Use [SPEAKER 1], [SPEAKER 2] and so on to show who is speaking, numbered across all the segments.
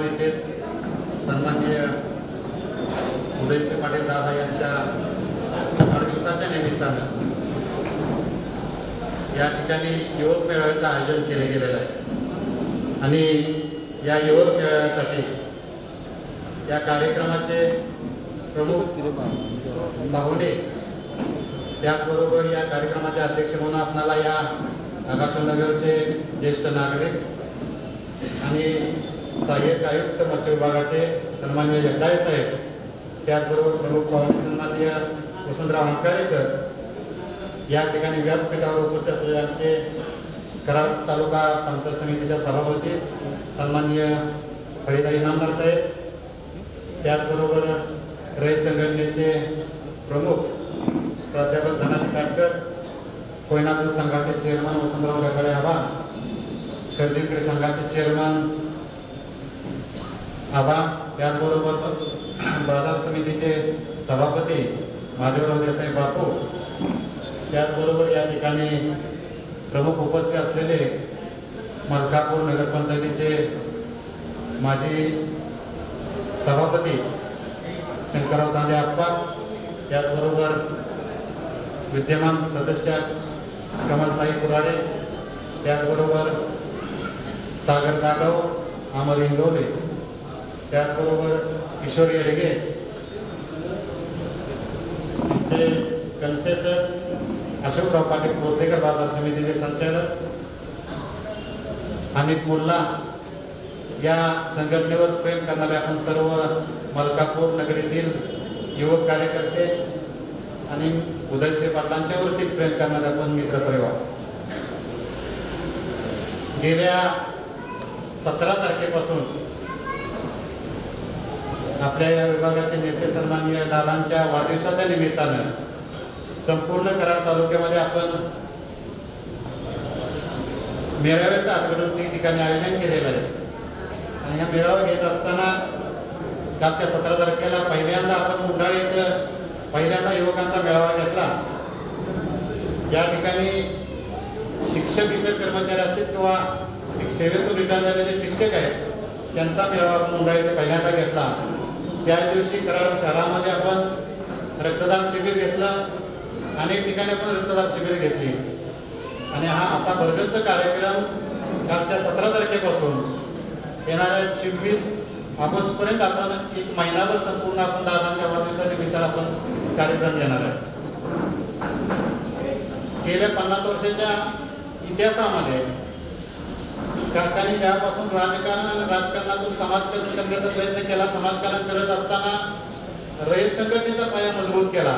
[SPEAKER 1] नेते सन्माननीय उदयसिंह पाटील दादा यांच्या वाढदिवसाच्या निमित्तानं या ठिकाणी युवक मेळाव्याचं आयोजन केले गेलेलं आहे आणि या युवक मेळाव्यासाठी या कार्यक्रमाचे प्रमुख पाहुणे त्याचबरोबर या कार्यक्रमाचे अध्यक्ष म्हणून आपल्याला या आकाशनगरचे ज्येष्ठ नागरिक आणि सहाय्यक आयुक्त मत्स्य विभागाचे सन्माननीय जगदाळे साहेब, त्याचबरोबर प्रमुख पाहुणे सन्माननीय वसंतराव हंकारे सर, या ठिकाणी व्यासपीठावर उपस्थित असलेले आमचे कराड तालुका पंचायत समितीच्या सभापती सन्माननीय फरीदा इनामदार साहेब, त्याचबरोबर रयत संघटनेचे प्रमुख प्राध्यापक धनाजी काटकर, कोयना दूध संघाचे चेअरमन वसंतराव रखाडे आबा, खरेदी विक्री संघाचे चेअरमन आबा, त्याचबरोबर बाजार समितीचे सभापती महादेवराव देसाई बापू, त्याचबरोबर या ठिकाणी प्रमुख उपस्थित असलेले मलकापूर नगरपंचायतीचे माजी सभापती शंकरराव चांदे आप्पा, त्याचबरोबर विद्यमान सदस्य कमलताई कुराडे, त्याचबरोबर सागर जाधव, अमर इंगोले, त्याचबरोबर किशोर येडगे, आमचे कन्सेसर अशोकराव पाटील बोर्देकर बाजार समितीचे संचालक, हनीफ मुल्ला, या संघटनेवर प्रेम करणारे आपण सर्व मलकापूर नगरीतील युवक कार्यकर्ते आणि उदयसिंह पाटलांच्या वरती प्रेम करणारे आपण मित्र परिवार, गेल्या 17 तारखेपासून आपल्या या विभागाचे नेते सन्माननीय दादांच्या वाढदिवसाच्या निमित्तानं संपूर्ण कराड तालुक्यामध्ये आपण मेळाव्याचं आजपर्यंत ठिकाणी आयोजन केलेलं आहे आणि हा मेळावा घेत असताना कालच्या 17 तारखेला पहिल्यांदा आपण मुंडाळे इथं पहिल्यांदा युवकांचा मेळावा घेतला, ज्या ठिकाणी शिक्षक इतर कर्मचारी असतील किंवा सेवेतून रिटायर झालेले शिक्षक आहेत त्यांचा मेळावा आपण मुंडाळे इथे पहिल्यांदा घेतला। त्या दिवशी कराड शहरामध्ये आपण रक्तदान शिबिर घेतलं, अनेक ठिकाणी आपण रक्तदान शिबिर घेतली आणि हा असा भरगच्च कार्यक्रम कालच्या 17 तारखेपासून येणाऱ्या 26 ऑगस्टपर्यंत आपण एक महिनाभर संपूर्ण आपण दादांच्या वाढदिवसानिमित्तानं आपण कार्यक्रम घेणार आहे। गेल्या 50 वर्षाच्या इतिहासामध्ये काकांनी ज्यापासून राजकारण आणि राजकारणातून समाजकारण करण्याचा प्रयत्न केला, समाजकारण करत असताना रयत संघटनेचा पाया मजबूत केला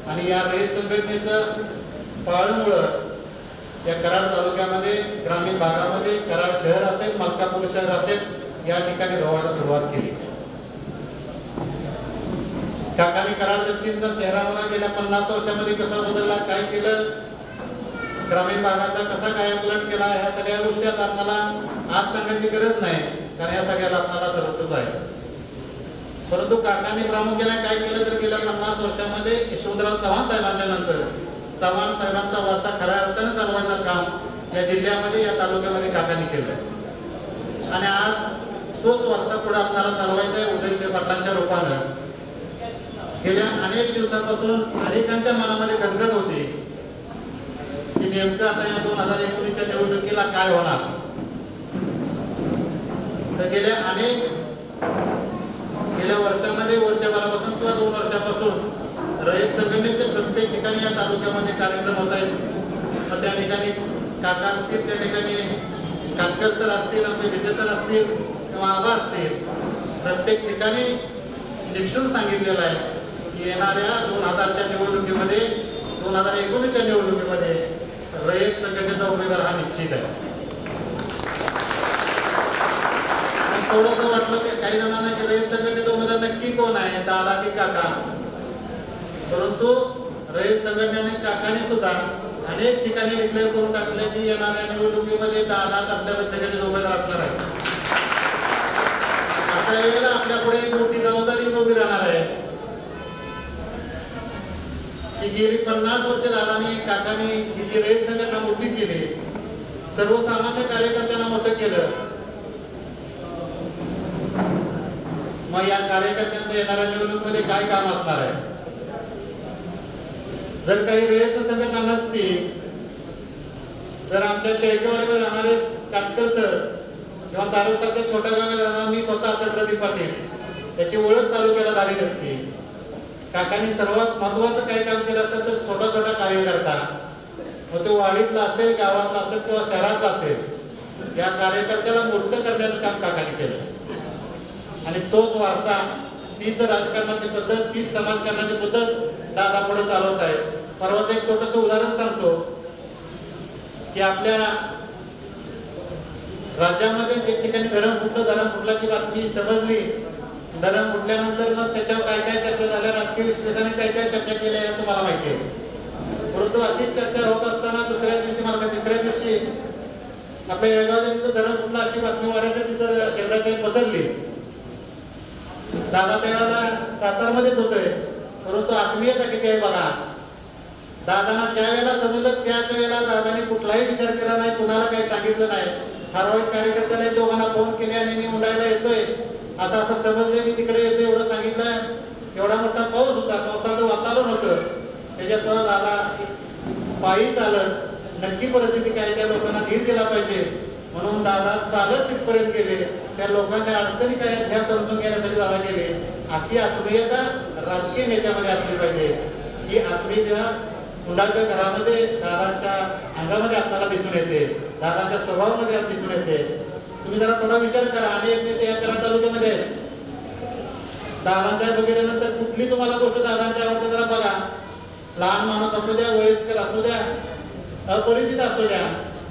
[SPEAKER 1] आणि या रयत संघटनेचं पाळमुळं या कराड तालुक्यामध्ये ग्रामीण भागामध्ये कराड शहर असेल, मलकापूर शहर असेल, या ठिकाणी रोवायला सुरुवात केली। काकांनी कराड दक्षिणचा चेहरा मला गेल्या 50 वर्षामध्ये कसा बदलला, काय केलं, ग्रामीण भागाचा कसा काय उलट केला, ह्या सगळ्या गोष्टी आता आपल्याला आज सांगायची गरज नाही, कारण या सगळ्याला आपल्याला सर्वतृप्त आहे। परंतु काकांनी प्रामुख्याने काय केलं तर गेल्या 50 वर्षामध्ये यशवंतराव चव्हाण साहेबांच्या नंतर चव्हाण साहेबांचा वारसा खऱ्या अर्थाने चालवायचं काम या जिल्ह्यामध्ये या तालुक्यामध्ये काकांनी केलं आणि आज तोच वारसा पुढे आपल्याला चालवायचा आहे उदयसिंह पाटलांच्या रूपानं। गेल्या अनेक दिवसापासून अनेकांच्या मनामध्ये गदगद होती की नेमकं आता या 2019च्या निवडणुकीला काय होणार। तर गेल्या वर्षामध्ये वर्षभरापासून किंवा 2 वर्षापासून रयत संघटनेचे प्रत्येक ठिकाणी या तालुक्यामध्ये कार्यक्रम होत आहेत। त्या ठिकाणी काका असतील, त्या ठिकाणी काटकर सर असतील, आमचे विशेषर असतील किंवा आबा असतील, प्रत्येक ठिकाणी निक्षून सांगितलेलं आहे की येणाऱ्या 2000च्या निवडणुकीमध्ये 2019च्या निवडणुकीमध्ये रयत संघटनेचा उमेदवार हा निश्चित आहे। थोडंसं वाटलं की काही जणांना की रयत संघटनेचा उमेदवार नक्की कोण आहे, दादा की काका, परंतु रयत संघटनेने काकाने सुद्धा अनेक ठिकाणी डिक्लेअर करून टाकले की येणाऱ्या निवडणुकीमध्ये दादाच आपल्या संघटनेचा उमेदवार असणार आहे। अशा वेळेला आपल्या पुढे एक मोठी जबाबदारी उभी राहणार आहे की गेली 50 वर्ष दादानी काकांनी ही जी रयत संघटना मोठी केली, सर्वसामान्य कार्यकर्त्यांना मोठं केलं, मग या कार्यकर्त्यांचं येणाऱ्या निवडणुकीमध्ये काय काम असणार आहे? जर काही रयत संघटना नसती तर आमच्या शेळकेवाडीमध्ये राहणारे काटकर सर किंवा तालुक्याच्या छोट्या गावामध्ये राहणार मी स्वतः असेल प्रदीप पाटील याची ओळख तालुक्याला झाली नसती. काकांनी सर्वात महत्वाचं काय काम केलं असेल तर छोटा छोटा कार्यकर्ता, मग तो वाडीतला असेल, गावातला असेल किंवा शहरातला असेल, या कार्यकर्त्याला मोठं करण्याचं काम काकांनी केलं. आणि तोच वारसा, तीच राजकारणाची पद्धत, तीच समाजकारणाची पद्धत दादा पुढे चालवत आहे. परवाच एक छोटस उदाहरण सांगतो की आपल्या राज्यामध्ये एक ठिकाणी धरण फुटल्याची बातमी समजली. धरण फुटल्यानंतर मग त्याच्यावर काय काय चर्चा झाल्या, राजकीय विश्लेषकांनी काय काय चर्चा केल्या हे तुम्हाला माहिती आहे. परंतु अशीच चर्चा होत असताना दुसऱ्या दिवशी मला तिसऱ्या दिवशी आपल्या येळगावच्या तिथं धरण फुटलं अशी बातमी वाढायसाठी सर गिरदासाहेब पसरली. दादा त्यावेळेला सातारमध्येच होतोय, परंतु आत्मीयता किती आहे बघा. दादांना ज्या वेळेला समजलं त्याच वेळेला दादाने कुठलाही विचार केला नाही, कुणाला काही सांगितलं नाही. ठराविक कार्यकर्त्याला दोघांना फोन केले आणि मी मुंडायला येतोय, असं समजले, मी तिकडे येतो एवढं सांगितलं. एवढा मोठा पाऊस होता, पावसाचं वातावरण होतं, त्याच्यासह दादा पायी चालत नक्की परिस्थिती काय त्या लोकांना धीर दिला पाहिजे म्हणून दादा चालत तिथपर्यंत गेले. त्या लोकांच्या अडचणी काय ह्या समजून घेण्यासाठी दादा गेले. अशी आत्मीयता राजकीय नेत्यामध्ये असली पाहिजे. ही आत्मीयता मुंडाळकर घरामध्ये दादांच्या अंगामध्ये आपल्याला दिसून येते, दादांच्या स्वभावामध्ये दिसून येते. तुम्ही जरा थोडा विचार करा, अनेक नेते या कराड तालुक्यामध्ये दादांच्या बघितल्यानंतर कुठली तुम्हाला गोष्ट दादांच्या आवडते जरा बघा. लहान माणूस असू द्या, वयस्कर असू द्या, अपरिचित असू द्या,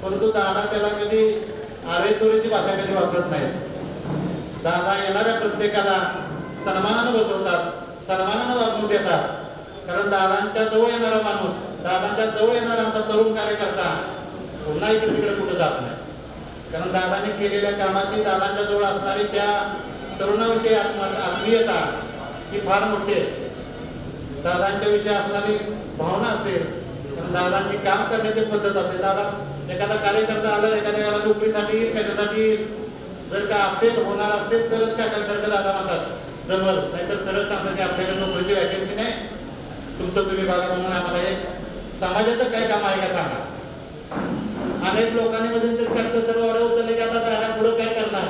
[SPEAKER 1] परंतु दादा त्याला कधी आरेतोरीची भाषा कधी वापरत नाही. दादा येणाऱ्या प्रत्येकाला सन्मानानं बसवतात, सन्मानानं वागणूक देतात. कारण दादांच्या जवळ येणारा माणूस, दादांच्या जवळ येणारा आमचा तरुण कार्यकर्ता पुन्हा इकडे तिकडे कुठे जात नाही. कारण दादाने केलेल्या कामाची, दादांच्या जवळ असणारी त्या तरुणाविषयी आत्मीयता ही फार मोठी आहे. दादांच्या विषयी असणारी भावना असेल, कारण दादांची काम करण्याची पद्धत असेल. दादा एखादा कार्यकर्ता आला, एखाद्या वेळेला नोकरीसाठी येईल, कशासाठी येईल, जर का असेल, होणार असेल तरच काकांसारखं दादा म्हणतात जमल, नाहीतर सरळ सांगतात की आपल्याकडे नोकरीची वॅकन्सी नाही, तुमचं तुम्ही बघा म्हणून आम्हाला एक समाजाचं काय काम आहे का सांगा. अनेक लोकांनी मध्ये तर ट्रॅक्टर सर्व ऑर्डर उचलले की आता राहण्या पुढे काय करणार,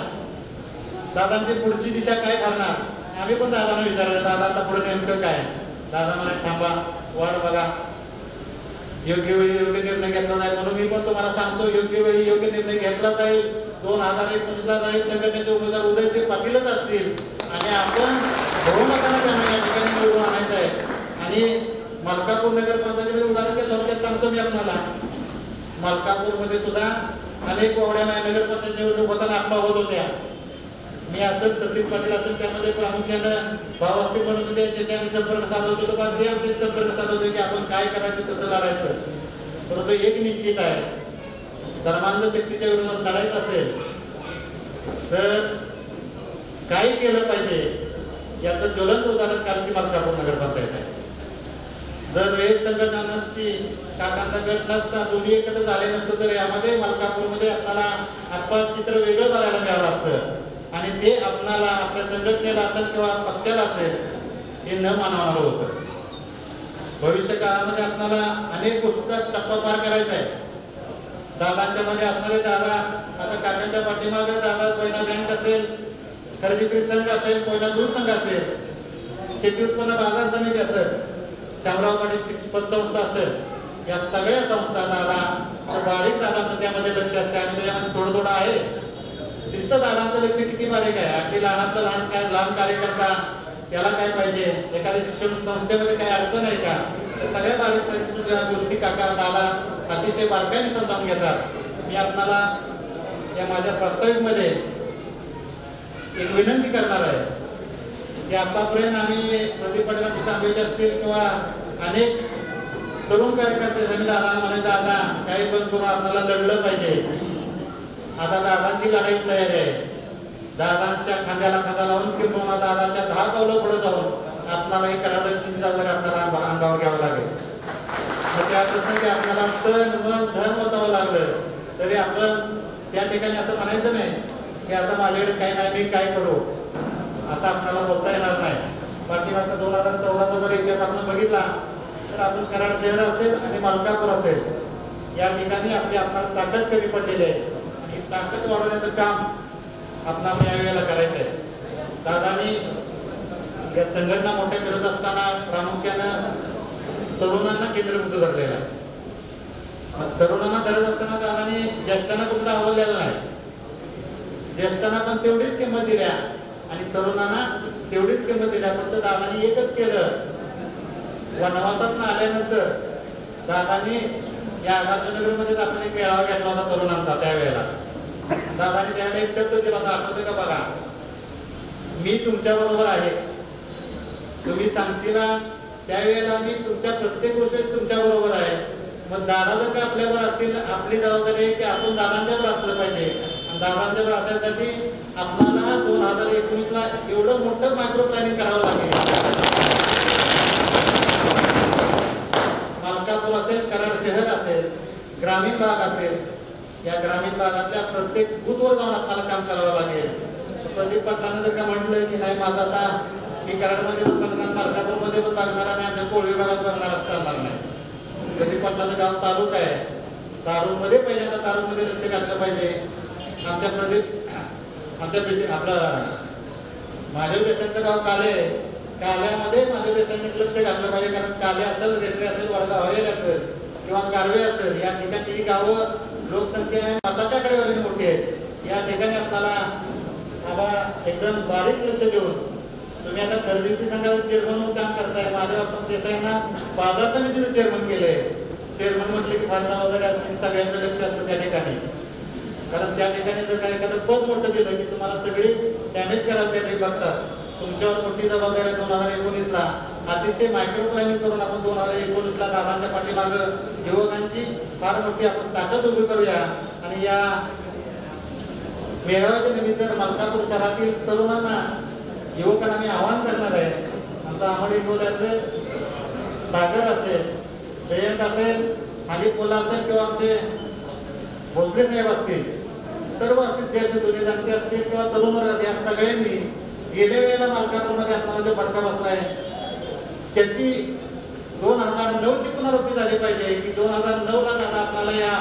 [SPEAKER 1] दादांची पुढची दिशा काय करणार. आम्ही पण दादांना विचारलं, दादा आता पुढे नेमकं काय. दादा मला थांबा, वाट बघा, योग्य वेळी योग्य निर्णय घेतला जाईल. म्हणून मी पण तुम्हाला सांगतो, योग्य वेळी योग्य निर्णय घेतला जाईल. 2019ला राहील संघटनेचे उमेदवार उदयसिंह पाटीलच असतील आणि आपण बहुमताने त्यांना या ठिकाणी निवडून आणायचं आहे. आणि मलकापूर नगर पंचायतीमध्ये उदाहरण थोडक्यात सांगतो मी आपल्याला. मलकापूरमध्ये सुद्धा अनेक वावड्या नगरपंचायत निवडणूक होताना अफवा होत होत्या. मी असेल, सचिन पाटील असेल, त्यामध्ये प्रामुख्यानं भाव असतील म्हणून सुद्धा त्यांच्याशी आम्ही संपर्क साधवतो. तर ते आमचे संपर्क साधवतो की आपण काय करायचं, कसं लढायचं. परंतु एक निश्चित आहे, धर्मांध शक्तीच्या विरोधात लढायचं असेल तर काय केलं पाहिजे याचं ज्वलंत उदाहरण कालची मलकापूर नगरपंचायत आहे. जर वेद संघटना नसती, काकांचा गट नसता, तुम्ही एकत्र झाले नसतं तर यामध्ये मलकापूरमध्ये आपल्याला आपलं चित्र वेगळं बघायला मिळालं असतं. आणि ते आपणाला, आपल्या संघटनेला असेल किंवा पक्षाला असेल, हे न मानवणारं होतं. भविष्य काळामध्ये आपल्याला अनेक गोष्टीचा टप्पा पार करायचा आहे. दादांच्या मध्ये असणारे दादा, आता काकांच्या पाठीमागे दादा कोयना बँक असेल, खरेदी विक्री संघ असेल, कोयना दूध संघ असेल, शेती उत्पन्न बाजार समिती असेल, शामराव पाटील पतसंस्था असेल, या सगळ्या संस्था दादा बारीक दादांचं त्यामध्ये लक्ष असते. आणि त्याच्यामध्ये थोडं थोडं आहे दिसतं दादांचं लक्ष किती बारीक आहे. अगदी लहानातलं लहान कार्यकर्ता त्याला काय पाहिजे, एखाद्या शिक्षण संस्थेमध्ये काही अडचण आहे का, त्या सगळ्या बारीक गोष्टी काका दादा अतिशय बारकाईने समजावून घेतात. मी आपणाला या माझ्या प्रास्ताविकमध्ये एक विनंती करणार आहे की आतापर्यंत आम्ही प्रदीप पाटील तांबेचे असतील किंवा अनेक तरुण कार्यकर्ते आम्ही दादांना म्हणे, दादा काही पण करून आपल्याला लढलं पाहिजे. आता दादांची लढाई तयारी आहे. दादांच्या खांद्याला खांदा लावून किंवा दादाच्या 10 पावलं पुढे जाऊन आपल्याला एक करादक्षिणेची जबाबदारी आपल्याला अंगावर घ्यावं लागेल. त्या प्रसंगी आपल्याला तन मन धन ओतावं लागलं तरी आपण त्या ठिकाणी असं म्हणायचं नाही की आता माझ्याकडे काही नाही, मी काय करू. असं आपल्याला बोलता येणार नाही. पाठीमागचा 2014चा जर इतिहास आपण बघितला तर आपण कराड शहर असेल आणि मलकापूर असेल या ठिकाणी आपल्याला ताकद कमी पडलेली आहे आणि ही ताकद वाढवण्याचं काम आपल्याला यावेळेला करायचं आहे. दादानी या संघटना मोठ्या करत असताना प्रामुख्यानं तरुणांना केंद्रबिंदू धरलेला आहे. तरुणांना करत असताना दादानी ज्येष्ठांना कुठला आवडलेला नाही. ज्येष्ठांना पण तेवढीच किंमत दिल्या आणि तरुणांना तेवढीच किंमत दिल्या. फक्त दादानी एकच केलं, वनवासातून आल्यानंतर दादानी या आकाशनगरमध्येच आपण एक मेळावा घेतला होता तरुणांचा. त्यावेळेला दादानी त्याला एक शब्द दिला होता, आठवते का बघा, मी तुमच्या बरोबर आहे. तुम्ही सांगशीला त्यावेळेला मी तुमच्या प्रत्येक गोष्टीत तुमच्या बरोबर आहे. मग दादा जर का आपल्यावर असतील, आपली जबाबदारी आहे की आपण दादांच्यावर असलं पाहिजे. आणि दादांच्यावर असण्यासाठी आपल्याला 2019ला एवढं मोठं मायक्रो प्लॅनिंग करावं लागेल. मलकापूर असेल, कराड शहर असेल, ग्रामीण भाग असेल, या ग्रामीण भागातल्या प्रत्येक बूथवर जाऊन आपल्याला काम करावं लागेल. प्रदीप पाटलांना जर का म्हटलं की नाही माझं आता मी कराडमध्ये पण बघणार, मलकापूरमध्ये पण बघणार आणि आमच्या कोळी भागात बघणार असं चालणार नाही. प्रदीप पाटलाचं गाव तालुका आहे, तालुक्यामध्ये पहिल्यांदा तालुक्यामध्ये लक्ष घातलं पाहिजे. आमच्या आपलं महादेव देसाईंचं गाव काले, काल्यामध्ये महादेव देसाईंनी लक्ष घातलं पाहिजे. कारण काले असेल, रेटरे असेल, वडगाव हवेली असेल किंवा कारवे असेल, या ठिकाणी ही गावं लोकसंख्या मताच्या कडेवरील मोठी आहेत. या ठिकाणी आपल्याला एकदम बारीक लक्ष देऊन, तुम्ही आता खरेदी संघाचं चेअरमन म्हणून काम करताय. महादेव देसाईंना बाजार समितीचं चेअरमन केलंय. चेअरमन म्हटले की फार वगैरे असतील, सगळ्यांचं लक्ष असतं त्या ठिकाणी. कारण त्या ठिकाणी जर काही एखादं पद मोठं केलं की तुम्हाला सगळी डॅमेज करायला त्या ठिकाणी बघतात. तुमच्यावर मोठी जबाबदारी 2019ला अतिशय मायक्रो प्लॅनिंग करून आपण 2019ला दादांच्या पाठीमागं युवकांची फार मोठी आपण ताकद उभी करूया. आणि या मेळाव्याच्या निमित्त मलकापूर शहरातील तरुणांना, युवकांना मी आवाहन करणार आहे. आमचा आम्हाला बोलायचं सागर असेल, जयंत असेल, हानिक मुला असेल किंवा आमचे भोसले साहेब असतील, सर्व असतील, ज्यांचे जुने जाणते असतील किंवा तरुण वर्ग, या सगळ्यांनी गेल्या वेळेला मलकापूरमध्ये आपल्याला जो फटका बसलाय त्याची 2009ची पुनरावृत्ती झाली पाहिजे की 2009ला दादा आपल्याला या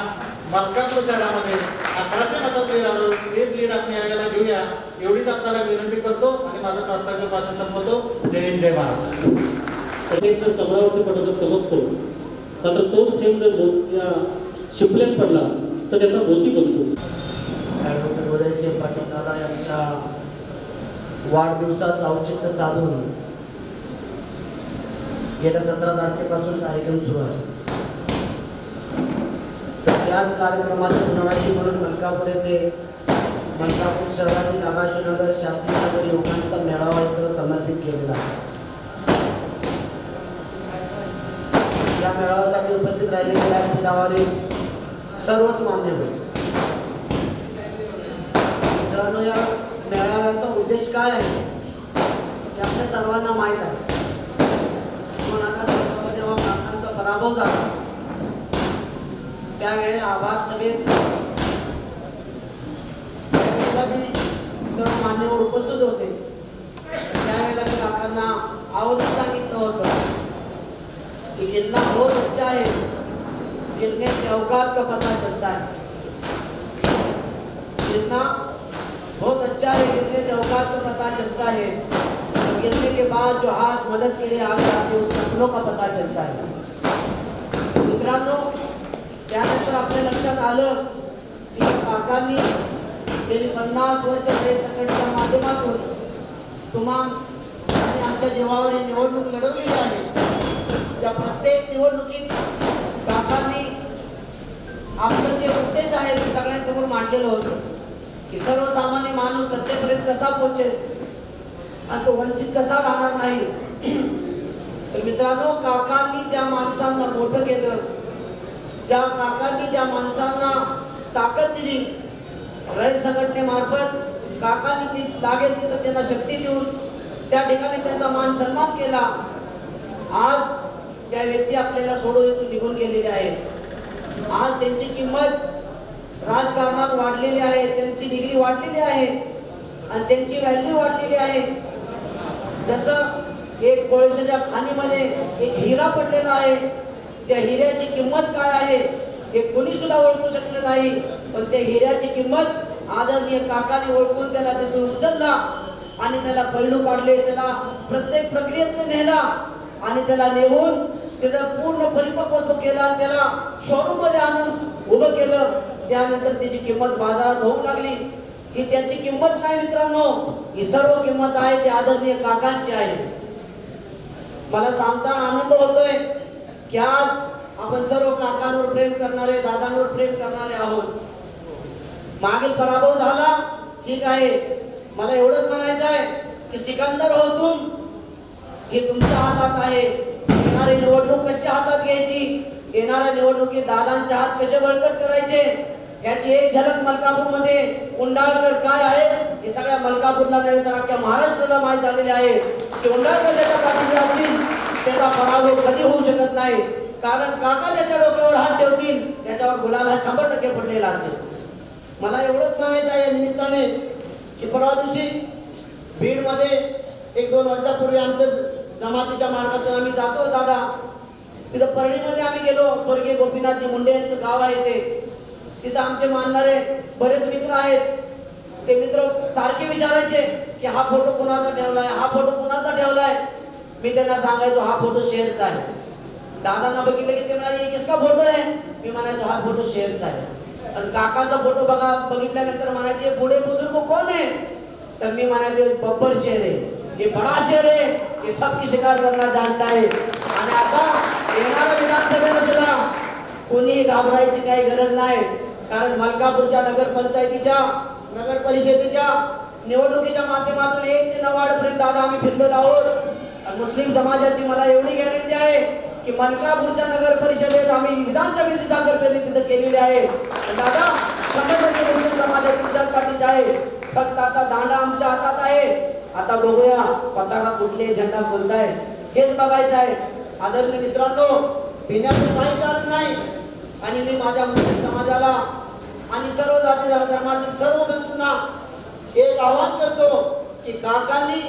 [SPEAKER 1] मलकापूर शहरामध्ये 1100 मतात लीड आलो. तेच लीड आपण यावेळेला घेऊया एवढीच आपल्याला विनंती करतो आणि माझं प्रास्ताविक भाषण संपवतो. जय हिंद, जय महाराष्ट्र.
[SPEAKER 2] एक जर कमळावरती पडतो चमकतो, मात्र तोच थेंब जर या शिपल्यात पडला तर त्याचा मोती बनतो.
[SPEAKER 3] ॲडव्होकेट उदयसिंह पाटील दादा यांच्या वाढदिवसाचं औचित्य साधून गेल्या 17 तारखेपासून कार्यक्रम सुरू आहे. त्याच कार्यक्रमाची पुनरावृत्ती म्हणून मलकापूर येथे मलकापूर शहरातील आकाशनगर शास्त्रीनगर युवकांचा मेळावा इथं समर्पित केलेला आहे. या मेळाव्यासाठी उपस्थित राहिलेले व्यासपीठावरील सर्वच मान्यवर मित्रांनो, या मेळाव्याचा उद्देश काय आहे हे आपल्या सर्वांना माहीत आहे. जेव्हा काकांचा पराभव झाला त्यावेळेला आभार सभेत सर्व मान्यवर उपस्थित होते. त्यावेळेला मी काकांना आवर्जून सांगितलं होतं कि गिरना बहुत अच्छा है, गिरने से औकात का पता चलता है. गिरना बहुत अच्छा है, गिरने से औकात का पता चलता है. गिरने के बाद जो हाथ मदद के लिए आगे आते हैं उस सपनों का पता चलता है. मित्रांनो, त्यानंतर आपल्या लक्षात आलं की काकांनी गेली 50 वर्ष संघटनेच्या माध्यमातून तुम्हा आणि आमच्या जीवावर ही निवडणूक लढवलेली आहे. त्या प्रत्येक निवडणुकीत काकांनी आपलं जे उद्देश आहे ते सगळ्यांसमोर मांडलेलं होतं की सर्वसामान्य माणूस सत्तेपर्यंत कसा पोहोचेल आणि तो वंचित कसा राहणार नाही. तर मित्रांनो, काकांनी ज्या माणसांना मोठं केलं, ज्या काकांनी ज्या माणसांना ताकद दिली, रयत संघटनेमार्फत काकांनी ती लागेल तिथं त्यांना शक्ती देऊन त्या ठिकाणी त्यांचा मान सन्मान केला. आज त्या व्यक्ती आपल्याला सोडून इथून निघून गेलेले आहेत. आज त्यांची किंमत राजकारणात वाढलेली आहे, त्यांची डिग्री वाढलेली आहे आणि त्यांची व्हॅल्यू वाढलेली आहे. जसं एक कोळशाच्या खाणीमध्ये एक हिरा पडलेला आहे, त्या हिऱ्याची किंमत काय आहे हे कोणी सुद्धा ओळखू शकलं नाही, पण त्या हिऱ्याची किंमत आदरणीय काकाने ओळखून त्याला तिथून उचलला आणि त्याला पैलू पाडले, त्याला प्रत्येक प्रक्रियेत नेला आणि त्याला नेऊन त्याचं पूर्ण परिपक्वत्व केलं आणि त्याला शोरूम मध्ये आणून उभं केलं. त्यानंतर त्याची किंमत बाजारात होऊ लागली. ही त्याची किंमत नाही मित्रांनो, ही सर्व किंमत आहे ती आदरणीय काकांची आहे. मला सांगताना आनंद होतोय की आज आपण सर्व काकांवर प्रेम करणारे, दादांवर प्रेम करणारे आहोत. मागील पराभव झाला ठीक आहे, मला एवढंच म्हणायचं आहे की सिकंदर हो तुम, हे तुमच्या हातात आहे. येणारी निवडणूक कशी हातात घ्यायची, येणाऱ्या निवडणुकीत दादांचे हात कसे बळकट करायचे याची एक झलक मलकापूरमध्ये उंडाळकर काय आहे हे सगळ्या मलकापूरला नव्हे तर अख्ख्या महाराष्ट्राला माहीत झालेले आहे की उंडाळकर त्याच्या पाठीशी असतील त्याचा पराभव कधी होऊ शकत नाही. कारण काका त्याच्या डोक्यावर हात ठेवतील त्याच्यावर गुलाल हा 100% पडलेला असेल. मला एवढंच म्हणायचं आहे या निमित्ताने की परवा दिवशी बीडमध्ये 1-2 वर्षापूर्वी आमच्या जमातीच्या मार्गातून आम्ही जातो दादा, तिथं परळीमध्ये आम्ही गेलो. स्वर्गीय गोपीनाथजी मुंडे यांचं गाव आहे ते. तिथं आमचे मानणारे बरेच मित्र आहेत. ते मित्र सारखे विचारायचे की हा फोटो कोणाचा ठेवलाय, हा फोटो कोणाचा ठेवलाय. मी त्यांना सांगायचो हा फोटो शेअरचा आहे. दादांना बघितलं की ते म्हणाले किसका फोटो आहे, मी म्हणायचो हा फोटो शेअरचा आहे. आणि काकाचा फोटो बघितल्यानंतर म्हणायचे पुढे बुजुर्ग कोण आहे, तर मी म्हणायचो बब्बर शेर है, ये बड़ा शेर है, ये सबकी शिकार करना जानता है. आणि आता येणाऱ्या विधानसभेला सुद्धा कोणीही घाबरायची काही गरज नाही. कारण मलकापूरच्या नगरपंचायतीच्या नगर परिषदेच्या निवडणुकीच्या माध्यमातून 1 ते 9 पर्यंत दादा आम्ही फिरलेलो आहोत. मुस्लिम समाजाची मला एवढी गॅरंटी आहे की मलकापूरच्या नगर परिषदेत आम्ही विधानसभेची साखर पेरणी तिथे केलेली आहे. दादा 100% मुस्लिम समाज तुमच्याच पाठीचे आहे. फक्त आता दांडा आमच्या हातात आहे. आता बघूया पताका कुठले झेंडा बोलताय हेच बघायचं आहे. आदरणीय मित्रांनो, भिण्याचं काही कारण नाही. आणि मी माझ्या मुस्लिम समाजाला आणि सर्व जाती धर्मातील सर्व बंधूंना एक आवाहन करतो की काकांनी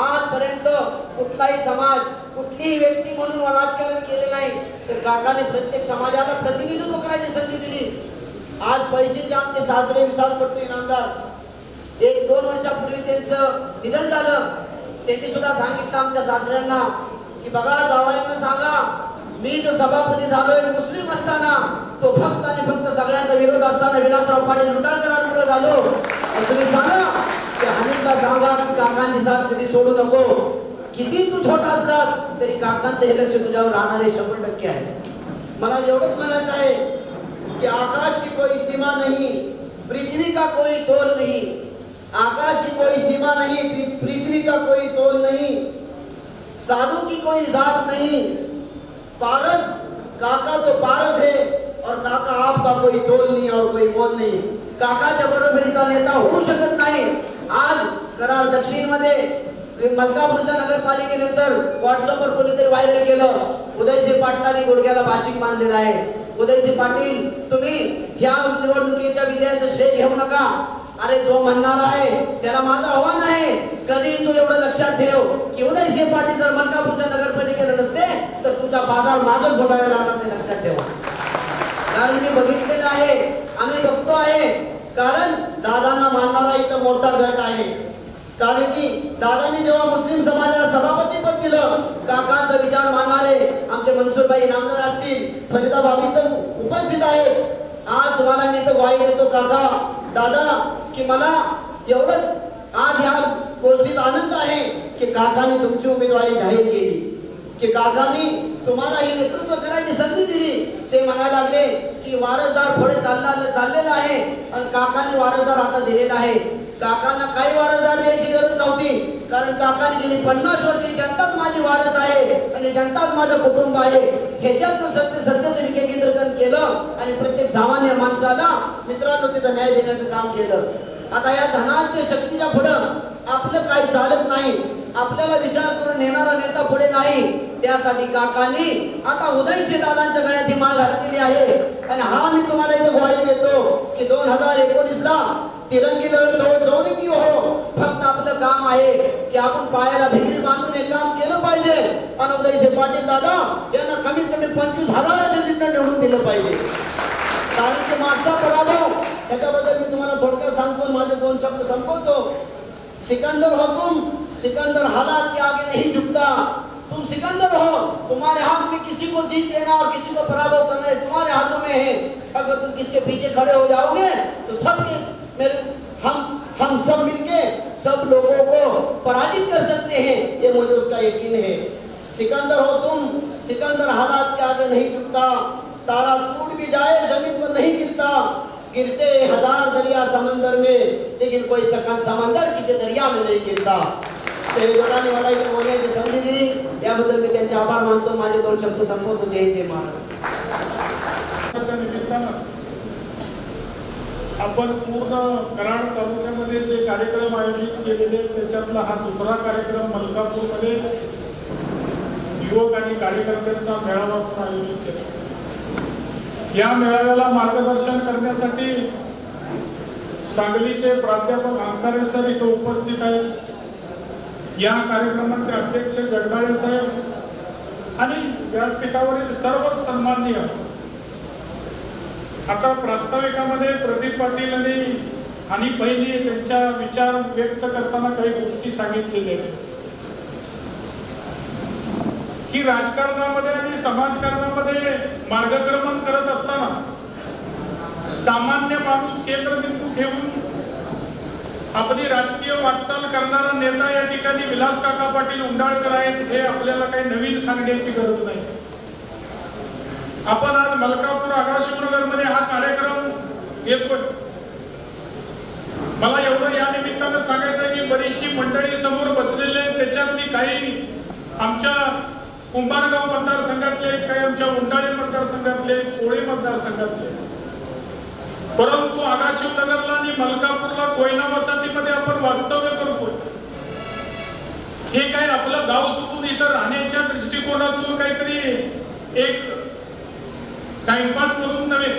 [SPEAKER 3] आजपर्यंत कुठलाही समाज, कुठलीही व्यक्ती म्हणून राजकारण केले नाही, तर काकाने प्रत्येक समाजाला प्रतिनिधित्व करायची संधी दिली. आज पैशाचे आमचे सासरे विशालपट्टू इनामदार 1-2 वर्षापूर्वी त्यांचं निधन झालं. त्यांनी सुद्धा सांगितलं आमच्या सासऱ्यांना की बघा जावयांना सांगा मी जो सभापती झालोय मुस्लिम असताना तो फक्त आणि फक्त सगळ्यांचा विरोध असताना विलासराव पाटील निटाळकरांमुळे झालो. तुम्ही सांगा की हनीफला सांगा की काकांची साथ कधी सोडू नको. किती तू छोटा असलास तरी काकांचं हे लक्ष तुझ्यावर राहणारे 100% आहे. मला एवढंच म्हणायचं आहे की आकाश की कोई सीमा नहीं, पृथ्वी का कोई तोल नहीं. आकाश की कोई सीमा नहीं, पृथ्वी का कोई तोल नहीं, साधु की कोई जात नहीं, पारस काका तो पारस है और काका आपका कोई तोल नहीं और कोई मोल नहीं. काकाच्या बरोबरीचा नेता होऊ शकत नाही. आज कराड दक्षिण मध्ये मलकापूरच्या नगरपालिकेनंतर व्हॉट्सअपवर कोणीतरी व्हायरल केलं, उदयसिंह पाटलांनी गुडघ्याला भाशिक बांधलेला आहे. उदयसिंह पाटील तुम्ही ह्या निवडणुकीच्या विजयाचं श्रेय घेऊ नका. अरे जो म्हणणार आहे त्याला माझं आव्हान आहे, कधी तू एवढं लक्षात ठेव की उदयसिंह पाटील जर मलकापूरच्या नगरपालिकेला नसते तर तुमचा बाजार मागच घोटाळा लागला, ते लक्षात ठेवा. कारण मी बघितलेलं आहे, आम्ही बघतो आहे. कारण दादांना मानणारा इथं मोठा गट आहे. कारण की दादांनी जेव्हा मुस्लिम समाजाला सभापती पद दिलं, काकांचा विचार मानणारे आमचे मनसूरभाई इनामदार असतील, फरीदा भाभी तर उपस्थित आहेत. आज तुम्हाला मी तर ग्वाही देतो काका दादा की मला एवढंच आज ह्या गोष्टीत आनंद आहे की काकांनी तुमची उमेदवारी जाहीर केली, की काकांनी तुम्हाला ही नेतृत्व करायची संधी दिली. ते म्हणायला लागले की वारसदार पुढे चाललेला आहे आणि काकांनी वारसदार आता दिलेला आहे. काकांना काही वारसदार द्यायची गरज नव्हती, कारण काकांनी गेली 50 वर्षे जनताच माझी वारस आहे आणि जनताच माझं कुटुंब आहे ह्याच्यात सत्तेचं विकेंद्रीकरण केलं आणि प्रत्येक सामान्य माणसाला मित्रांनो तिथं न्याय देण्याचं काम केलं. आता या धनाढ्य शक्तीच्या पुढं आपलं काही चालत नाही. आपल्याला विचार करून नेणारा नेता पुढे नाही. त्यासाठी काकांनी आता उदयसिंह दादांच्या गळ्यात ही माळ घातलेली आहे. आणि हा मी तुम्हाला इथे ग्वाही देतो की 2019ला तिरंगी लढत हो, चौरंगी हो, फक्त आपलं काम आहे की आपण पायाला भिगरी बांधून हे काम केलं पाहिजे. आणि उदयसिंह पाटील दादा यांना कमीत कमी 25,000च्या लीडनं निवडून दिलं पाहिजे. कारण की मागचा पराभव त्याच्याबद्दल मी तुम्हाला थोडक्यात सांगतो, माझे 2 शब्द संपवतो. सिकंदर हो तुम, सिकंदर हालात के आगे नहीं झुकता. तुम सिकंदर हो, तुम्हारे हाथ में किसी को जीत देना और किसी को पराभव करना है तुम्हारे हाथों में है. अगर तुम किसके पीछे खड़े हो जाओगे तो सबके मेरे हम सब मिलके सब लोगों को पराजित कर सकते हैं, ये मुझे उसका यकीन है. सिकंदर हो तुम, सिकंदर हालात के आगे नहीं झुकता. तारा टूट भी जाए जमीन पर नहीं गिरता. गिरते 1000 दरिया समंदर में, लेकिन कोई समंदर किसी दरिया में नहीं गिरता. सहयोगाने मला इथे बोलण्याची संधी दिली याबद्दल मी त्यांचे आभार मानतो. माझे 2 शब्द संपवतो. जय जय महाराष्ट्र.
[SPEAKER 4] निमित्तानं आपण पूर्ण कराड तालुक्यामध्ये जे कार्यक्रम आयोजित केलेले त्याच्यातला हा दुसरा कार्यक्रम मलकापूरमध्ये युवक आणि कार्यकर्त्यांचा मेळावा आयोजित केला. या मेळाव्याला मार्गदर्शन करण्यासाठी सांगलीचे प्राध्यापक अंकारे सर इथे उपस्थित आहेत. या कार्यक्रमाचे अध्यक्ष जगदाळे साहेब आणि व्यासपीठावरील सर्व सन्माननीय. आता प्रास्ताविकामध्ये प्रदीप पाटील आणि बहिणी त्यांच्या विचार व्यक्त करताना काही गोष्टी सांगितलेल्या आहेत की राजकारणामध्ये आणि समाजकारणामध्ये मार्गक्रमण करत असताना सामान्य माणूस केंद्रबिंदू ठेवून आपली राजकीय वाटचाल करणारा नेता या ठिकाणी विलास काका पाटील उंडाळकर आहेत. हे आपल्याला काही नवीन सांगण्याची गरज नाही. आपण आज मलकापूर आगाशिवनगर मध्ये हा कार्यक्रम घेतोय. मला एवढं या निमित्तानं सांगायचं आहे की बरीचशी मंडळी समोर बसलेले आहेत. त्याच्यातली काही आमच्या कुंभारगाव मतदारसंघातले आहेत, काही आमच्या उंडाळे मतदारसंघातले, कोळी मतदारसंघातले. परंतु आगाशिवनगरला आणि मलकापूरला कोयना वसाहतीमध्ये आपण वास्तव्य करतोय. हे काय आपलं गाव सोडून इथं राहण्याच्या दृष्टिकोनातून काहीतरी एक टाइमपास म्हणून नव्हे.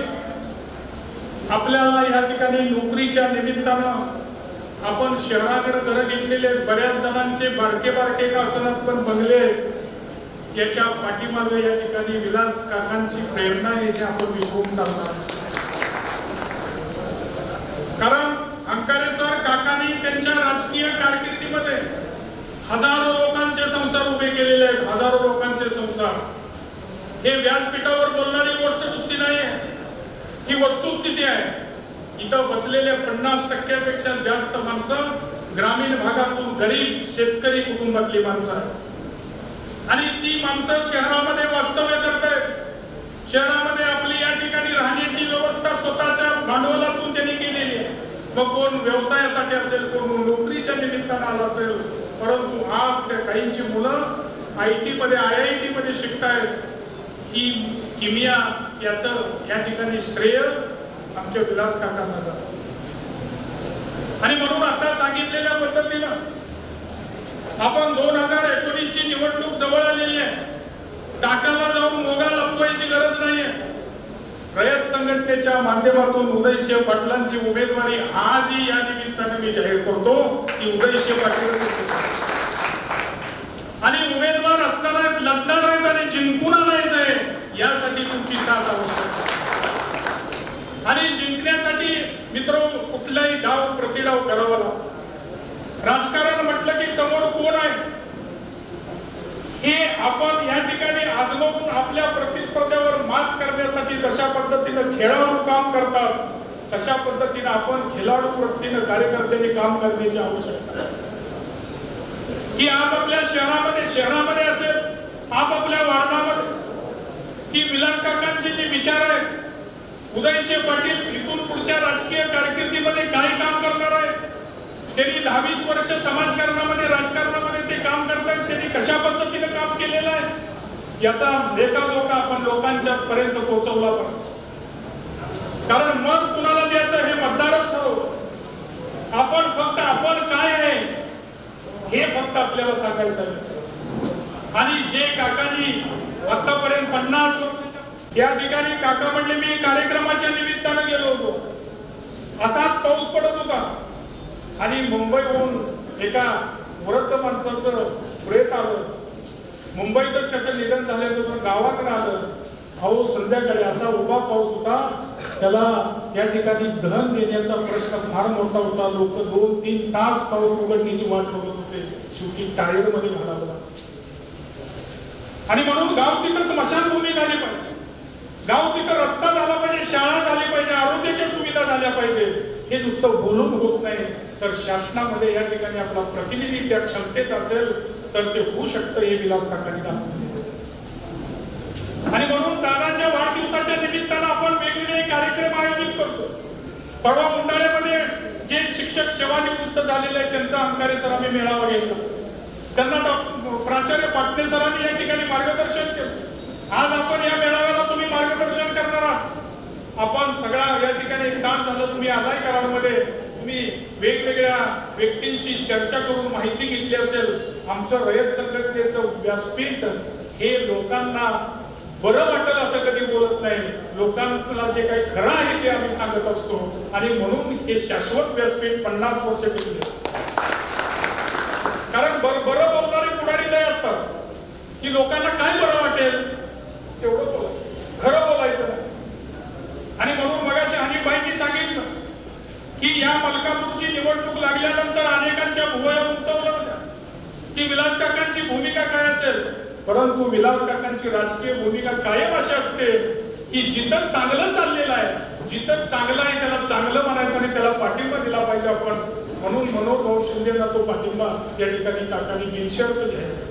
[SPEAKER 4] आपल्याला या ठिकाणी नोकरीच्या निमित्तानं आपण शहराकडे घरं घेतलेले आहेत. बऱ्याच जणांचे बारके बारके का असनात पण बंगले याच्या पाठीमागे या ठिकाणी विलास काकांची प्रेरणा आहे हे आपण विसरून चालणार. कारण अंकारे सर काकांनी त्यांच्या राजकीय कारकिर्दीमध्ये हजारो लोकांचे संसार उभे केलेले आहेत. हजारो लोकांचे संसार. हे व्यासपीठावर बोलणारी गोष्ट नुसती नाही आहे, ही वस्तुस्थिती आहे. इथं बसलेल्या 50% जास्त माणसं ग्रामीण भागातून गरीब शेतकरी कुटुंबातली माणसं आहेत आणि ती माणसं शहरामध्ये वास्तव्य करतायत. शहरामध्ये आपली या ठिकाणी राहण्याची व्यवस्था स्वतःच्या भांडवलातून त्यांनी केलेली आहे. मग कोण व्यवसायासाठी असेल, कोण नोकरीच्या निमित्तानं आला असेल. परंतु आज त्या काहींची मुलं IT मध्ये IIT मध्ये शिकतायत. ही किमिया याचं या ठिकाणी श्रेय आमच्या विलास काकांना जातं. आणि म्हणून आता सांगितलेल्या पद्धतीनं आपण 2019 ची निवडणूक जवळ आलेली आहे. टाकाला जाऊन मोगा लपवायची गरज नाहीये. रयत संघटनेच्या माध्यमातून उदयसिंह पाटलांची उमेदवारी आजही या निमित्तानं मी जाहीर करतो की उदयसिंह पाटील आणि उमेदवार असणार आहेत, लढणार आहेत आणि जिंकून आणायचं आहे. यासाठी तुमची साथ आवश्यक आणि जिंकण्यासाठी मित्र कुठलाही डाव प्रतिडाव करावा लागतो. राजकारण म्हटलं की समोर कोण आहे हे आपण या ठिकाणी आजमावून आपल्या प्रतिस्पर्ध्यावर मात करण्यासाठी जशा पद्धतीनं खेळाडू काम करतात तशा पद्धतीनं आपण खेळाडू वृत्तीनं कार्यकर्त्यांनी काम करण्याची आवश्यकता आहे. की आपापल्या शहरामध्ये असेल, आपापल्या वार्डामध्ये की विलास काकांचे जे विचार आहेत, उदयसिंह पाटील इथून पुढच्या राजकीय कारकिर्दीमध्ये काय काम करणार आहे, त्यांनी 10-20 वर्ष समाजकारणामध्ये राजकारणामध्ये ते काम करतात, त्यांनी कशा पद्धतीने काम केलेलं आहे याचा लेखाजोखा आपण लोकांच्या पर्यंत पोहोचवला पाहिजे. कारण मत कुणाला द्यायचं हे मतदारच ठरवतो. आपण काय आहे हे फक्त आपल्याला सांगायचं आहे. आणि जे काकांनी आतापर्यंत 50 वर्षाच्या या ठिकाणी काका म्हणले मी कार्यक्रमाच्या निमित्तानं गेलो होतो. असाच पाऊस पडत होता आणि मुंबईहून एका वृद्ध माणसाचं प्रेत आलं. मुंबईतच त्याचं निधन झालं होतं, गावाकडे आलं. अहो संध्याकाळी असा उभा पाऊस होता, त्याला या ठिकाणी दहन देण्याचा प्रश्न फार मोठा होता. लोक 2-3 तास पाऊस उघडण्याची वाट बघत होते. शेवटी टायर मध्ये घालावं. आणि म्हणून गाव तिथं स्मशानभूमी झाली पाहिजे, गाव तिथं रस्ता झाला पाहिजे, शाळा झाली पाहिजे, आरोग्याच्या सुविधा झाल्या पाहिजे. हे नुसतं बोलून होत नाही, तर शासनामध्ये या ठिकाणी आपला प्रतिनिधी त्या क्षमतेचा असेल तर ते होऊ शकतं, हे विलास काकांनी दाखवले. आणि म्हणून दादांच्या वाढदिवसाच्या निमित्तानं आपण वेगवेगळे कार्यक्रम आयोजित करतो. परवा मुंडाळ्यामध्ये जे शिक्षक सेवानिवृत्त झालेले आहेत त्यांचा अंकारे सर आम्ही मेळावा घेतला. त्यांना प्राचार्य पाटणे सरांनी या ठिकाणी मार्गदर्शन केलं. आज आपण या मेळाव्याला तुम्ही मार्गदर्शन करणार आहात. आपण सगळा या ठिकाणी एक ताण झालं, तुम्ही आलाय कराडमध्ये, तुम्ही वेगवेगळ्या व्यक्तींशी चर्चा करून माहिती घेतली असेल. आमचं रयत संघटनेचं व्यासपीठ हे लोकांना बरं वाटेल असं कधी बोलत नाही. लोकांना जे काही खरं आहे ते आम्ही सांगत असतो. आणि म्हणून हे शाश्वत व्यासपीठ 50 वर्ष टिकले. कारण बरं बोलणारे पुढारी लय असतात की लोकांना काय बरं वाटेल तेवढं बोलायचं, खरं बोलायचं नाही. आणि म्हणून मगाशी हनीबाईंनी सांगितलं की या मलकापूरची निवडणूक लागल्यानंतर अनेकांच्या भुवया उंचावल्या होत्या की विलास काकांची भूमिका काय असेल. परंतु विलास काकांची राजकीय भूमिका कायम अशी असते की जिथं चांगलं चाललेलं आहे, जिथं चांगलं आहे त्याला चांगलं म्हणायचं आणि त्याला पाठिंबा दिला पाहिजे आपण. म्हणून मनोहर भाऊ शिंदेना तो पाठिंबा या ठिकाणी काकांनी बिनशर्त जाहीर.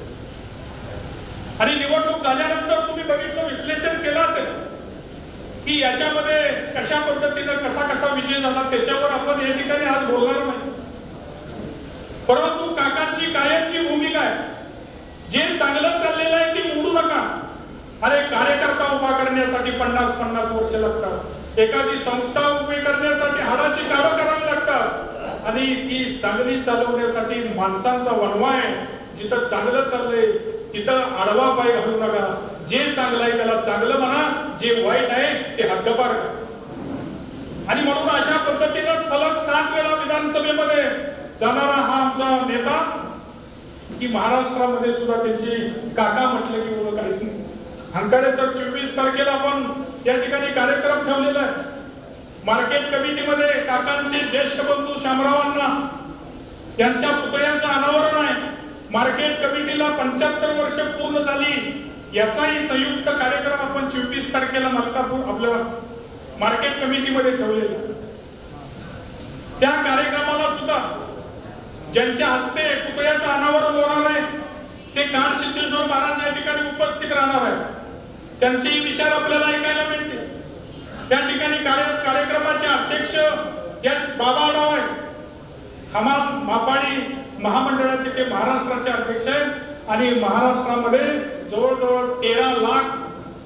[SPEAKER 4] आणि निवडणूक झाल्यानंतर तुम्ही बघितलं, विश्लेषण केलं असेल की याच्यामध्ये कशा पद्धतीनं कसा विजय झाला, त्याच्यावर आपण या ठिकाणी आज बोलणार नाही. परंतु काकांची कायमची भूमिका आहे, जे चांगलं चाललेलं आहे ते मोडू नका. अरे कार्यकर्ता उभा करण्यासाठी 50-50 वर्ष लागतात. एखादी संस्था उभी करण्यासाठी हाडाची काढं करावी लागतात. आणि ती चांगली चालवण्यासाठी माणसांचा वणवा आहे. जिथं चांगलं चाललंय तिथं आडवा पाय घालू नका. जे चांगलं आहे त्याला चांगलं म्हणा, जे वाईट आहे ते हद्दपार करा. आणि म्हणून अशा पद्धतीनं सलग 7 वेळा विधानसभेमध्ये जाणारा हा आमचा नेता की महाराष्ट्रामध्ये सुद्धा त्यांची काका म्हटलं की मुलं काहीच नाही. अंकारे सर 24 तारखेला आपण या ठिकाणी कार्यक्रम ठेवलेला आहे. मार्केट कमिटीमध्ये काकांचे ज्येष्ठ बंधू शामरावांना त्यांच्या पुतळ्याचं अनावरण आहे. मार्केट कमिटीला 75 वर्ष पूर्ण झाली, याचाही संयुक्त कार्यक्रम आपण 24 तारखेला मलकापूर आपल्या मार्केट कमिटीमध्ये ठेवलेला. त्या कार्यक्रमाला सुद्धा ज्यांच्या हस्ते पुतळ्याचं अनावरण होणार आहे ते काळ सिद्धेश्वर महाराज या ठिकाणी उपस्थित राहणार आहेत. त्यांचेही विचार आपल्याला ऐकायला मिळतील. त्या ठिकाणी कार्यक्रमाचे अध्यक्ष या बाबा आढाव आहेत. हमाल मापाडी महामंडळाचे ते महाराष्ट्राचे अध्यक्ष आहेत. आणि महाराष्ट्रामध्ये जवळजवळ 13 लाख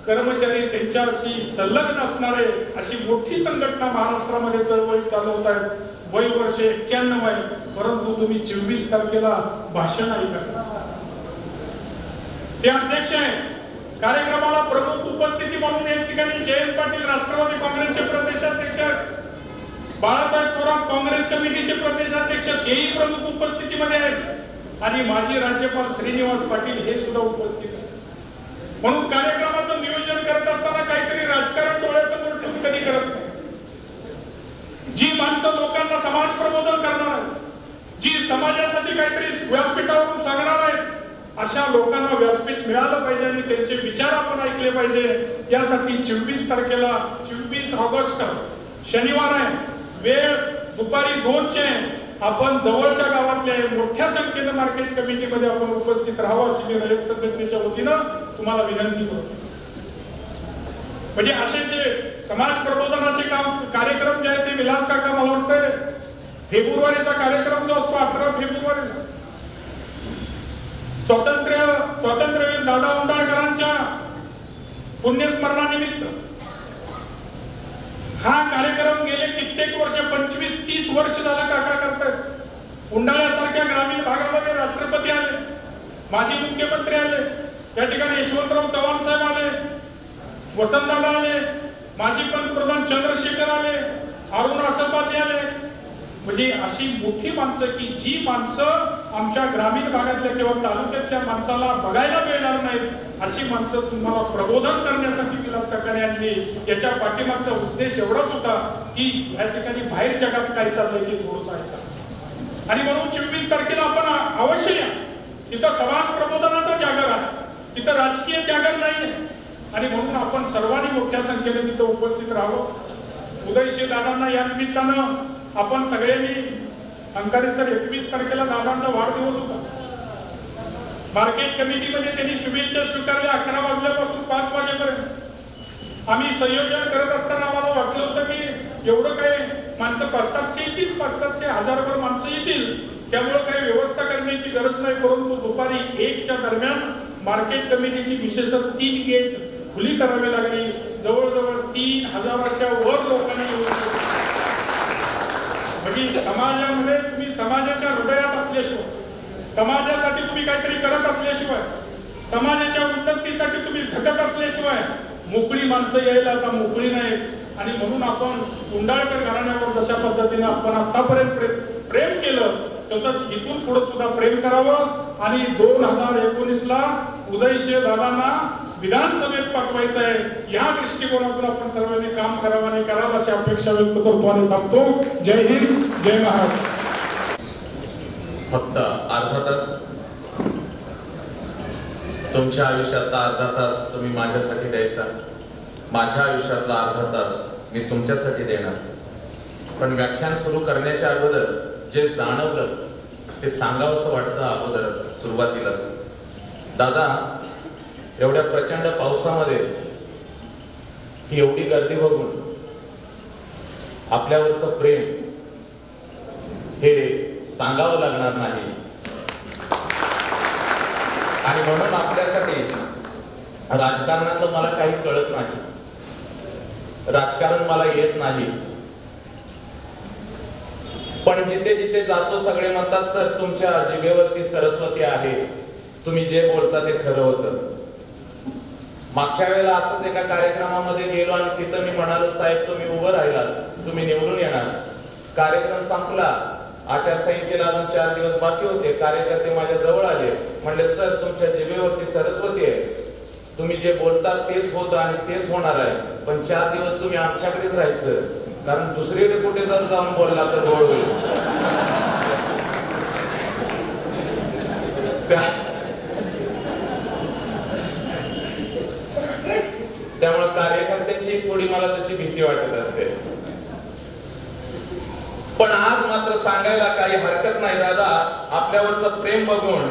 [SPEAKER 4] कर्मचारी त्यांच्याशी संलग्न असणारे अशी मोठी संघटना महाराष्ट्रामध्ये चळवळी चालवत आहेत. वय वर्ष 91 आहे. परंतु तुम्ही 24 तारखेला भाषण ऐका. ते अध्यक्ष आहे. कार्यक्रमाला प्रमुख उपस्थिती म्हणून एक ठिकाणी जयंत पाटील राष्ट्रवादी काँग्रेसचे प्रदेशाध्यक्ष, बाळासाहेब थोरात काँग्रेस कमिटीचे प्रदेशाध्यक्ष, तेही प्रमुख उपस्थितीमध्ये आहेत. आणि माजी राज्यपाल श्रीनिवास पाटील हे सुद्धा उपस्थित आहेत. म्हणून कार्यक्रमाचं नियोजन करत असताना काहीतरी राजकारण डोळ्यासमोर ठेवून कधी करत नाही. जी माणसं लोकांना समाज प्रबोधन करणार आहेत, जी समाजासाठी काहीतरी व्यासपीठावरून सांगणार आहेत, अशा लोकांना व्यासपीठ मिळालं पाहिजे आणि त्यांचे विचार आपण ऐकले पाहिजे. यासाठी 24 तारखेला 24 ऑगस्ट शनिवार आहे, वेळ दुपारी 2चे. आपण जवळच्या गावातल्या मोठ्या संख्येनं मार्केट कमिटीमध्ये आपण उपस्थित राहावं अशी मी रयत संघटनेच्या वतीनं तुम्हाला विनंती करतो. म्हणजे असे जे समाज प्रबोधनाचे काम कार्यक्रम जे आहेत ते विलास काका मला वाटतंय फेब्रुवारीचा कार्यक्रम जो असतो 18 फेब्रुवारीला स्वातंत्र्यवीर दादा उंडाळकरांच्या पुण्यस्मरणानिमित्त हा कार्यक्रम गेले कित्येक वर्ष 25-30 वर्ष झालं काका करतात. उंडाळ्यासारख्या ग्रामीण भागामध्ये राष्ट्रपती आले, माजी मुख्यमंत्री आले, या ठिकाणी यशवंतराव चव्हाण साहेब आले, वसंतदादा आले, माजी पंतप्रधान चंद्रशेखर आले, अरुण असंपाती आले, म्हणजे अशी मोठी माणसं की जी माणसं आमच्या ग्रामीण भागातल्या किंवा तालुक्यातल्या माणसाला बघायला मिळणार नाहीत अशी माणसं तुम्हाला प्रबोधन करण्यासाठी विलास काकाने आणली. याच्या पाठीमागचा उद्देश एवढाच होता की या ठिकाणी बाहेर जगात काय चाललंय ते थोडंसं ऐका. आणि म्हणून 24 तारखेला आपण अवश्य या. तिथं समाज प्रबोधनाचा जागर आहे, तिथं राजकीय जागर नाही. आणि म्हणून आपण सर्वांनी मोठ्या संख्येने तिथं उपस्थित राहावं. उदयशी दादांना या निमित्तानं आपण सगळ्यांनी अंकारे सर 21 तारखेला दादांचा वाढदिवस होता. मार्केट कमिटीमध्ये त्यांनी शुभेच्छा स्वीकारल्या 11 वाजल्यापासून 5 वाजेपर्यंत. आम्ही संयोजन करत असताना आम्हाला वाटलं होतं की एवढं काय माणसं 500-700 येतील, 500-700 हजारभर माणसं येतील, त्यामुळे काही व्यवस्था करण्याची गरज नाही. परंतु दुपारी 1च्या दरम्यान मार्केट कमिटीची विशेषतः 3 गेट खुली करावी लागली. जवळजवळ 3000च्या वर लोकांनी येऊन, म्हणजे समाजामध्ये तुम्ही समाजाच्या हृदयात असल्याशिवाय, समाजासाठी तुम्ही काहीतरी करत असल्याशिवाय, समाजाच्या उन्नतीसाठी तुम्ही झटत असल्याशिवाय मोकळी माणसं यायला आता मोकळी नाहीत. आणि म्हणून आपण कुंडाळकर घराण्यावर जशा पद्धतीने आपण आतापर्यंत प्रेम केलं तसंच इथून पुढे सुद्धा प्रेम करावं. आणि 2019ला उदयशी दादांना विधानसभेत पाठवायचं आहे, या दृष्टिकोनातून आपण सर्वांनी काम करावं आणि करावं अशी अपेक्षा व्यक्त करतो आणि थांबतो. जय हिंद, जय महाराष्ट्र.
[SPEAKER 5] फक्त अर्धा तास तुमच्या आयुष्यातला अर्धा तास तुम्ही माझ्यासाठी द्यायचा, माझ्या आयुष्यातला अर्धा तास मी तुमच्यासाठी देणार. पण व्याख्यान सुरू करण्याच्या अगोदर जे जाणवलं ते सांगावंसं वाटतं अगोदरच, सुरुवातीलाच. दादा, एवढ्या प्रचंड पावसामध्ये ही एवढी गर्दी बघून आपल्यावरचं प्रेम हे सांगावं लागणार नाही. आणि म्हणून आपल्यासाठी राजकारणातलं मला काही कळत नाही, राजकारण मला येत नाही. पण जिथे जिथे जातो सगळे म्हणतात सर तुमच्या जिभेवरती सरस्वती आहे, तुम्ही जे बोलता ते खरं होतं. मागच्या वेळेला असंच एका कार्यक्रमामध्ये गेलो आणि तिथं मी म्हणालो साहेब तुम्ही उभं राहिला, तुम्ही निवडून येणार. कार्यक्रम संपला, आचारसंहितेला अजून 4 दिवस बाकी होते. कार्यकर्ते माझ्या जवळ आले, म्हणले सर तुमच्या जिभेवरती सरस्वती आहे, तुम्ही जे बोलतात तेच होतं आणि तेच होणार आहे, पण 4 दिवस तुम्ही आमच्याकडेच राहायचं, कारण दुसरीकडे कुठे जर जाऊन बोलला तर गोळ होईल. त्यामुळे कार्यकर्त्याची थोडी मला तशी भीती वाटत असते. पण आज मात्र सांगायला काही हरकत नाही दादा, आपल्यावरचं प्रेम बघून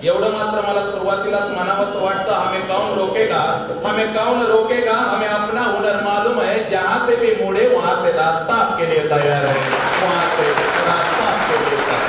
[SPEAKER 5] एवढं मात्र मला सुरुवातीलाच म्हणावंसं वाटतं, हमें कौन रोकेगा, हमें कौन रोकेगा, हमें अपना हुनर मालूम है, जहां से भी मुड़े वहां से रास्ता आपके लिए तैयार है, वहां से रास्ता आपके लिए तैयार है.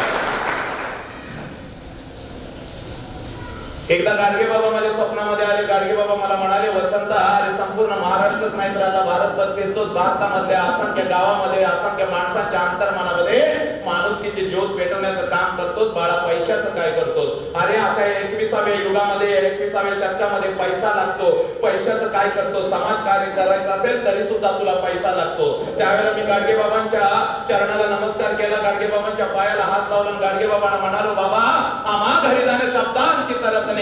[SPEAKER 5] एकदा गाडगे बाबा माझ्या स्वप्नामध्ये आले. गाडगे बाबा मला म्हणाले वसंत अरे संपूर्ण महाराष्ट्रच नाही तर आता भारतभर फिरतोस, भारतामधल्या असंख्य गावामध्ये असंख्य माणसांच्या अंतर्मनामध्ये माणुसकीची ज्योत पेटवण्याचं काम करतोस, बाळा पैशाचं काय करतोस? अरे अशा 21व्या युगामध्ये 21व्या शतकामध्ये पैसा लागतो, पैशाचं काय करतो? समाज कार्य करायचं असेल तरी सुद्धा तुला पैसा लागतो. त्यावेळेला मी गाडगे बाबांच्या चरणाला नमस्कार केला, गाडगे बाबांच्या पायाला हात लावला, गाडगे बाबांना म्हणालो बाबा आम्हा घरीदाने शब्दांची तरतने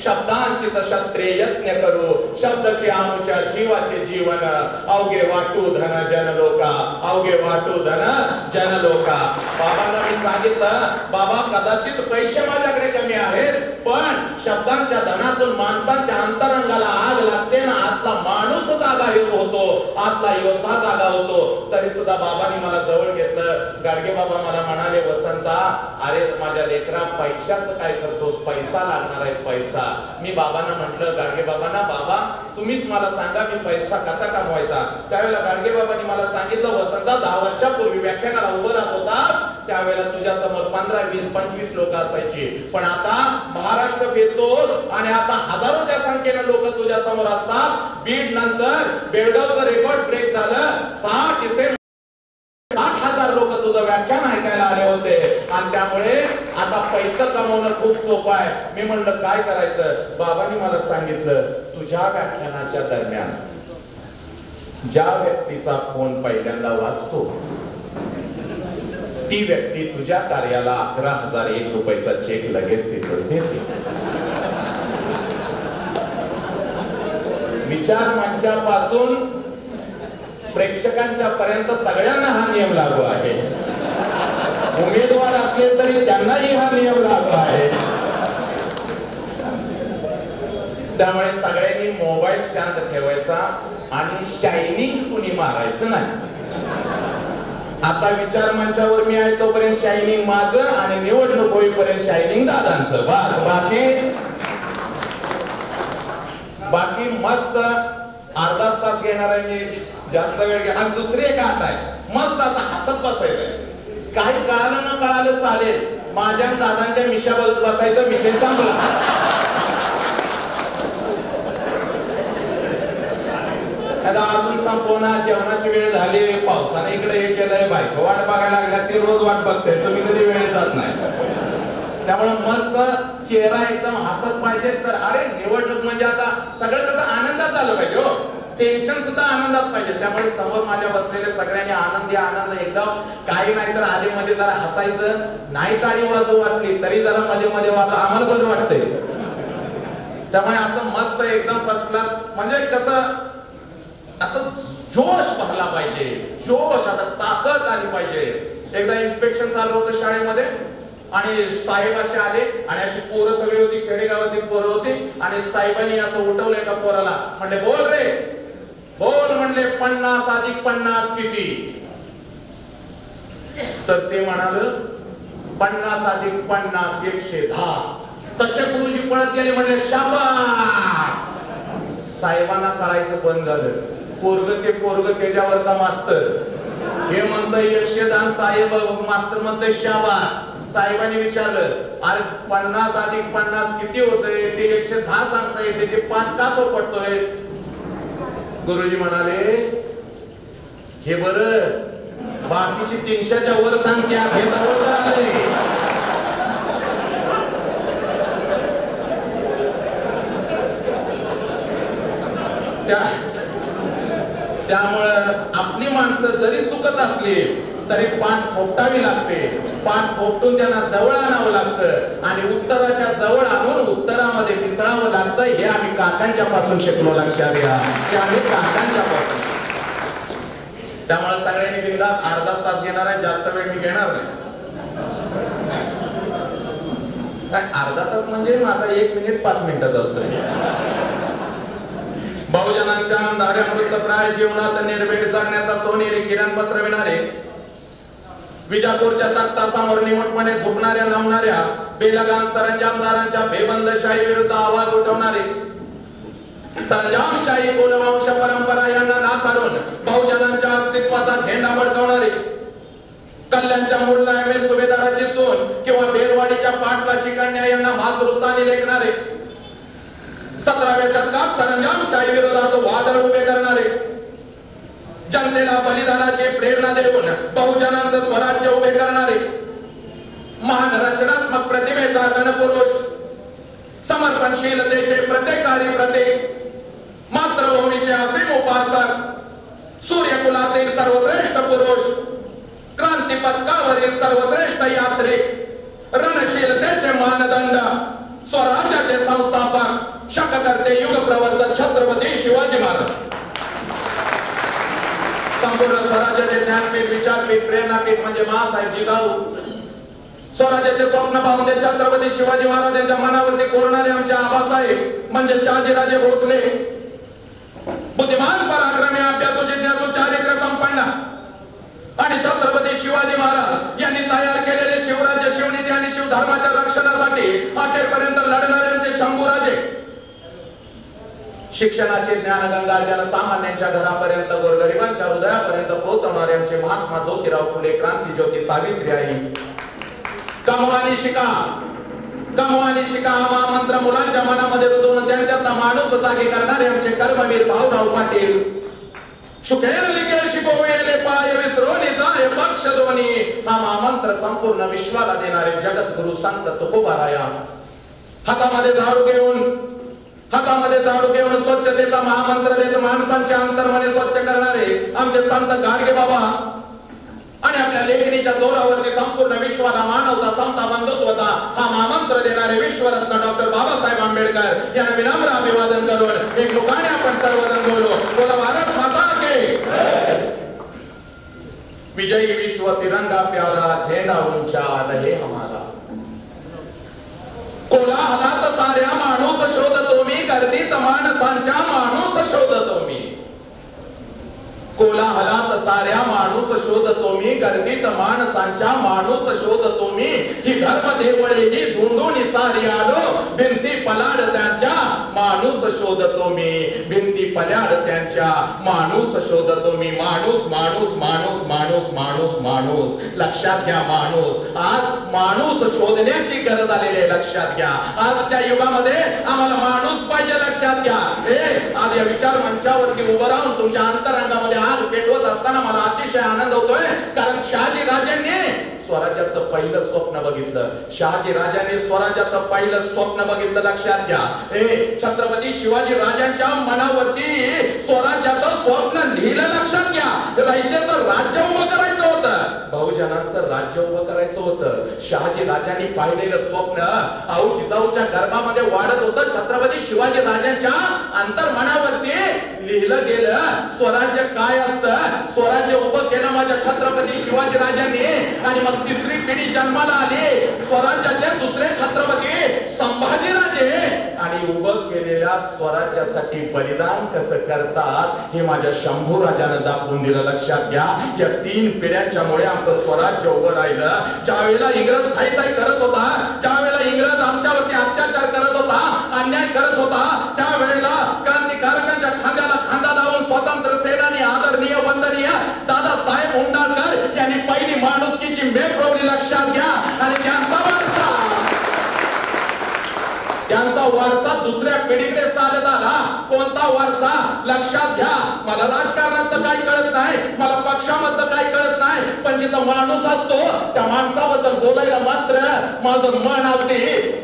[SPEAKER 5] शब्दांची शस्त्रे यत्न करू, शब्दाची आमच्या जीवाचे जीवन, अवघे वाटू धन जन लोका, अवघे वाटू धन जन लोका. बाबांना मी सांगितलं बाबा कदाचित पैसे माझ्याकडे कमी आहेत, पण शब्दांच्या धनातून माणसांच्या अंतरंगाला आग लागते ना, आतला माणूस जागा होतो, आतला योद्धा जागा होतो. तरी सुद्धा बाबांनी मला जवळ घेतलं. गाडगे बाबा मला म्हणाले वसंता अरे माझ्या लेकरा पैशाचं काय करतोस, पैसा लागणार आहे पैसा. मी बाबांना म्हटलं गाडगे बाबांना बाबा तुम्हीच मला सांगा मी पैसा कसा कमवायचा. त्यावेळेला गाडगे बाबांनी मला सांगितलं वसंता 10 वर्षापूर्वी व्याख्यानाला उभं राहत होता त्यावेळेला तुझ्या समोर 15, 20, 25 लोक असायची, पण आता महाराष्ट्र फिरतोस आणि आता हजारोच्या संख्येने लोक तुझ्या समोर असतात. बीड नंतर बेळगावचं रेकॉर्ड ब्रेक झालं. 6 डिसेंबर 8,000 लोक तुझं व्याख्यान ऐकायला आले होते. आणि त्यामुळे आता पैसा कमवणं खूप सोपं आहे. मी म्हणलं काय करायचं? बाबांनी मला सांगितलं तुझ्या व्याख्यानाच्या दरम्यान ज्या व्यक्तीचा फोन पहिल्यांदा वाजतो ती व्यक्ती तुझ्या कार्याला 11,001 रुपयाचा चेक लगेच तिथंच देते. विचार मंचापासून प्रेक्षकांच्या पर्यंत सगळ्यांना हा नियम लागू आहे. उमेदवार असले तरी त्यांनाही हा नियम लागू आहे. त्यामुळे सगळ्यांनी मोबाईल शांत ठेवायचा आणि शायनिंग कुणी मारायचं नाही. आता विचार मंचावर मी आहे तोपर्यंत शायनिंग माझं आणि निवडणूक होईपर्यंत शायनिंग दादांचं. बस बाकी मस्त अर्धा तास घेणार आहे, जास्त वेळ घ्या. आणि दुसरी एक आत आहे, मस्त असं हसत बसायचंय. काही कळालं न कळालं चालेल, माझ्या दादांच्या मिशा बघत बसायचा, विषय संपला. अजून संपवना, जेवणाची वेळ झाली, पावसाने इकडे हे केलंय, बायको वाट बघायला लागल्या, ती रोज वाट बघते, तुम्ही कधी वेळ जात नाही. त्यामुळे मस्त चेहरा एकदम हसत पाहिजे. तर अरे निवडणूक म्हणजे आता सगळं कसं आनंदात झालं पाहिजे हो, टेन्शन सुद्धा आनंदात पाहिजे. त्यामुळे समोर माझ्या बसलेले सगळ्यांनी आनंद एकदम, काही नाही तर आधी मध्ये जरा हसायचं, नाही टाळी वाजू वाटली तरी जरा मध्ये मध्ये वाजू, आम्हाला बरं वाटतंय. त्यामुळे असं मस्त एकदम फर्स्ट क्लास, म्हणजे कसं असं जोश भरला पाहिजे, जोश आता ताकद आली पाहिजे. एकदा इन्स्पेक्शन चालू होतं शाळेमध्ये आणि साहेब असे आले आणि अशी पोरं सगळी होती, खेडेगावातली पोरं होती. आणि साहेबांनी असं उठवलं एका पोराला, म्हणले बोल रे बोल. म्हणले 50 अधिक 50 किती? तर ते म्हणाल 50 अधिक 50 110. तसे गुरुजी पळत गेले, म्हणले शाबास. साहेबांना कळायचं बंद झालं. पोरग त्याच्यावरचा मास्तर हे म्हणतोय 110, साहेब मास्तर म्हणतोय शाबास. साहेबांनी विचारलं, अरे 50 अधिक 50 किती होतंय? ते 110 सांगताय, त्याचे 5 का तो पडतोय? गुरुजी म्हणाले, हे बरं, बाकीची 300च्या वर सांगते, हे जवळ आले. त्यामुळं आपली माणसं जरी चुकत असली तरी पाठ थोपटावी लागते. पाठ थोपटून त्यांना जवळ आणावं लागतं आणि उत्तराच्या जवळ आणून उत्तरामध्ये मिसळावं लागतं. हे आम्ही काकांच्या पासून शिकलो, लक्षात घ्या, ते आम्ही काकांच्या पासून. त्यामुळे सगळ्यांनी बिंदास अर्धा तास घेणार आहे, जास्त वेळ मी घेणार नाही. अर्धा तास म्हणजे माझा 1 मिनिट 5 मिनिटाचा असतोय. बहुजनांच्या अंधाऱ्या मृतप्राय जीवनात निर्भीड जगण्याचा सोनेरी किरण पसरविणारे, विजापूरच्या तख्तासमोर निमूटपणे झुकणाऱ्या नमणाऱ्या बेलगाम सरंजामदारांच्या बेबंदशाही विरुद्ध आवाज उठवणारे, सरंजामशाही कुलवंश परंपरा यांना नाकारून बहुजनांच्या अस्तित्वाचा झेंडा फडकवणारे, कल्याणच्या मूळला एमएल सुभेदाराची सून किंवा बेलवाडीच्या पाटलाची कन्या यांना मातृस्थानी लेखणारे, 17व्या शतकात सरंजामशाही विरोधात वादळ उभे करणारे, जनतेला बलिदानाची प्रेरणा देऊन बहुजनांचं स्वराज्य उभे करणारे, महान रचनात्मक प्रतिभेचा रणपुरुष, समर्पणशीलतेचे प्रत्येकारी प्रतीक, मातृभूमीचे असीम उपासक, सूर्यकुलातील सर्वश्रेष्ठ पुरुष, क्रांती पथकावरील सर्वश्रेष्ठ यात्रिक, रणशीलतेचे मानदंड, स्वराज्याचे संस्थापक, शककर्ते, युग प्रवर्तक छत्रपती शिवाजी महाराज. संपूर्ण स्वराज्याचे ज्ञानपीठ, विचारपीठ, प्रेरणापीठ म्हणजे माँसाहेब जिजाऊ. स्वराज्याचे स्वप्न पाहून ते छत्रपती शिवाजी महाराजांच्या मनावरती कोरणारे आमचे आबासाहेब म्हणजे शहाजीराजे भोसले. बुद्धिमान, पराक्रमी, अभ्यासू, जिज्ञासू, चारित्र्य संपन्न आणि छत्रपती शिवाजी महाराज यांनी तयार केलेले शिवराज्य, शिवनीती आणि शिवधर्माच्या रक्षणासाठी अखेरपर्यंत लढणाऱ्यांचे शंभूराजे. शिक्षणाचे ज्ञानगंगा जनसामान्यांच्या घरापर्यंत, गोरगरिबांच्या हृदयापर्यंत पोहोचवणाऱ्यांचे महात्मा ज्योतिराव फुले, क्रांतीज्योती सावित्रीबाई. कमवानी शिका, कमवानी शिका हा महामंत्र मुलांच्या मनामध्ये रुजवून त्यांच्यातला माणूस जागी करणारे आमचे कर्मवीर भाऊराव पाटील. शुकेल लिखे शिकवेले पाय विसरोनी जाय पक्ष दोन्ही हा महामंत्र संपूर्ण विश्वाला देणारे जगद्गुरु संत तुकोबाराया. हातामध्ये झाडू घेऊन, हातामध्ये झाडू घेऊन स्वच्छतेचा महामंत्र देत माणसांचे अंतर्मने स्वच्छ करणारे आमचे संत गाडगे बाबा आणि आपल्या लेखणीच्या जोरावरती संपूर्ण विश्वाला मानवता समता बंधुत्वता हा महामंत्र देणारे विश्वरत्न डॉक्टर बाबासाहेब आंबेडकर यांना विनम्र अभिवादन करून एक मुखाने आपण सर्वजण बोलू. बोला भारत माता की विजयी विश्व तिरंगा प्यारा झेंडा ऊंचा रहे हमारा. कोलाहलात साऱ्या माणूस शोधतो मी गर्दीत माणसांच्या माणूस शोधतो मी. कोलाहलात साऱ्या माणूस शोधतो मी गर्दीत माणसांच्या माणूस शोधतो मी. ही धर्म देवळे ही धुंडून सारी आलो भिंती पलाड त्यांच्या माणूस शोधतो मी. भिंती पलाड त्यांच्या माणूस शोधतो मी. माणूस माणूस माणूस माणूस माणूस माणूस. लक्षात घ्या माणूस. आज माणूस शोधण्याची गरज आलेली आहे. लक्षात घ्या आजच्या युगामध्ये आम्हाला माणूस पाहिजे. लक्षात घ्या. आज या विचार मंचावरती उभं राहून तुमच्या अंतरंगामध्ये आग पेटवत असताना मला अतिशय आनंद होतोय. कारण शहाजी राजांनी स्वराज्याचं पहिलं स्वप्न बघितलं. शहाजी राजांनी स्वराज्याचं पहिलं स्वप्न बघितलं. लक्षात घ्या. छत्रपती शिवाजी राजांच्या मनावरती स्वराज्याचं स्वप्न लिहिलं. लक्षात घ्या. रयतेचं राज्य उभं करायचं होतं. बहुजनांचं राज्य उभं करायचं होतं. शहाजी राजांनी पाहिलेलं स्वप्न आऊ जिजाऊच्या गर्भामध्ये वाढत होतं. छत्रपती शिवाजी राजांच्या अंतर्मनावरती लिहिलं गेलं. स्वराज्य काय असतं. स्वराज्य उभं केलं माझ्या छत्रपती शिवाजी राजांनी. आणि मग तिसरी पिढी जन्माला आली. स्वराज्याचे दुसरे छत्रपती संभाजीराजे. आणि उभं केलेल्या स्वराज्यासाठी बलिदान कसं करतात हे माझ्या शंभू राजानं दाखवून दिलं. लक्षात घ्या. या 3 पिढ्यांच्यामुळे आमचं स्वराज्य उभं राहिलं. ज्या वेळेला इंग्रज थाईताई करत होता, ज्या वेळेला इंग्रज आमच्यावरती अत्याचार करत होता, अन्याय करत होता, त्या वेळेला क्रांतिकारकांच्या खांद्याला खांदा लावून स्वातंत्र्य सेनानी आदरणीय वंदनीय दादासाहेब उंडाळकर यांनी पहिली माणुसकीची मेघ रोवली. लक्षात घ्या. आणि त्यांचा वारसा दुसऱ्या पिढीकडे चालत आला. कोणता वारसा. लक्षात घ्या. मला राजकारणात काही कळत नाही, मला पक्षामधलं काही कळत नाही, पण जिथं माणूस असतो त्या माणसाबद्दल बोलायला मात्र माझं मन अगदी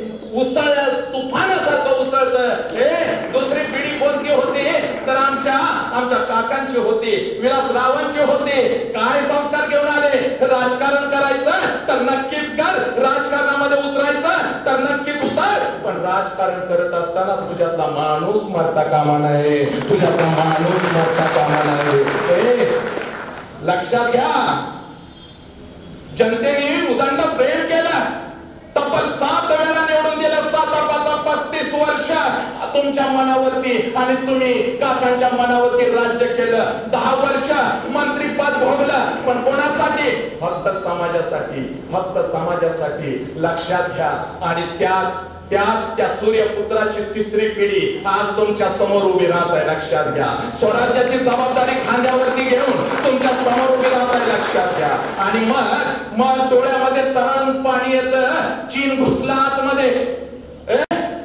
[SPEAKER 5] तुफानासारखं उसळतं. दुसरी पिढी कोणती होती तर आमच्या काकांची होती, विलासरावांची होती. काय संस्कार घेऊन आले. राजकारण करायचं तर नक्कीच कर, राजकारणामध्ये उतरायचं तर नक्कीच उतर, पण राजकारण करत असताना तुझ्यातला माणूस मरता कामा नये. तुझ्यातला माणूस मरता कामा नये. लक्षात घ्या. जनतेने उदंड प्रेम केलं. तब्बल 7 वेळा निवडून दिलं. 35 वर्ष तुमच्या मनावरती आणि तुम्ही काकांच्या मनावरती राज्य केलं. 10 वर्ष मंत्रीपद भोगलं. पण कोणासाठी. फक्त समाजासाठी. फक्त समाजासाठी. लक्षात घ्या. आणि त्या सूर्यपुत्राची तिसरी पिढी आज तुमच्या समोर उभी राहत आहे. लक्षात घ्या. स्वराज्याची जबाबदारी खांद्यावरती घेऊन तुमच्या समोर उभी राहत आहे. लक्षात घ्या. आणि मग डोळ्यामध्ये तळण पाणी येतं. चीन घुसला आतमध्ये.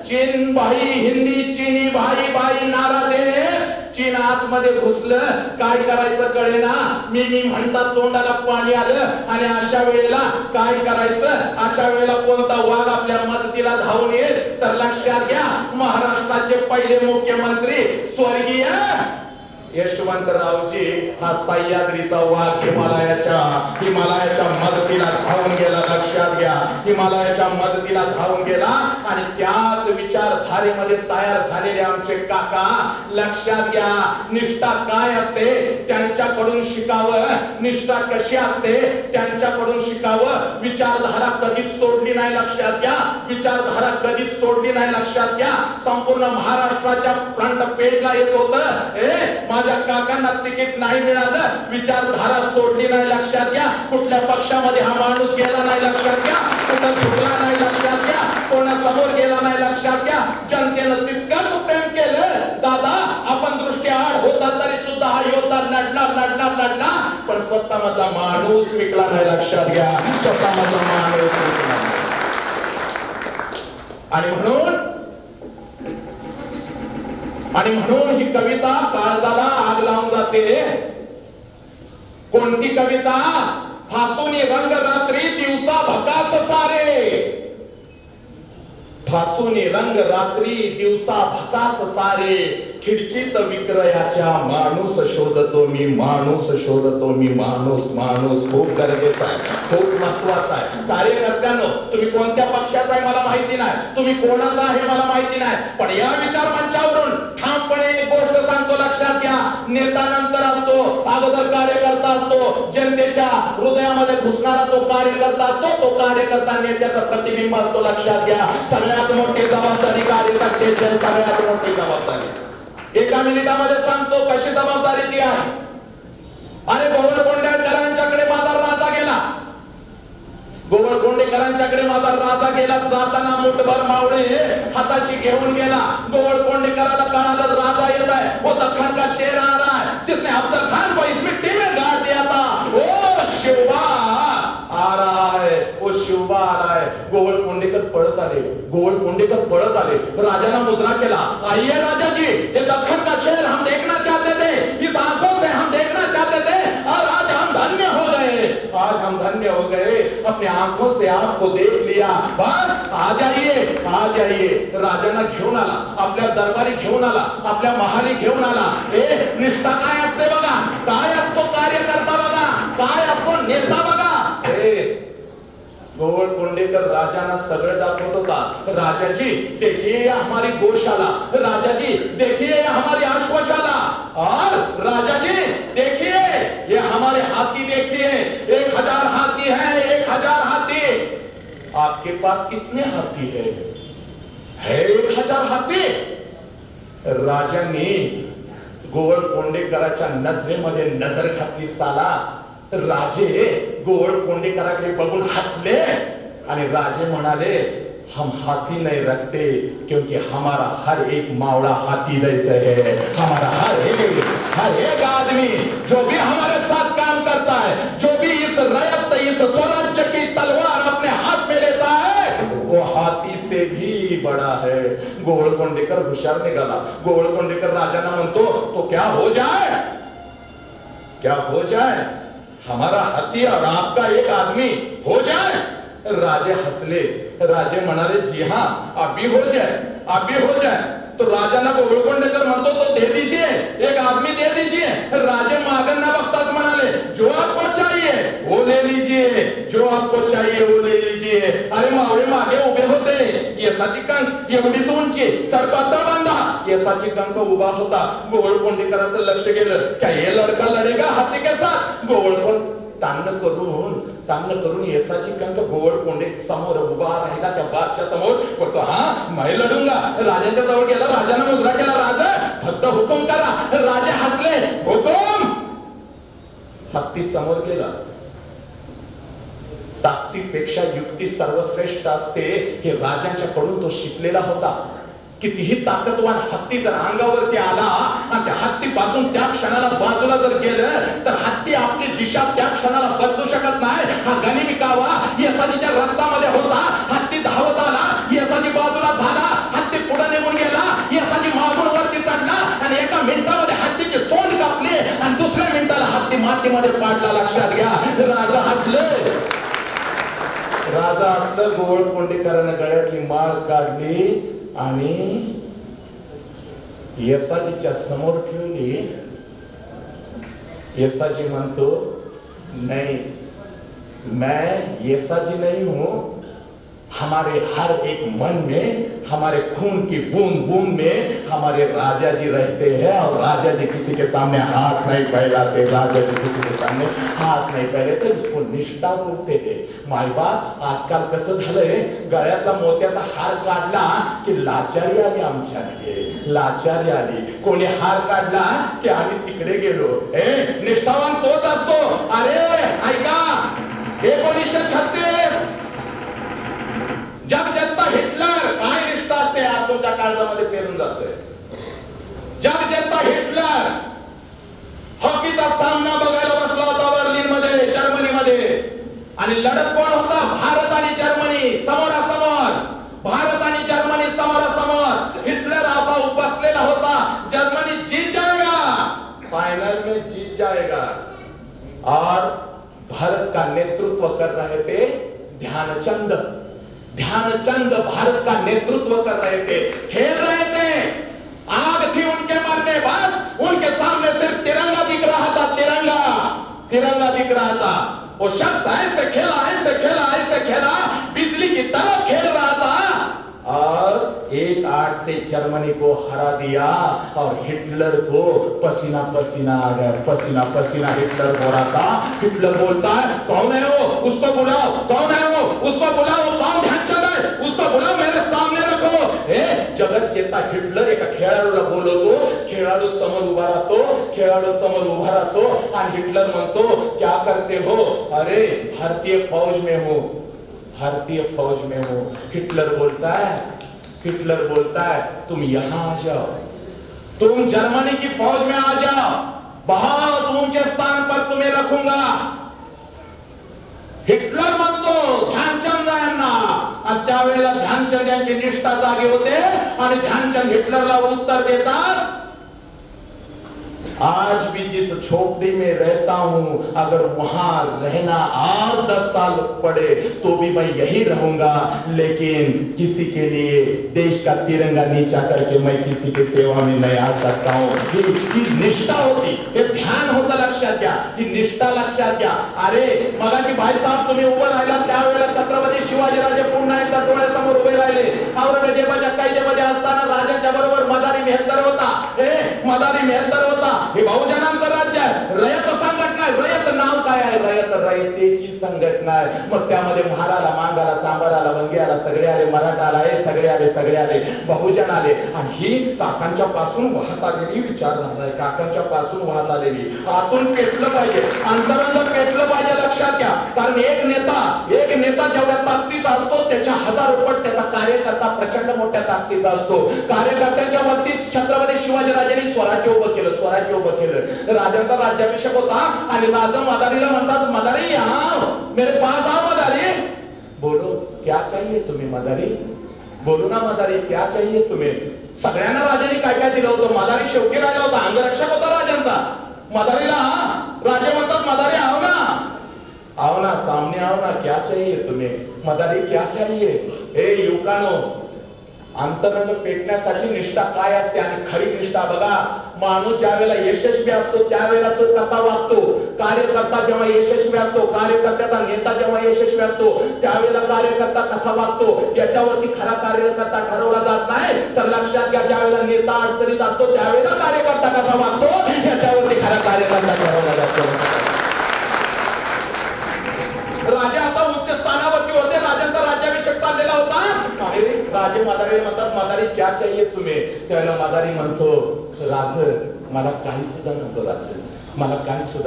[SPEAKER 5] चीन भाई हिंदी चीनी भाई भाई नारा दे. चीन आतमध्ये घुसलं. काय करायचं कळेना. मी म्हणतात तोंडाला पाणी आलं. आणि अशा वेळेला काय करायचं. अशा वेळेला कोणता वाघ आपल्या मदतीला धावून येत तर लक्षात घ्या. महाराष्ट्राचे पहिले मुख्यमंत्री स्वर्गीय यशवंतरावजी हा सह्याद्रीचा वाघ हिमालयाच्या मदतीला धावून गेला. लक्षात घ्या. हिमालयाच्या मदतीला धावून गेला. आणि त्याच विचारधारेमध्ये तयार झालेले आमचे काका. लक्षात घ्या. निष्ठा काय असते त्यांच्याकडून शिकावं. निष्ठा कशी असते त्यांच्याकडून शिकावं. विचारधारा कधीच सोडली नाही. लक्षात घ्या. विचारधारा कधीच सोडली नाही. लक्षात घ्या. संपूर्ण महाराष्ट्राच्या फ्रंट पेजला येत होतं. माझ्या काकांना तिकीट नाही मिळालं. विचारधारा सोडली नाही. लक्षात घ्या. कुठल्या पक्षामध्ये हा माणूस गेला नाही. लक्षात घ्या. कुठं झुकला नाही. लक्षात घ्या. कोणासमोर गेला नाही. लक्षात घ्या. जनतेनं तितकंच प्रेम केलं. दादा आपण दृष्टी आड होता तरी सुद्धा हा योद्धा लढला. पण स्वतः मधला माणूस विकला नाही. लक्षात घ्या. स्वतः मधला माणूस विकला. आणि म्हणून ही कविता काळजाला आग लावून जाते. कोणती कविता. फासूनी रंग रात्री दिवसा भकास सारे. फासून रंग रात्री दिवसा भकास सारे खिडकीत विक्रयाच्या माणूस शोधतो मी माणूस शोधतो मी माणूस माणूस खूप गरजेचा आहे, खूप महत्वाचा आहे. कार्यकर्त्यांनो, तुम्ही कोणत्या पक्षाचा आहे मला माहिती नाही, तुम्ही कोणाचा आहे मला माहिती नाही, पण या विचार मंचावरून ठामपणे एक गोष्ट सांगतो, लक्षात घ्या. नेता नंतर असतो, अगोदर कार्यकर्ता असतो. जनतेच्या हृदयामध्ये घुसणारा तो कार्यकर्ता असतो, तो कार्यकर्ता नेत्याचा प्रतिबिंब असतो. लक्षात घ्या, सगळ्यात मोठी जबाबदारी कार्यकर्त्याची आहे, सगळ्यात मोठी जबाबदारी. एका मिनिटामध्ये सांगतो कशी जबाबदारी ती आहे. अरे गोवळकोंडेकरांच्याकडे माझा राजा गेला, गोवळकोंडेकरांच्याकडे माझा राजा गेला. जाताना मुठभर मावळे हाताशी घेऊन गेला. गोवळकोंडेकराला कळालं राजा येत आहे, वो दख्खन का शेर आ रहा है, जिसने अफजल खान को इस मिट्टी में गाड़ दिया था. ओ शिवबा आ रहा है, वो शिवबा आ रहा है. गोवळकोंडेकर पळत आले, गोवळकोंडेकर पळत आले. राजाला मुजरा केला, आइए राजा जी, ये दख्खन का शेर हम देखना चाहते थे, इस आंखों से हम देखना चाहते थे, और आज हम धन्य हो गए, आज हम धन्य हो गए, अपने आंखों से आपको देख लिया, बस आ जाइए, आ जाइए. राजांना घेऊन आला, आपल्या दरबारी घेऊन आला, आपल्या महाली घेऊन आला. निष्ठा काय असते बघा, काय असतो कार्यकर्ता बघा, काय असतो नेता बघा. गोवळकोंडेकर राजांना सगळं दाखवत होता. राजाजी देखिए हमारी गौशाला, राजाजी देखिए हमारी आश्वशाला, और राजाजी देखिए ये हमारे हाथी देखिए, 1000 हाथी है, 1000 हाथी. आपके पास कितने हाथी है 1000 हाथी. राजांनी गोवळकोंडेकराच्या नजरेमध्ये नजर घातली. साला राजे गोवळकोंडेकराकडे बघून हसले आणि राजे म्हणाले, हम हाथी नहीं रखते क्योंकि हमारा हर एक मावड़ा हाथी जैसे है. हमारा हर एक आदमी जो भी हमारे साथ काम करता है, जो भी इस रयत इस स्वराज्य की तलवार अपने हाथ में लेता है, वो हाथी से भी बड़ा है. गोवळकोंडेकर हुशार निघाला. गोवळकोंडेकर राजांना म्हणतो, तो क्या हो जाए, क्या हो जाए, हमारा हाथी और आपका एक आदमी हो जाए. राजे हंसले. राजे म्हणाले, जी हाँ अभी हो जाए, अभी हो जाए. तो राजा ना गोवळकोंडेकर म्हणतो, तो दे दीजिए, एक आदमी दे दीजिए. राजे मागं न बघताच म्हणाले, जो आपको चाहिए वो ले लीजिए, जो आपको चाहिए वो ले लीजिए. अरे मावळे मागे उभे होते. येसाची कंक एवढीच उंची, सरपातळ बांधा. येसाची कंक उभा होता. गोवळकोंडेकरांचं लक्ष गेलं, क्या ये लड़का लढेगा हाथी के साथ. गोवळकोंड तान्न करून येसाची कंक गोवळकोंडे समोर उभा राहिला, त्या बादशाह समोर. बोलतो, हा मैं लढूंगा. राजांच्या जवळ गेला, राजाने मुजरा केला, राजा फक्त हुकुम करा. राजे हसले, हुकुम. हत्ती समोर गेला. ताकदीपेक्षा युक्ती सर्वश्रेष्ठ असते हे राजांच्याकडून तो शिकलेला होता. कितीही ताकदवान हत्ती जर अंगावरती आला आणि त्या हत्तीपासून त्या क्षणाला बाजूला जर गेलं तर हत्ती आपली दिशा त्या क्षणाला बदलू शकत नाही. हा गनिमी कावा येसाजीच्या रक्तामध्ये होता. हत्ती धावत आला, येसाजी बाजूला झाला, हत्ती पुढे निघून गेला, येसाजी मागून वरती चढला आणि एका मिनिटामध्ये हत्तीची सोंड कापली आणि दुसऱ्या मिनिटाला हत्ती मातीमध्ये पाडला. लक्षात घ्या, राजा हसले. राजा हसलं. गोवळकोंडेकरांना गळ्यातली माळ काढली आणि येसाजीच्या समोर ठेवली. येसाजी म्हणतो, नहीं मैं येसाजी नहीं हूं. हमारे हर एक मन में, हमारे खून की बूंद बूंद में हमारे राजा जी रहते हैं, और राजा जी किसी के सामने हाथ नहीं फैलाते, राजा जी किसी के सामने हाथ नहीं फैलाते, उसको निष्ठा बोलते हैं. माय बाप, आजकाल कसं झालंय, गळ्यातला मोत्याचा हार काढला की लाचारी आली आमच्याकडे, लाचारी आली. कोणी हार काढला की आम्ही तिकडे गेलो. निष्ठावान तोच असतो. अरे ऐका, 1936 जग जनता हिटलर, काय निष्ठा असते आज तुमच्या काळजामध्ये पेरून जातोय. जग जनता हिटलर हॉकीचा सामना बघायला बसला होता बर्लिन मध्ये, जर्मनी मध्ये, आणि लढत कोण होता, भारत आणि जर्मनी समोरासमोर. भारत आणि जर्मनी समोरासमोर. हिटलर असा बसलेला होता, जर्मनी जीत जाएगा, फाइनल में जीत जाएगा. और भारत का नेतृत्व कर रहे थे ध्यानचंद. ध्यानचंद भारत का नेतृत्व कर रहे थे, खेल रहे थे। आग थी उनके मन में, बस उनके सामने सिर्फ तिरंगा दिख रहा था, तिरंगा दिख रहा था। वो शख्स ऐसे खेला, बिजली की तरह खेल रहा था और 1-8 से जर्मनी को हरा दिया और हिटलर को पसीना पसीना आ गया, पसीना पसीना हिटलर हो रहा था। हिटलर बोलता है, कौन है वो, उसको बुलाओ, कौन है वो, उसको बुलाओ, कौन ध्यानचंद है, उसको बुलाओ, मेरे सामने रखो। जगत चेता हिटलर एका खेळाडूला बोलवतो, खेळाडू समोर उभा राहतो आणि हिटलर म्हणतो, क्या करते हो? अरे भारतीय फौज में हो। हिटलर बोलता है तुम यहां आ जाओ, तुम जर्मनी की फौज में आ जाओ, बहुत ऊंचे स्थान पर तुम्हें रखूंगा। हिटलर म्हणतो ध्यानचंद यांना, आणि त्यावेळेला ध्यानचंद यांची निष्ठा जागी होते आणि ध्यानचंद हिटलरला उत्तर देतात, आज भी जिस झोपड़ी में रहता हूं, अगर वहां रहना और 10 साल पड़े तो भी मैं यही रहूंगा, लेकिन किसी के लिए देश का तिरंगा नीचा करके मैं किसी की सेवा में नहीं आ सकता हूं। ही निष्ठा होती, हे ध्यान होतं, लक्षात घ्या, ही निष्ठा लक्षात घ्या। अरे मगाशी भाई साहेब तुम्ही उभं राहिला त्यावेळेला छत्रपती शिवाजीराजे पुन्हा एकदा डोळ्यासमोर उभे राहिले। औरंगजेबाच्या कैदेमध्ये असताना राजाच्या बरोबर मदारी मेहंदर होता, हे बहुजनांचं राज्य आहे, रयत संघटना आहे। रयत नाव काय आहे? रयतेची संघटना आहे। मग त्यामध्ये महाराला, मांगाला, चांबाराला, वंग्याला सगळे आले, मराठाला सगळे आले, बहुजन आले। आणि ही काकांच्या पासून वाहत आलेली विचारधारा आहे, काकांच्या पासून वाहत आलेली। आतून पेटलं पाहिजे, अंतरंग पेटलं पाहिजे, लक्षात घ्या। कारण एक नेता जेवढ्या ताकदीचा असतो त्याच्या 1000 पट त्याचा कार्यकर्ता प्रचंड मोठ्या ताकदीचा असतो। कार्यकर्त्यांच्या बाबतीत छत्रपती शिवाजीराजांनी स्वराज्य उभं केलं। राजांचा राज्याभिषेक होता आणि राजा मदारीला म्हणतात, मदारी आओ मेरे पास आओ, मदारी बोलो क्या चाहिए तुम्हें, मदारी बोलो ना, मदारी क्या चाहिए तुम्हें। सगळ्यांना राजांनी काय काय दिलं होतं, मदारी शेवटी राजा होता, अंगरक्षक होता राजांचा। मदारीला राजे म्हणतात, मदारी आओ ना, सामने आओ ना, क्या चाहिए तुम्हें, मदारी क्या चाहिए। ए युवकांनो, अंतरंग पेटण्यासाठी निष्ठा काय असते आणि खरी निष्ठा बघा। माणूस ज्या वेळेला यशस्वी असतो त्यावेळेला तो कसा वागतो, कार्यकर्ता जेव्हा यशस्वी असतो, कार्यकर्त्याचा नेता जेव्हा यशस्वी असतो त्यावेळेला कार्यकर्ता कसा वागतो याच्यावरती खरा कार्यकर्ता ठरवला जात नाही, तर लक्षात घ्या, ज्या वेळेला नेता अडचणीत असतो त्यावेळेला कार्यकर्ता कसा वागतो याच्यावरती खरा कार्यकर्ता ठरवला जातो। राजा आता उच्च स्थानावरती होते, राजांचा राज्याभिषेक चाललेला होता आणि राजे मदारी म्हणतात, मदारी क्या चाहिए तुम्हें। त्यावेळेला मदारी म्हणतो, राज मला काही सुद्धा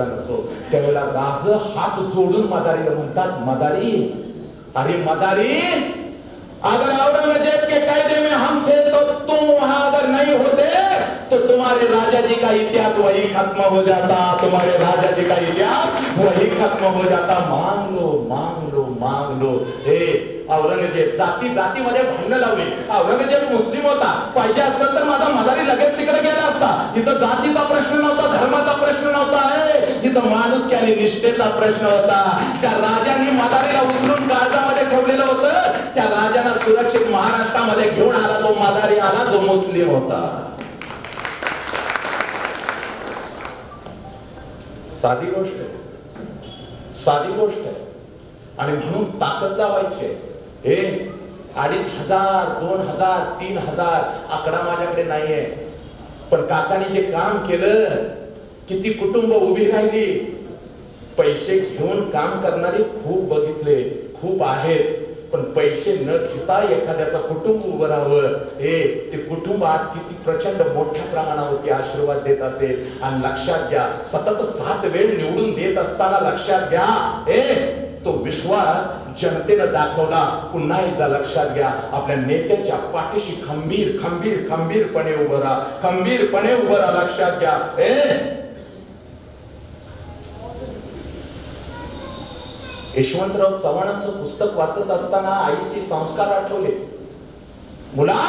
[SPEAKER 5] नको, त्यावेळेला राज हात जोडून मदारीला म्हणतात, मदारी अगर औरंगजेब के कैदे में हम थे तो तुम वहां अगर नहीं होते तो तुम्हारे राजा जी का इतिहास वही खत्म हो जाता, मांग लो। औरंगजेब जातीमध्ये भांडण लावली। औरंगजेब मुस्लिम होता, पाहिजे असतं तर माझा मदारी लगेच तिकडे गेला असता। इथं जातीचा प्रश्न नव्हता, धर्माचा प्रश्न नव्हता, इथं माणुसकी आणि निष्ठेचा प्रश्न होता। ज्या राजांनी मदारीला उचलून काळजामध्ये ठेवलेलं होतं त्या राजाला सुरक्षित महाराष्ट्रामध्ये घेऊन आला तो मदारी आला, जो मुस्लिम होता। साधी गोष्ट आहे आणि म्हणून ताकद लावायची। 2500, 2000, 3000 आकडा माझ्याकडे नाहीये, पण काकांनी जे काम केलं, किती कुटुंब उभी राहिली। पैसे घेऊन काम करणारे खूप बघितले, खूप आहेत, पण पैसे न घेता एखाद्याचं कुटुंब उभं राहावं, ते कुटुंब आज किती प्रचंड मोठ्या प्रमाणावरती आशीर्वाद देत असेल। आणि लक्षात घ्या, सतत 7 वेळ निवडून देत असताना लक्षात घ्या, तो विश्वास जनतेनं दाखवला। पुन्हा एकदा लक्षात घ्या, आपल्या नेत्याच्या पाठीशी खंबीरपणे उभं राहा, लक्षात घ्या। यशवंतराव चव्हाणांचं पुस्तक वाचत असताना आईचे संस्कार आठवले। मुला,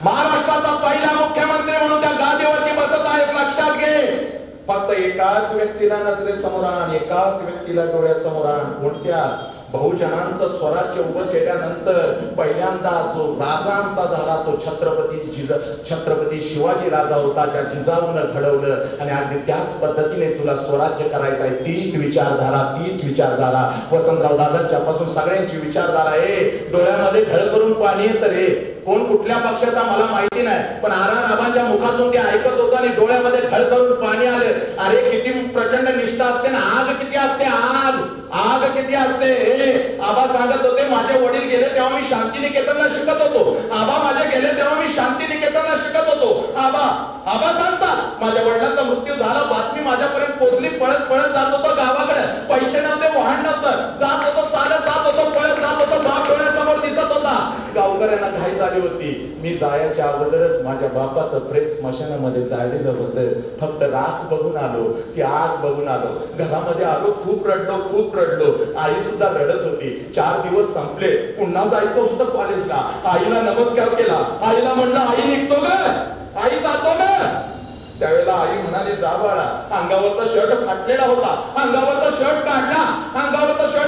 [SPEAKER 5] महाराष्ट्राचा पहिला मुख्यमंत्री म्हणून त्या गादीवरती बसत आहेस, लक्षात घे। फक्त एकाच व्यक्तीला नजरेसमोर आण, एकाच व्यक्तीला डोळ्यासमोर आण। कोणत्या? बहुजनांचं स्वराज्य उभं केल्यानंतर पहिल्यांदा जो राजांचा झाला तो छत्रपती शिवाजी राजा होता, ज्या जिजाऊनं घडवलं. आणि अगदी त्याच पद्धतीने तुला स्वराज्य करायचं आहे. तीच विचारधारा वसंतराव दादांच्या पासून सगळ्यांची विचारधारा आहे. डोळ्यामध्ये घळ करून पाणी येतं रे. कोण कुठल्या पक्षाचा मला माहिती नाही, पण आबांच्या मुखातून ते ऐकत होतं आणि डोळ्यामध्ये घळ करून पाणी आले. अरे किती प्रचंड निष्ठा असते ना, आग किती असते, आग किती असते. आबा सांगत होते, माझे वडील गेले तेव्हा मी शांतिनिकेतनला शिकत होतो. आबा माझे गेले तेव्हा मी शांतिनिकेतनला शिकत होतो. आबा सांगतात, माझ्या वडिलांचा मृत्यू झाला, बातमी माझ्यापर्यंत पोहोचली. पळत जात होतो गावाकडे, पैसे नव्हते, वाहन नव्हतं, जात होतो, चालत जात होतो, पळत जात होतो. बाप डोळ्यासमोर दिसत होता. गावकऱ्यांना घाई झाली होती. मी जायच्या अगोदरच माझ्या बापाचं प्रेत स्मशानामध्ये जाळलेलं होतं. फक्त राख बघून आलो, ती आग बघून आलो. घरामध्ये आलो, खूप रडलो. आई सुद्धा रडत होती. 4 दिवस संपले, पुन्हा जायचं होतं कॉलेजला. आईला नमस्कार केला. आईला म्हणलं, आई निघतो ग, आई जातो ग. त्यावेळेला आई म्हणाली, जा बाळा. अंगावरचा शर्ट फाटलेला होता, अंगावरचा शर्ट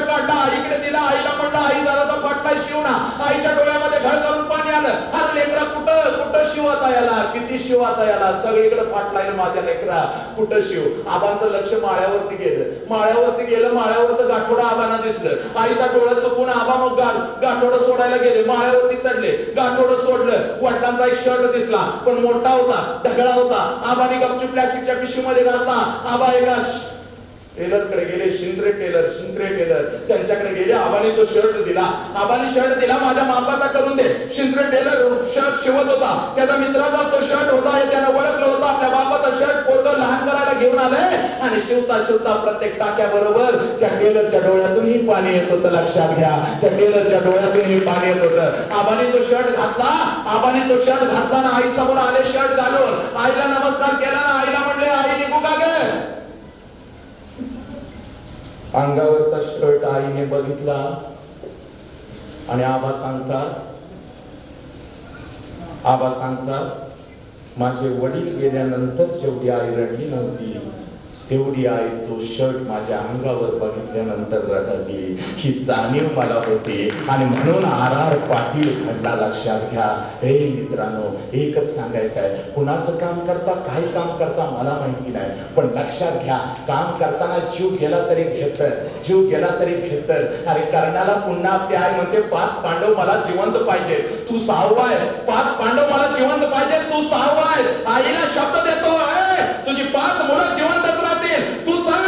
[SPEAKER 5] काढला, आईकडे दिला. आईला म्हणलं, आई जरासा फाटलाय, शिव ना. आईच्या डोळ्यामध्ये घळ करून पाणी आलं. अरे लेकरा, कुठं शिवता याला, किती शिवता याला, सगळीकडे फाटलाय माझ्या लेकरा, कुठं शिव. आबांचं लक्ष माळ्यावरती गेलं. माळ्यावरचं गाठोडं आबांना दिसलं. आईचा डोळा चुकून आबा मग गाठोडं सोडायला गेले. माळ्यावरती चढले, गाठोडं सोडलं. वडिलांचा एक शर्ट दिसला, पण मोठा होता, ढगळा होता. आबाने गपचूप प्लॅस्टिकच्या पिशवीमध्ये घातला. आबा एका टेलरकडे गेले, शिंत्रे टेलर त्यांच्याकडे गेले. आबाने तो शर्ट दिला. माझ्या मापाचा करून दे. शिंत्रे टेलर शर्ट शिवत होता. त्याचा मित्राचा तो शर्ट होता, त्यानं ओळखलं होतं. आपल्या बापाचा शर्ट पोरगं लहान करायला घेऊन आलंय. आणि शिवता प्रत्येक टाक्याबरोबर त्या टेलरच्या डोळ्यातूनही पाणी येत होतं. लक्षात घ्या, त्या टेलरच्या डोळ्यातूनही पाणी येत होतं. आबाने तो शर्ट घातला ना आई समोर आले शर्ट घालून. आईला नमस्कार केला ना. आईला म्हणले, आई निघू का ग? अंगावरचा शर्ट आईने बघितला आणि आबा सांगतात, माझे वडील गेल्यानंतर जेवढी आई रडली नव्हती, तेवढी आई तो शर्ट माझ्या अंगावर बघितल्यानंतर रडली. ही जाणीव मला होती. आणि म्हणून आर पाटील घडला. लक्षात घ्या. हे मित्रांनो, एकच सांगायचं आहे, कुणाचं काम करता, काय काम करता मला माहिती नाही, पण लक्षात घ्या, काम करताना जीव गेला तरी घेतर. अरे कर्णाला पुन्हा प्यार म्हणते, 5 पांडव मला जिवंत पाहिजे, तू 6वा आहे. 5 पांडव मला जिवंत पाहिजे, तू 6वा आहे. आईला शब्द देतो, तुझी 5 मुलं जिवंतच राहतील, तू चल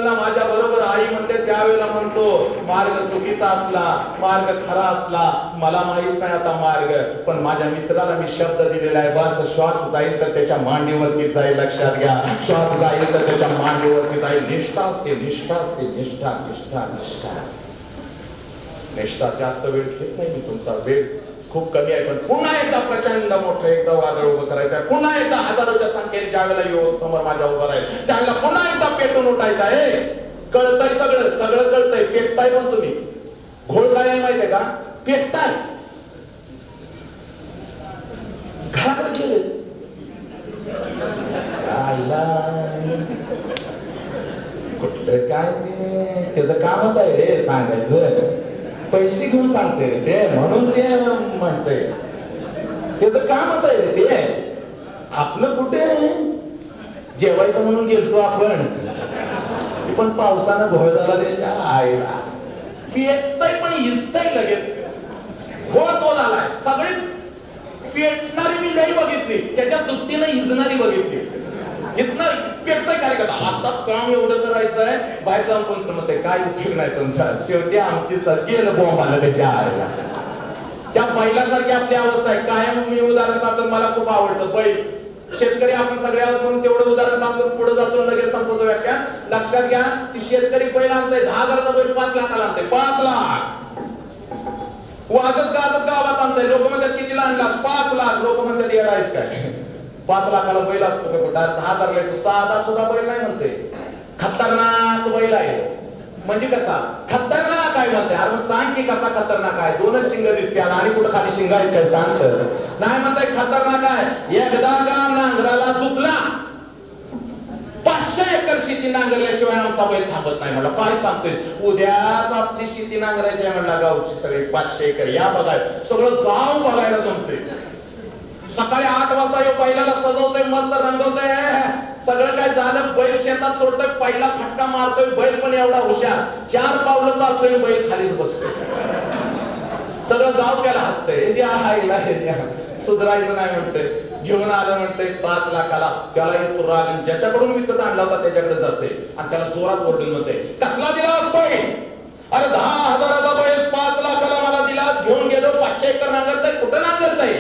[SPEAKER 5] ना माझ्या बरोबर. आई म्हणते, त्यावेळेला म्हणतो, मार्ग चुकीचा असला, मार्ग खरा असला, मला माहित नाही आता मार्ग, पण माझ्या मित्राला मी शब्द दिलेला आहे. बस श्वास जाईल तर त्याच्या मांडीवरती जाईल. लक्षात घ्या, श्वास जाईल तर त्याच्या मांडीवरती जाईल. निष्ठा असते. निष्ठा जास्त वेळ घेत नाही मी, तुमचा वेळ खूप कमी आहे. पण पुन्हा एकदा प्रचंड मोठं एकदा वादळ उभं करायचं आहे. पुन्हा एकदा हजारोच्या संख्येने ज्या वेळेला युवक समोर माझ्या उभं राहील, त्यावेळेला पुन्हा एकदा पेटून उठायचं आहे. कळतंय, सगळं कळतंय. पेटताय पण तुम्ही. घोळ काय आहे माहितीये का? पेटताय. घराकडे गेले, कुठलं काय त्याचं कामच आहे रे सांगायचं. पैसे घेऊन सांगते रे ते, म्हणून ते म्हणते त्याचं कामच आहे रे ते. आपलं कुठे जेवायचं म्हणून गेलतो आपण, पण पावसानं घोळ झाला त्याच्या आईला. पेटतय पण हिजतय लगेच. घोळ तो झालाय. सगळी पेटणारी मी नाही बघितली, त्याच्या दुपटीनं हिजणारी बघितली. इथनं पेटतय कार्यकर्ता. आता काम एवढं करायचं आहे, बाहेर जाऊन कोण म्हणते काय उपयोग नाही तुमचा. शेवटी आमची सारखी बॉम्ब आला त्याच्या आईला. त्या बैलासारखी आपली अवस्था आहे. कायम मी उदाहरण सांगतो, मला खूप आवडतं बैल. शेतकरी आपण सगळ्यावर म्हणून तेवढं उदाहरण सांगतो, पुढे जातो लगेच संपवतो व्याख्यान. लक्षात घ्या, ती शेतकरी बैल आणतोय, 10,000चा बैल 5 लाखाला आणतोय. 5 लाख वाजत गाजत गावात आणतोय. लोक म्हणतात कितीला आणलास? 5 लाख. लोक म्हणतात येडायस काय, 5 लाखाला बैल असतो का कुठं? 10,000 ला साधा सुद्धा बैल नाही म्हणते. खतरनाक बैल आहे. म्हणजे कसा खतरनाक आहे म्हणते. अरे सांग की कसा खतरनाक आहे? 2च शिंग दिसते आणि कुठं खाली शिंग आहेत काय सांगत नाही. म्हणताय खतरनाक आहे. एकदा का नांगराला चुकला, 500 एकर एकर शेती नांगरल्याशिवाय आमचा बैल थांबत नाही. म्हणलं काय सांगतोय, उद्याच आपली शेती नांगरायची आहे म्हणला, गावची सगळी 500 एकर या बघाय, सगळं गाव बघायला जमतोय. सकाळी 8 वाजता यो बैलाला सजवतोय, मस्त रंगवतोय, सगळं काय झालं, बैल शेतात सोडतोय, पहिला फटका मारतोय, बैल पण एवढा हुशार, 4 पावलं चालतोय, बैल खालीच बसतोय. सगळं गाव त्याला हसतंय, सुधरायचं नाही म्हणतंय, घेऊन आलं म्हणतंय 5 लाखाला. त्याला येतो राग, ज्याच्याकडून विकत आणला होता त्याच्याकडे जाते आणि त्याला जोरात ओरडून म्हणते, कसला दिलास बैल? अरे 10,000चा बैल 5 लाखाला मला दिला, घेऊन गेलो, 500 एकर नांगरताय, कुठं नांगरताय?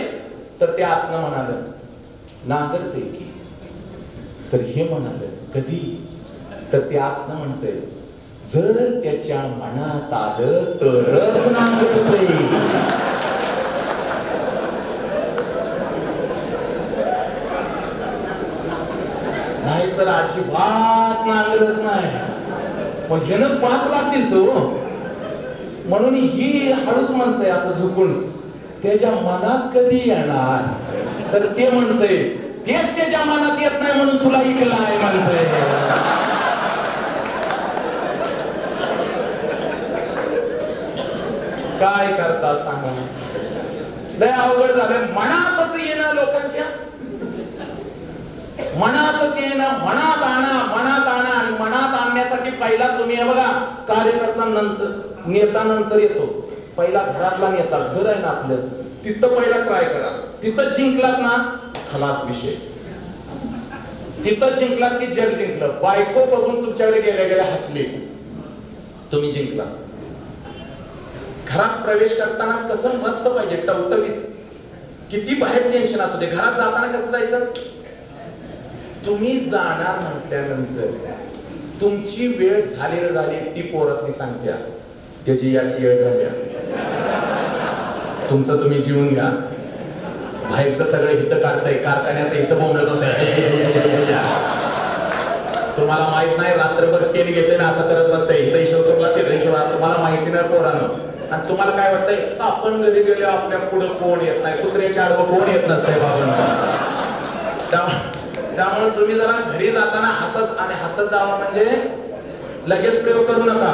[SPEAKER 5] तर ते आतनं म्हणालं, नांगरते की. तर हे म्हणालं, कधी? तर ते आतनं म्हणतंय, जर त्याच्या मनात आलं तरच नांगरते. नाही तर अजिबात नांगरत नाही. मग ह्यानं 5 लाख दिल तो, म्हणून ही हळूच म्हणतंय असं झुकून, त्याच्या मनात कधी येणार? तर ते म्हणतंय, तेच त्याच्या मनात येत नाही म्हणून तुला ऐकलं आहे म्हणतंय. काय करता सांगा, लय अवघड झालं. मनातच येणं, लोकांच्या मनातच येणं, मनात आणा आणि मनात आणण्यासाठी पहिला तुम्ही हे बघा, कार्यकर्ता नंतर, नेता नंतर येतो, पहिला घरातला नेता, घर आहे ना आपलं, तिथं पहिला ट्राय करा. तिथं जिंकलात ना खलास विषय, तिथं जिंकलात की जग जिंकलं. बायको बघून तुमच्याकडे गेल्या हसली, तुम्ही जिंकला. घरात प्रवेश करतानाच कसं मस्त पाहिजे, टवटवीत, किती बाहेर टेन्शन असू दे, घरात जाताना कसं जायचं? तुम्ही जाणार म्हटल्यानंतर तुमची वेळ झाली रे झाली, ती पोरसनी सांगत्या त्याची याची वेळ झाली, तुमचं तुम्ही जीवन घ्या. बाहेरचं सगळं हित काढतंय, कारखान्याचं हित बोंबलत होतंय, तुम्हाला माहित नाही, रात्रभर पेन घेते ना असं करत बसतंय, हित हिशोब चुकला ते हिशोब, तुम्हाला माहिती नाही पोरानं. आणि तुम्हाला काय वाटतंय, आपण घरी गेलो आपल्या पुढं कोण येत नाही, कुत्र्याच्या आडवं कोण येत नसतंय बाबांना. त्यामुळे तुम्ही जरा घरी जाताना हसत आणि हसत जावा, म्हणजे लगेच प्रयोग करू नका,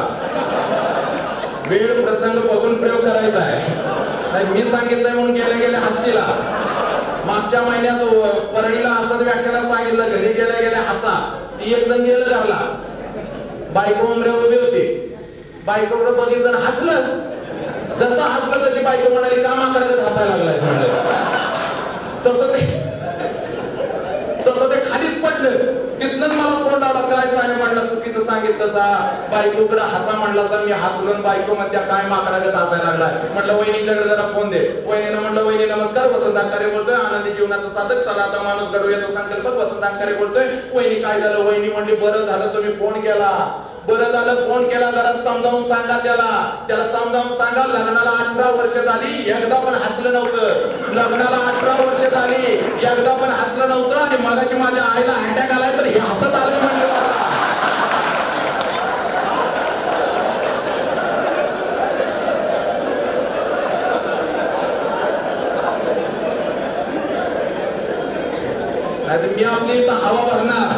[SPEAKER 5] वेळ प्रसंग बघून प्रयोग करायचा आहे. मी सांगितलंय म्हणून गेल्या हसशीला. मागच्या महिन्यात परळीला असंच व्याख्यानात सांगितलं, घरी गेल्या हसा. एक जण गेलं घरला, बायको उमऱ्या उभी होती, बायकोकडे बघितलं हसलं, जसं हसलं तशी बायको म्हणाली, कामाकडे हसायला लागलाय म्हणलं. तसं ते खालीच पडलं. तिथनच मला फोन आला, काय साहेब म्हणलं चुकीचं सांगितलं सा, बायकोकडे हसा म्हणला सा, मी हसलो, बायको मध्ये काय माकडागत हसायला लागलाय. म्हटलं वहिनीच्याकडे जरा फोन दे. वहिनीनं म्हणलं, वहिनी नमस्कार, वसंत अंकारे बोलतोय, आनंदी जीवनाचा साधक, चला आता माणूस घडवूयाचा संकल्प, वसंत अंकारे बोलतोय. वहिनी काय झालं? वहिनी म्हणली, बरं झालं तुम्ही फोन केला, बरं झालं फोन केला, जरा समजावून सांगा त्याला समजावून सांगा, लग्नाला 18 वर्ष झाली, एकदा पण हसलं नव्हतं. लग्नाला 18 वर्ष झाली, एकदा पण हसलं नव्हतं, आणि मगाशी माझ्या आईला अटॅक आलाय तर हे हसत आलं म्हणलं. मी आपली इथं हवा भरणार,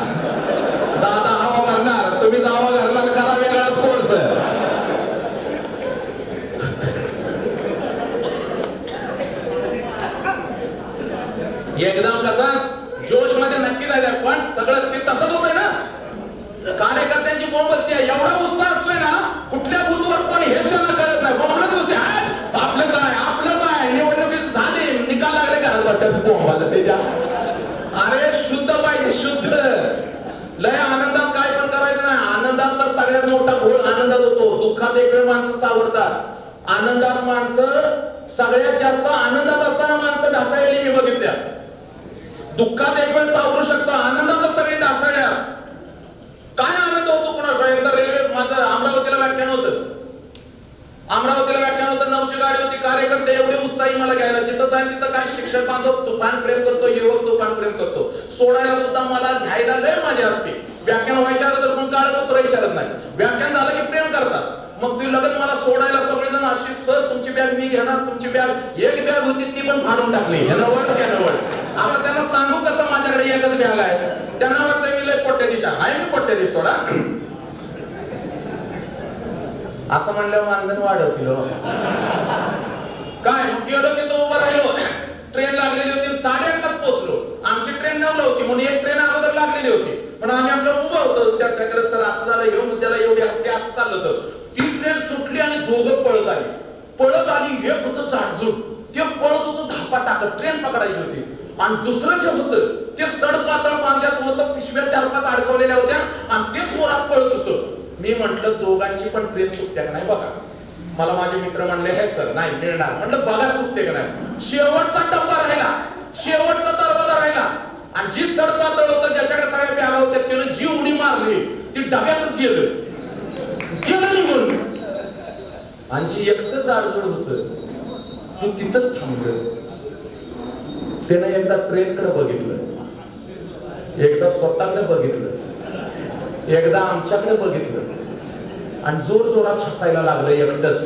[SPEAKER 5] दादा हवा भरणार, तुम्ही जावा घरला, करा वेगळाच कोर्स. एकदम कसा जोश मध्ये नक्की जायचं, पण सगळं ते तसंच होतंय ना, कार्यकर्त्यांची बोंब असते, एवढा उत्साह असतोय ना, कुठल्या बूथवर कोण हेच त्यांना कळत नाही, बोंबलत नसते, आपलं काय निवडणुकीत झाली, निकाल लागले, घरात बसतात बोंबाला त्याच्या. अरे शुद्ध पाहिजे, शुद्ध. लय आनंदात काय पण करायचं नाही. आनंदात तर सगळ्यात मोठा घोळ आनंदात होतो, दुःखात एक वेळ माणसं सावरतात, आनंदात माणसं सगळ्यात जास्त, आनंदात असताना माणसं ढासळलेली मी बघितल्या, दुःखात एक वेळ सावरू शकतो, आनंदातच सगळे ढासळल्या. काय आनंद होतो कुणाला? एकदा रेल्वे, माझं अमरावतीला व्याख्यान होतं, नऊची गाडी होती, कार्यकर्ते एवढे उत्साही मला घ्यायला, जिथं जाईल तिथं काय शिक्षक बांधव तुफान प्रेम करतो, युवक तुफान प्रेम करतो, सोडायला सुद्धा मला घ्यायला लय मजा असते. व्याख्यान व्हायच्या अगोदर कोण काळ कुत्र विचारत नाही, व्याख्यान झालं की प्रेम करतात. मग ती लगत मला सोडायला सगळेजण अशी, सर तुमची बॅग मी घेणार, तुमची बॅग. एक बॅग होती ती पण फाडून टाकली, ह्यानं वळ त्यानं वळ. आता त्यांना सांगू कसं माझ्याकडे एकच बॅग आहे, त्यांना वाटतं मी लय कोट्याधीश आहे, मी कोट्याधीश सोडा. असं म्हणलं मानधन वाढवतील. काय गेलो तिथं उभं राहिलो, ट्रेन लागलेली होती, 8:30लाच पोहोचलो. आमची ट्रेन 9ला होती म्हणून एक ट्रेन अगोदर लागलेली होती, पण आम्ही आपलं उभं होतो चर्चा करत. सर असं झालं, येऊ मुद्द्याला एवढी असते असं चाललं होतं. ती ट्रेन सुटली आणि दोघं पळत आली. एक होतं जाडजूड, ते पळत होतं धापा टाकत, ट्रेन पकडायची होती. आणि दुसरं जे होतं ते सडपातळ बांध्याचं होतं, पिशव्या 4-5 अडकवलेल्या होत्या आणि ते जोरात पळत होतं. मी म्हटलं दोघांची पण ट्रेन चुकते का नाही बघा. मला माझे मित्र म्हणले हे सर नाही मिळणार. म्हटलं बघा चुकते का नाही. शेवटचा टप्पा राहिला, शेवटचा दरवाजा राहिला आणि जी सडपातळ होतं ज्याच्याकडे सगळ्या बॅगा होत्या त्यानं जी उडी मारली ती डब्यातच गेलं निघून. आणि जी एकटं जाडजूड होतं तू तिथंच थांबलं. त्यानं एकदा ट्रेनकडे बघितलं, एकदा स्वतःकडे बघितलं, एकदा आमच्याकडे बघितलं आणि जोर जोरात हसायला लागलं एकटंच.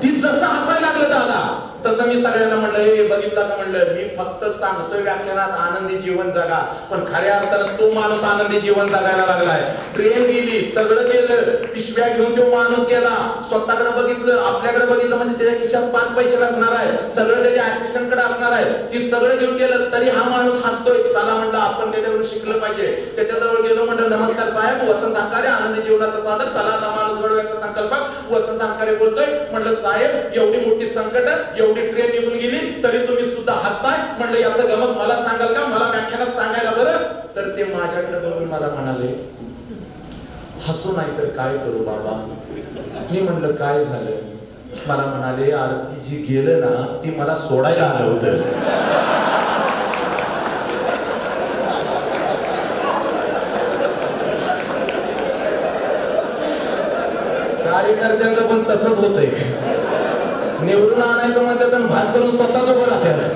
[SPEAKER 5] ती जसं हसायला लागलं दादा तसं मी सगळ्यांना म्हणलं हे बघितलं का म्हणलं मी फक्त सांगतोय व्याख्यानात आनंदी जीवन जगा, पण खऱ्या अर्थानं तो माणूस आनंदी जीवन जगायला लागलाय. ट्रेन गेली, सगळं गेलं, पिशव्या घेऊन तो माणूस गेला, स्वतःकडे बघितलं, आपल्याकडे बघितलं म्हणजे त्याच्या खिशात 5 पैसे असणार आहे, सगळं त्याच्या असिस्टंट कडे असणार आहे, ती सगळं घेऊन गेलं तरी हा माणूस हसतोय. चला म्हणलं आपण त्याच्याकडून शिकलं पाहिजे. त्याच्याजवळ गेलो म्हणलं नमस्कार साहेब, वसंत अंकारे आनंदी जीवनाचा साधक, चला आता माणूस घडवायचा संकल्पक. वसंत अंकारे बोलतोय. म्हणलं साहेब एवढी मोठी संकट, एवढी ट्रेन निघून गेली तरी तुम्ही सुद्धा हसताय. म्हणलं याचं गमक मला सांगाल का, मला व्याख्यानात सांगायला बरं. तर ते माझ्याकडे बघून मला म्हणाले हसू नाही तर काय करू बाबा. मी म्हणलं काय झालं. मला म्हणाले अरे ती जी गेलं ना ती मला सोडायला आलं होतं. कार्यकर्त्यांचं पण तसंच होतंय. निवडून आणायचं म्हणतात तर भास करून स्वतःच उभं राहतात.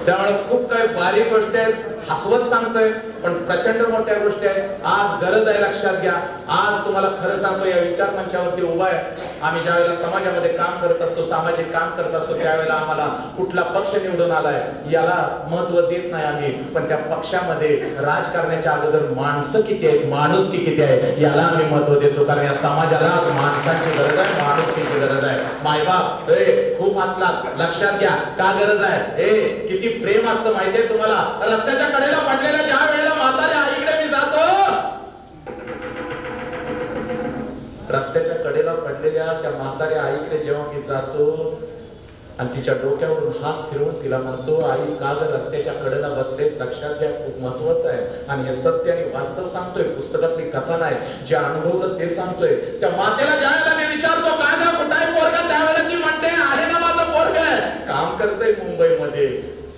[SPEAKER 5] त्यामुळे खूप काही बारीक गोष्टी आहेत, हसवत सांगतोय पण प्रचंड मोठ्या गोष्टी आहेत. आज गरज आहे लक्षात घ्या. आज तुम्हाला खरं सांगतो या विचार मंचावरती उभा आहे. आम्ही ज्या वेळेला समाजामध्ये काम करत असतो, सामाजिक काम करत असतो, त्यावेळेला आम्हाला कुठला पक्ष निवडून आलाय याला महत्व देत नाही आम्ही, पण त्या पक्षामध्ये राजकारणाच्या अगोदर माणसं किती आहेत, माणुसकी किती आहे याला आम्ही महत्व देतो. कारण या समाजाला माणसांची गरज आहे, माणुसकीची गरज आहे. मायबाप खूप हसलात, लक्षात घ्या का गरज आहे. किती प्रेम असतं माहितीये तुम्हाला. रस्त्याच्या कडेला पडलेल्या ज्या वेळेला म्हाताऱ्या आईकडे मी जातो, रस्त्याच्या कडेला पडलेल्या त्या म्हाताऱ्या आईकडे जेव्हा मी जातो आणि तिच्या डोक्यावरून हात फिरवून तिला म्हणतो आई का ग रस्त्याच्या कडेला बसलेस. लक्षात घ्या खूप महत्वाचं आहे आणि हे सत्य आणि वास्तव सांगतोय, पुस्तकातली कथा नाही, जे अनुभवलं ते सांगतोय. त्या मातेला ज्या वेळेला मी विचारतो काय ना कुठं आहे पोरगा, त्यावेळेला ती म्हणते आहे ना माझं पोरगा, काम करतंय मुंबईमध्ये,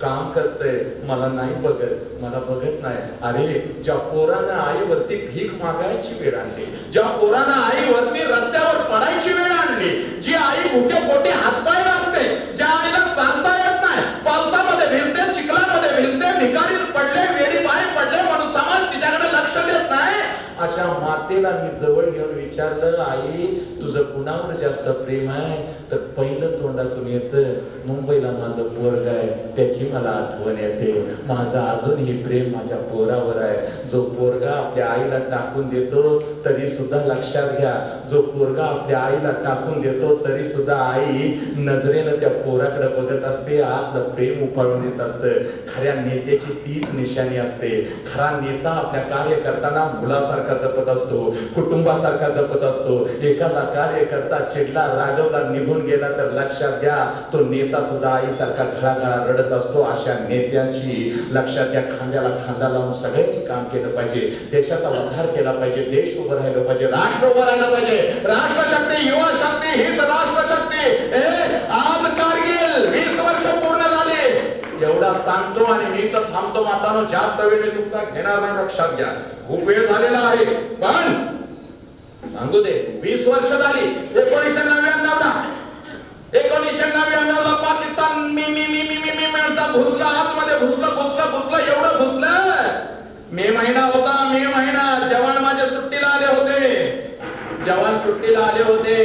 [SPEAKER 5] काम करतंय, मला नाही बघत, मला बघत नाही. अरे ज्या पोरानं आईवरती भीक मागायची वेळ आणली, ज्या पोरानं आईवरती रस्त्यावर पडायची वेळ आणली, जी आई भुके पोटी हातपाय असते, ज्या आईला चालता येत नाही, पावसामध्ये भिजते, चिखलामध्ये भिजते, भिकारी पडले, वेडी बाहेर पडले म्हणून समाज तिच्याकडे लक्ष देत नाही, अशा मातेला मी जवळ घेऊन विचारलं आई तुझं कुणावर जास्त प्रेम आहे. तर पहिलं तोंडातून येतं मुंबईला माझं पोरग आहे, त्याची मला आठवण येते. माझं अजूनही प्रेम माझ्या पोरावर आहे. जो पोरगा आपल्या आईला टाकून देतो तरी सुद्धा लक्षात घ्या, जो पोरगा आपल्या आईला टाकून देतो तरी सुद्धा आई नजरेनं त्या पोराकडे बघत असते, आतलं प्रेम उफाळून देत असतं. खऱ्या नेत्याची तीच निशाणी असते. खरा नेता आपल्या कार्यकर्त्यांना मुलासारखा जपत असतो, कुटुंबासारखा जपत असतो. एखादा कार्यकर्ता चिडला, रागवला, निघून गेला तर लक्षात घ्या तो नेता सुद्धा आईसारखा घळाघळा रडत असतो. अशा नेत्यांची लक्षात घ्या, खांद्याला खांदा लावून सगळ्यांनी काम केलं पाहिजे. देशाचा उद्धार केला पाहिजे, देश उभं राहिलं पाहिजे, राष्ट्र उभं राहिलं पाहिजे. राष्ट्रशक्ती, युवा शक्ती हीच राष्ट्रशक्ती. आज कारगिल 20 वर्ष पूर्ण झाले एवढा सांगतो आणि मी तर थांबतो. मातानो जास्त वेळ मी तुमचा घेणार नाही, लक्षात घ्या खूप वेळ झालेला आहे. पण सांगू दे 20 वर्ष झाली. 1999ला पाकिस्तान मी म्हणता घुसला, आतमध्ये घुसलं एवढं घुसलं. मे महिना होता, मे महिना. जवान माझ्या सुट्टीला आले होते,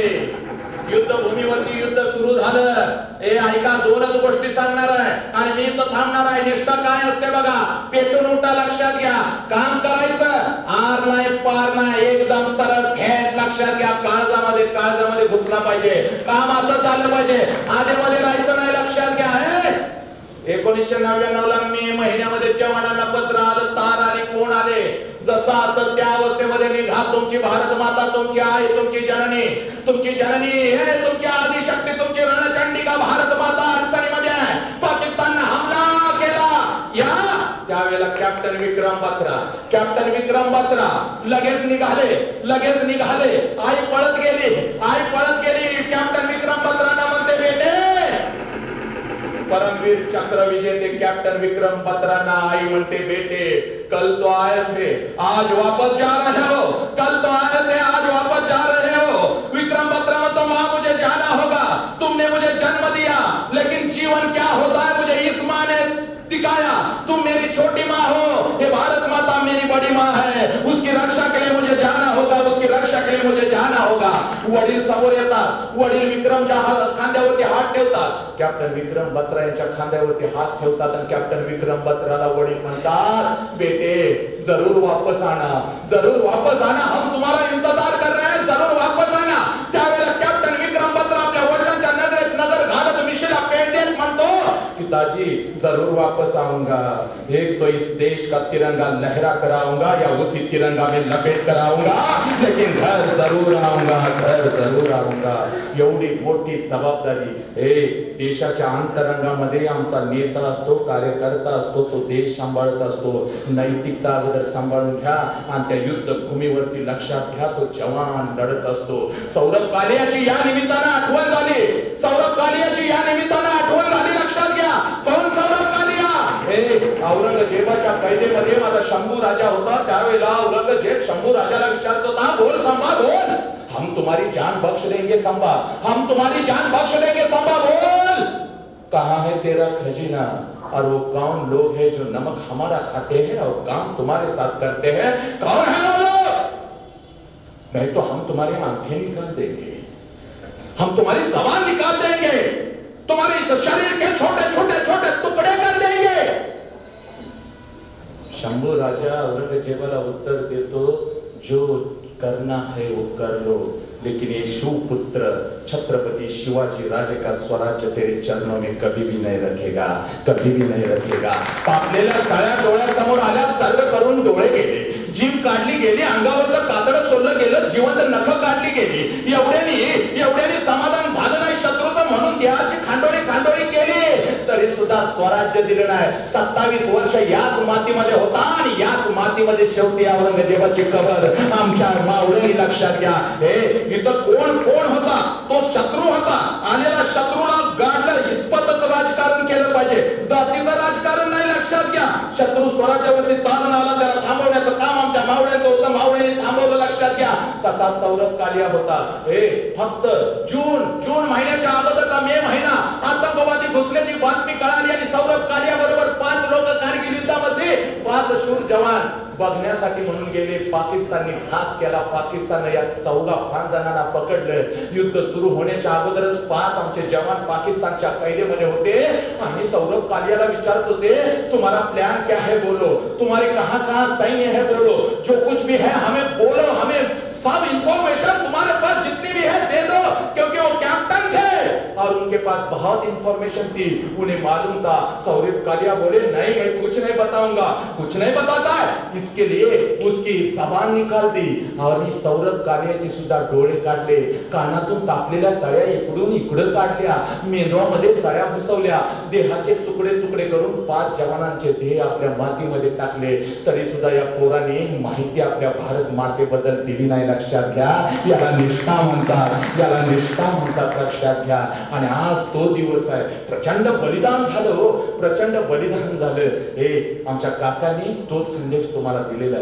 [SPEAKER 5] युद्धभूमीवरती युद्ध सुरू झालं. हे ऐका, दोनच गोष्टी सांगणार आहे आणि मी तर थांबणार आहे. निष्ठा काय असते बघा, पेटून उठा, लक्षात घ्या. काम करायचं, आर नाही पार नाही, एकदम सरळ थेट लक्षात घ्या. काळजामध्ये घुसला पाहिजे. काम असं झालं पाहिजे, आधीमध्ये राहायचं नाही, लक्षात घ्या. 1999 ला मे महिन्यामध्ये जवानांना पत्र आलं, तार आली, फोन आले. जसं असेल त्या अवस्थेमध्ये निघा. तुमची भारत माता, तुमची आई, तुमची जननी हे तुमची आदिशक्ती, तुमची रणचंडिका भारत माता अडचणीमध्ये आहे. पाकिस्तानने हमला केला. या त्यावेळेला कॅप्टन विक्रम बत्रा लगेच निघाले. आई पळत गेली. कॅप्टन विक्रम बत्रांना म्हणते, बेटे, परमवीर चक्र विजेते कॅप्टन विक्रम बत्रांना आई म्हणते, बेटे, कल तो आए थे, आज वापस जा रहे हो. विक्रम बत्रा में तो माँ, मुझे जाना होगा. तुमने मुझे जन्म दिया, लेकिन जीवन क्या होता है मुझे इस माँ ने दिखाया. तुम मेरी छोटी माँ हो, ये भारत माता मेरी बड़ी माँ है. उसकी रक्षा के लिए मुझे जाना होगा. वडील समोर येतात. वडील विक्रमच्या खांद्यावरती हात ठेवतात. कॅप्टन विक्रम बत्रा यांच्या खांद्यावरती हात ठेवतात आणि कॅप्टन विक्रम बत्राला वडील म्हणतात, बेटे, जरूर वापस आना. हम तुम्हारा इंतजार कर रहे हैं, जरूर वापस आना. त्यावेळेला कॅप्टन विक्रम बत्रा आपल्या वडिलांच्या नजरेत नजर घालत मिशेला पेंडेत म्हणतो, पिताजी, जरूर वापस आऊंगा. एक तो इस देश का तिरंगा लहरा कर आऊंगा, या उसी तिरंगा में लपेट कर आऊंगा, लेकिन घर जरूर आऊंगा. एवढी मोठी जबाबदारी. देशाच्या अंतरंगामध्ये आमचा नेता असतो, कार्यकर्ता असतो, तो देश सांभाळत असतो. नैतिकता अगोदर सांभाळून घ्या आणि त्या युद्धभूमीवरती लक्षात घ्या, तो जवान लढत असतो. सौरभ कालियाची या निमित्तानं आठवण झाली. लक्षात घ्या. कोण सौरभ कालिया? औरंगजेबाच्या कैदेमध्ये माझा शंभू राजा होता. त्यावेळेला औरंगजेब शंभू राजाला विचारत होता, बोल संभा, बोल. हम तुम्हारी जान बख्श देंगे संभा, बोल. कहाँ है तेरा खजीना? और वो कौन लोग हैं जो नमक हमारा खाते हैं और काम तुम्हारे साथ करते हैं? कौन है वो लोग? नहीं तो हम तुम्हारी आंखें निकाल देंगे, हम तुम्हारी जबान निकाल देंगे, तुम्हारे इस शरीर के छोटे टुकड़े कर देंगे. शंभू राजा औरंगजेबाला उत्तर देतो, जो करना है वो कर लो, लेकिन ये शिवपुत्र छत्रपति शिवाजी राजे का स्वराज्य तेरे चरणों में कभी भी नहीं रखेगा. पापलेल्या साळ्या डोळ्यासमोर आल्या, सर्व करून डोळे गेले, जीभ काढली गेली, अंगावरचं कातडं सोडलं गेलं, जिवंत नख काढली गेली. एवढ्यानी समाधान झालं नाही शत्रूचं, म्हणून देहाची खांडोळी केली, तरी सुद्धा स्वराज्य दिलं नाही. 27 वर्ष याच मातीमध्ये होता आणि याच मातीमध्ये शेवटी औरंगजेबाची कबर आमच्या मावळ्यांनी. लक्षात घ्या, इथं कोण होता? तो शत्रू होता. आलेला शत्रूला गाडलं. इतपतच राजकारण केलं पाहिजे, जातीचं राजकारण नाही. लक्षात घ्या, शत्रू स्वराज्यावरती चालून आला, त्याला थांबवण्याचं काम आमच्या मावळ्यांचं होतं. मावळ्यांनी थांबवलं. लक्षात घ्या, तसा सौरभ कालिया होता. फक्त जून महिन्याच्या अगोदरचा मे महिना आतंकवादी घुसल्याची बातमी कळाली आणि सौरभ कालिया बरोबर 5 लोक कारगिल युद्धामध्ये 5 शूर जवान बघण्यासाठी म्हणून गेले. पाकिस्तानने घात केला. पाकिस्तानने या 14-5 जणांना पकडलं. युद्ध सुरू होण्याच्या अगोदरच 5 आमचे जवान पाकिस्तानच्या कैदेमध्ये होते आणि सौरभ कालियाला विचारत होते, तुम्हारा प्लान क्या है बोलो, तुम्हारे कहां सैन्य है बोलो, जो कुछ भी है हमें बोलो, हमें सब इंफॉर्मेशन तुम्हारे पास जितनी भी है दे दो. क्योंकि वो कैप्टन थे और उनके पास बहुत इंफॉर्मेशन थी, उन्हें मालूम था. सौरभ कालिया बोले, नहीं, मैं कुछ नहीं बताऊंगा. कुछ नहीं बताता है, इसके लिए उसकी जबान निकाल दी. और ही सौरभ कालियाचे सुद्धा डोळे काढले, कानातून तापलेल्या सळ्या इकडून इकडं काढल्या, मेंदवामध्ये सळ्या घुसवल्या, देहाचे तुकडे करून 5 जवानांचे देह आपल्या मातीमध्ये टाकले. तरी सुद्धा या पोराने माहिती आपल्या भारत मातेबद्दल दिली नाही. लक्षात घ्या, याला निष्ठा म्हणतात. लक्षात घ्या. आणि आज तो दिवस आहे. प्रचंड बलिदान झालं. आमच्या काकांनी तोच संदेश तुम्हाला दिलेला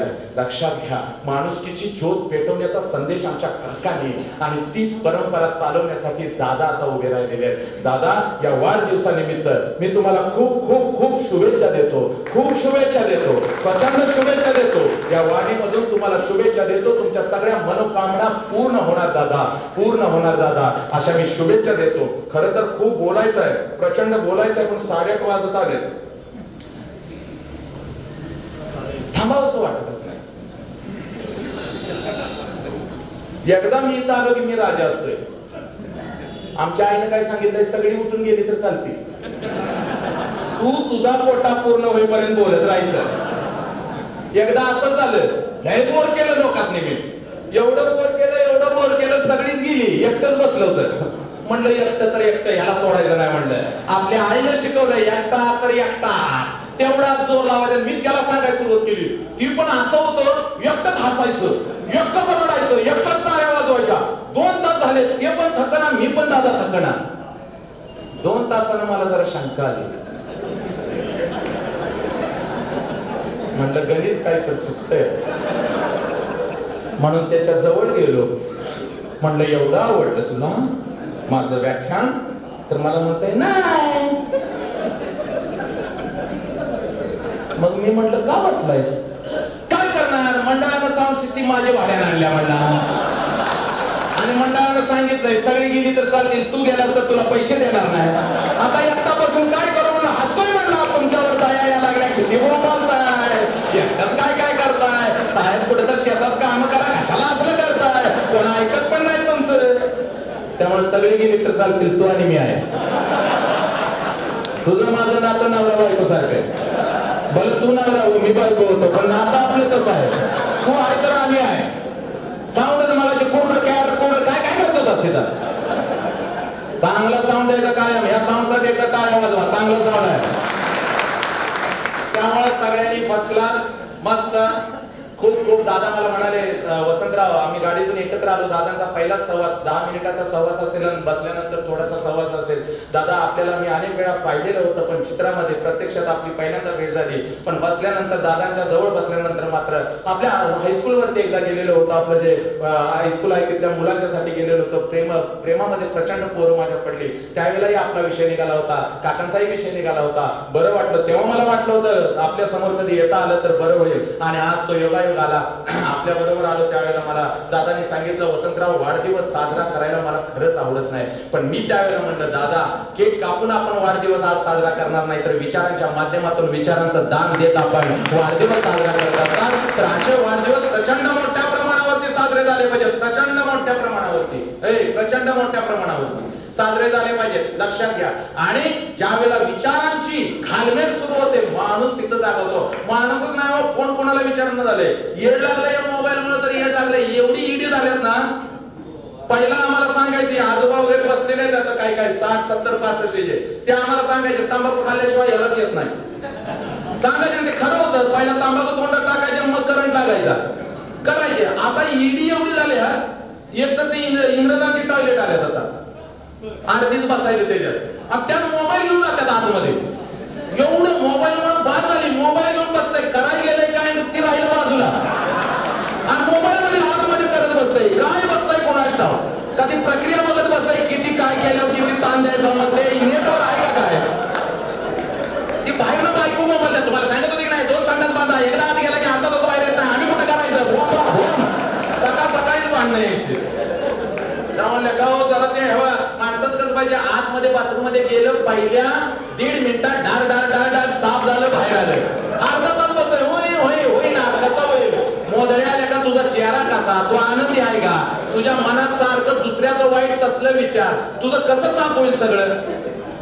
[SPEAKER 5] आहे. लक्षात घ्या, माणुसकीची ज्योत पेटवण्याचा संदेश आमच्या काकांनी, आणि तीच परंपरा चालवण्यासाठी दादा आता उभे राहिलेले आहेत. दादा, या वाढदिवसानिमित्त मी तुम्हाला खूप शुभेच्छा देतो. प्रचंड शुभेच्छा देतो. या वाणीमधून तुम्हाला शुभेच्छा देतो. तुमच्या सगळ्या मनोकामना पूर्ण होणार दादा, पूर्ण होणार दादा, अशा मी शुभेच्छा देतो. खरं तर खूप बोलायचं आहे, प्रचंड बोलायचं आहे, पण 8:30 वाजत आले, थांबावंसं वाटतच नाही. एकदा मी इथं आलो की मी राजा असतोय. आमच्या आईने काय सांगितलंय, सगळी उठून गेली तर चालते, तू तुझा पोटा पूर्ण होईपर्यंत बोलत राहायचं. एकदा असं झालं, लय बोर केलं लोकांनी, मी एवढं बोर केलं सगळीच गेली, एकटंच बसलं होतं. म्हणलं एकटं तर एकटं, ह्याला सोडायचं नाही म्हणलं. आपल्या आईनं शिकवलं एकटा तर एकटा, तेवढा जोर लावायचा. मी त्याला सांगायला सुरुवात केली, ती पण असं होतं, एकटंच हसायचं, एकटंच रडायचं, एकटंच टाळ्या वाजवायच्या. 2 तास झाले, ते पण थकना, मी पण दादा थकना. 2 तासानं मला जरा शंका आली. म्हटलं गणित काय तर चुकतंय, म्हणून त्याच्या जवळ गेलो. म्हणलं एवढं आवडलं तुला माझं व्याख्यान? तर मला म्हणतंय नाही. मग मी म्हटलं का बसलायस? काय करणार, मंडळानं साऊंड सिस्टीम माझ्या भाड्यानं आणल्या म्हणला, आणि मंडळानं सांगितलंय सगळी गेली तर चालतील, तू गेलास तर तुला पैसे देणार नाही. आता एकटापासून काय करू म्हणलं, हसतोय म्हणला, तुमच्यावर दया या लागल्या, किती बोलताय, एकटाच काय काय करताय, साहेब कुठे तर शेतात काम करा, कशाला असलं करताय, कोण ऐकत पण नाही तुमचं. त्यामुळे सगळी गेली तर चालतील, तू आणि मी आहे. तुझं माझं नातं नवरा बायको सारखं आहे. भले तू नवरा हो, मी बायको होतो, पण नातं आपलं तसं आहे. तू आहे तर आम्ही आहे. साऊंड मला काय काय करतो तिथं, चांगला साऊंड आहे का कायम, या साऊंड साठी एकदा टाळ्या वाजवा, चांगला साऊंड आहे. त्यामुळे सगळ्यांनी फर्स्ट क्लास मस्त. खूप खूप दादा मला म्हणाले, वसंतराव आम्ही गाडीतून एकत्र आलो, दादांचा पहिलाच सहवास 10 मिनिटाचा सहवास असेल आणि बसल्यानंतर थोडासा सहवास असेल. दादा आपल्याला मी अनेक वेळा पाहिलेलं होतं, पण चित्रामध्ये प्रत्यक्षात आपली पहिल्यांदा भेट झाली. पण बसल्यानंतर दादांच्या जवळ बसल्यानंतर मात्र आपल्या हायस्कूलवरती एकदा गेलेलो होतो, आपलं जे हायस्कूल आहे तिथल्या मुलांच्यासाठी गेलेलो होतो. प्रेमामध्ये प्रचंड पोरं माझ्या पडली. त्यावेळेलाही आपला विषय निघाला होता, काकांचाही विषय निघाला होता. बरं वाटलं तेव्हा, मला वाटलं होतं आपल्या समोर कधी येता आलं तर बरं होईल. आणि आज तो योगायोग आला, आपल्या बरोबर आलो. त्यावेळेला मला दादांनी सांगितलं, वसंतराव वाढदिवस साजरा करायला मला खरंच आवडत नाही, पण मी त्यावेळेला म्हणलं दादा, केक कापून आपण वाढदिवस आज साजरा करणार नाही, तर विचारांच्या माध्यमातून विचारांचं दान देत आपण वाढदिवस साजरा करत असतात. तर असे वाढदिवस प्रचंड मोठ्या प्रमाणावरती साजरे झाले पाहिजेत, प्रचंड मोठ्या प्रमाणावरती, प्रचंड मोठ्या प्रमाणावरती साजरे झाले पाहिजेत, लक्षात घ्या. आणि ज्या वेळेला विचारांची घालमेल सुरू होते, माणूस तिथं जागवतो. माणूसच नाही हो, कोण कोणाला विचारणं झाले, येड लागलं या मोबाईल मुळे, तर येड लागलं, एवढी ईडी झाल्यात ना. पहिला आम्हाला सांगायचे, आजोबा वगैरे बसलेले आहेत आता काय काय 60, 70, 65 ते आम्हाला सांगायचे तंबाखू खाल्ल्याशिवाय यालाच येत नाही. सांगायचे ते खरं होतं. पहिला तंबाखू तोंडात टाकायचे, मग करंट लागायचा, करायचे. आता ईडी एवढी झाली, एक तर ते इंग्रजांची टॉयलेट आल्यात आता, 8 दिवस बसायचे त्याच्यात, आणि त्यात मोबाईल घेऊन जातात आतमध्ये. एवढं मोबाईल मुळे बाद झाली, मोबाईल घेऊन बसतंय, करायला गेलंय काय, ती राहिलं बाजूला, आणि मोबाईल मध्ये आतमध्ये करत बसतंय. काय बघताय कोणाच ठाव, का ती प्रक्रिया बघत बसताय, किती काय केल्यावर किती ताण द्यायचा, मग ते नेटवर आहे का काय. ती बाहेरनं बायको मोबाईल द्या, तुम्हाला सांगत होती नाही 2 संडास बांधा, एकदा आत गेला की अर्धा तास बाहेर येत नाही, आम्ही कुठं करायचं, भोम सकाळीच बांधणं यायची. त्यामुळे गाव जरा ते माणसाचं कसं पाहिजे, आतमध्ये बाथरूम मध्ये गेलं, पहिल्या 1.5 मिनिटात डार डार डार डार साफ झालं, बाहेर आलं. अर्धा तास बसतोय, होय होय होईनार, कसं होईल, मोदळे आल्या का, तुझा चेहरा कसा, तू आनंदी आहे का, तुझ्या मनात सारखं दुसऱ्याचं वाईट तसलं विचार, तुझं कसं साफ होईल सगळं.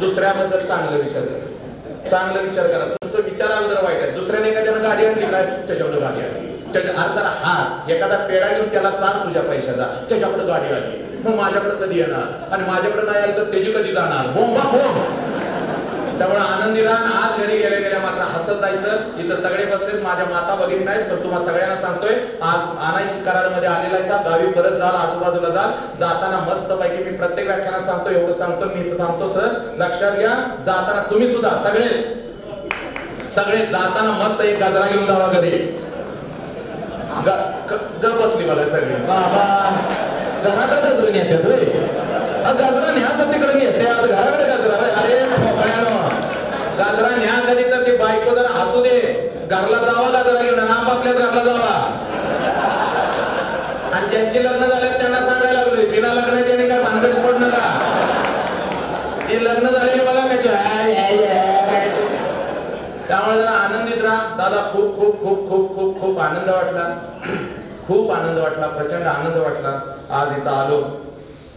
[SPEAKER 5] दुसऱ्याबद्दल चांगलं विचार करा, चांगलं विचार करा. तुमचं विचार अगोदर वाईट आहे. दुसऱ्याने एखाद्यानं गाडी आणली काय, त्याच्याकडे गाडी आली, जरा हास, एखादा पेढा घेऊन त्याला चाल तुझ्या पैशाचा, त्याच्याकडे गाडी आली, मग माझ्याकडे कधी येणार, आणि माझ्याकडे नाही आलं तर त्याची कधी जाणार, बोंबा बोंब. त्यामुळे आनंदी राहा. आज घरी गेल्या मात्र हसत जायचं. इथं सगळे बसलेत, माझ्या माता भगिनी नाहीत, पण तुम्हाला सगळ्यांना सांगतोय, आज आणायची कराडमध्ये आलेला आहे, साहेब गावी परत जाल, आजूबाजूला जाल, जाताना मस्त पैकी मी प्रत्येक व्याख्यानात सांगतो, एवढं सांगतो, मी इथं थांबतो सर, लक्षात घ्या. जाताना तुम्ही सुद्धा सगळे जाताना मस्त एक गजरा घेऊन जावा घरी. बसली बघा सगळी, बाबा घराकडे गजरा नेत्यात, गजरा न्याचं तिकडे नेते, घराकडे गजरा, अरे ठोकळ्यानं गजरा न्या कधी तर ती बायको जरा हसू दे, घरला जावा गाजरा घेऊन आणि आपापल्याच घरला जावा. आणि ज्यांची लग्न झालेत त्यांना सांगायला लागलोय बिना लग्न त्याने काय भानगडीत पडू नका. हे लग्न झालेले बघा कसे त्यामुळे जरा आनंदित राहा. दादा खूप खूप खूप खूप खूप खूप आनंद वाटला. खूप आनंद वाटला. प्रचंड आनंद वाटला. आज इथं आलो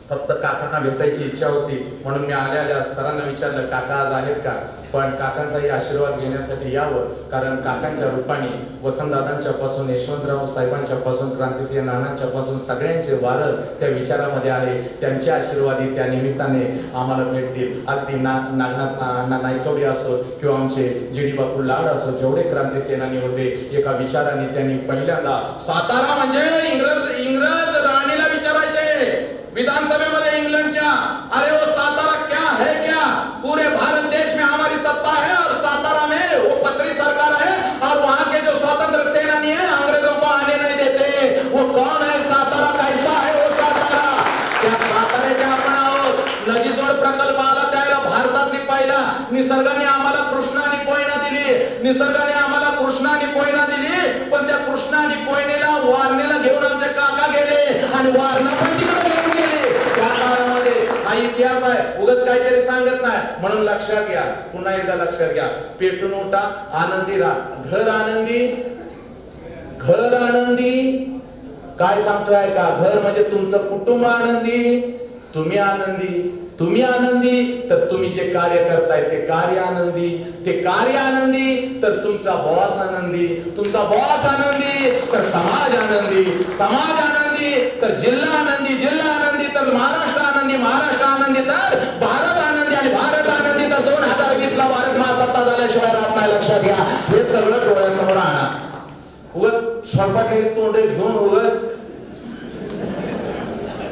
[SPEAKER 5] फक्त काकांना भेटायची इच्छा होती म्हणून मी आल्या सरांना विचारलं काका आज आहेत का. पण काकांचाही आशीर्वाद घेण्यासाठी यावं कारण काकांच्या रूपाने वसंतदादांच्या पासून यशवंतराव साहेबांच्या पासून क्रांतिसिंह नानांच्या पासून सगळ्यांचे वारं त्या विचारामध्ये आहे. त्यांचे आशीर्वादी त्या निमित्ताने आम्हाला भेटतील. अगदी नागनाथ नायकवडी असो किंवा आमचे जी डी बापू लाड असो जेवढे क्रांतिसेनानी होते एका विचाराने त्यांनी पहिल्यांदा सातारा म्हणजे इंग्रज राणीला विचारायचे विधानसभेमध्ये इंग्लंडच्या अरे वो सातारा क्या है क्या पूरे भारत देश में हमारी सत्ता है और सातारा में वो पत्री सरकार है और वहां के जो स्वतंत्र सेनानी है अंग्रेजों को आने नहीं देते. वो कौन है सातारा कैसा है वो सातारा. त्या साताऱ्याच्या आपण नदीजोड प्रकल्प आला त्याला भारतातली पहिला निसर्गाने आम्हाला कृष्णा आणि कोयना दिली. निसर्गाने आम्हाला कृष्णा आणि कोयना दिली पण त्या कृष्णा आणि कोयनेला वारणेला घेऊन आमचे काका गेले आणि वारणा पण तिकडे घेऊन गेले. त्या काळामध्ये हा इतिहास आहे उगाच काहीतरी सांगत नाही म्हणून लक्षात घ्या. पुन्हा एकदा लक्षात घ्या. पेटून उठा आनंदी राहा. घर आनंदी घर आनंदी काय सांगतोय का. घर म्हणजे तुमचं कुटुंब आनंदी तुम्ही आनंदी. तुम्ही आनंदी तर तुम्ही जे कार्य करताय ते कार्य आनंदी. ते कार्य आनंदी तर तुमचा बॉस आनंदी. तुमचा बॉस आनंदी तर समाज आनंदी. समाज आनंदी तर जिल्हा आनंदी. जिल्हा आनंदी तर महाराष्ट्र आनंदी. महाराष्ट्र आनंदी तर भारत आनंदी. आणि भारत आनंदी तर 2020 ला भारत महासत्ता झाल्याशिवाय राहत नाही. लक्षात घ्या. हे सगळं डोळ्यासमोर आणा. उगत स्वयंपाकाने तोंड घेऊन उगत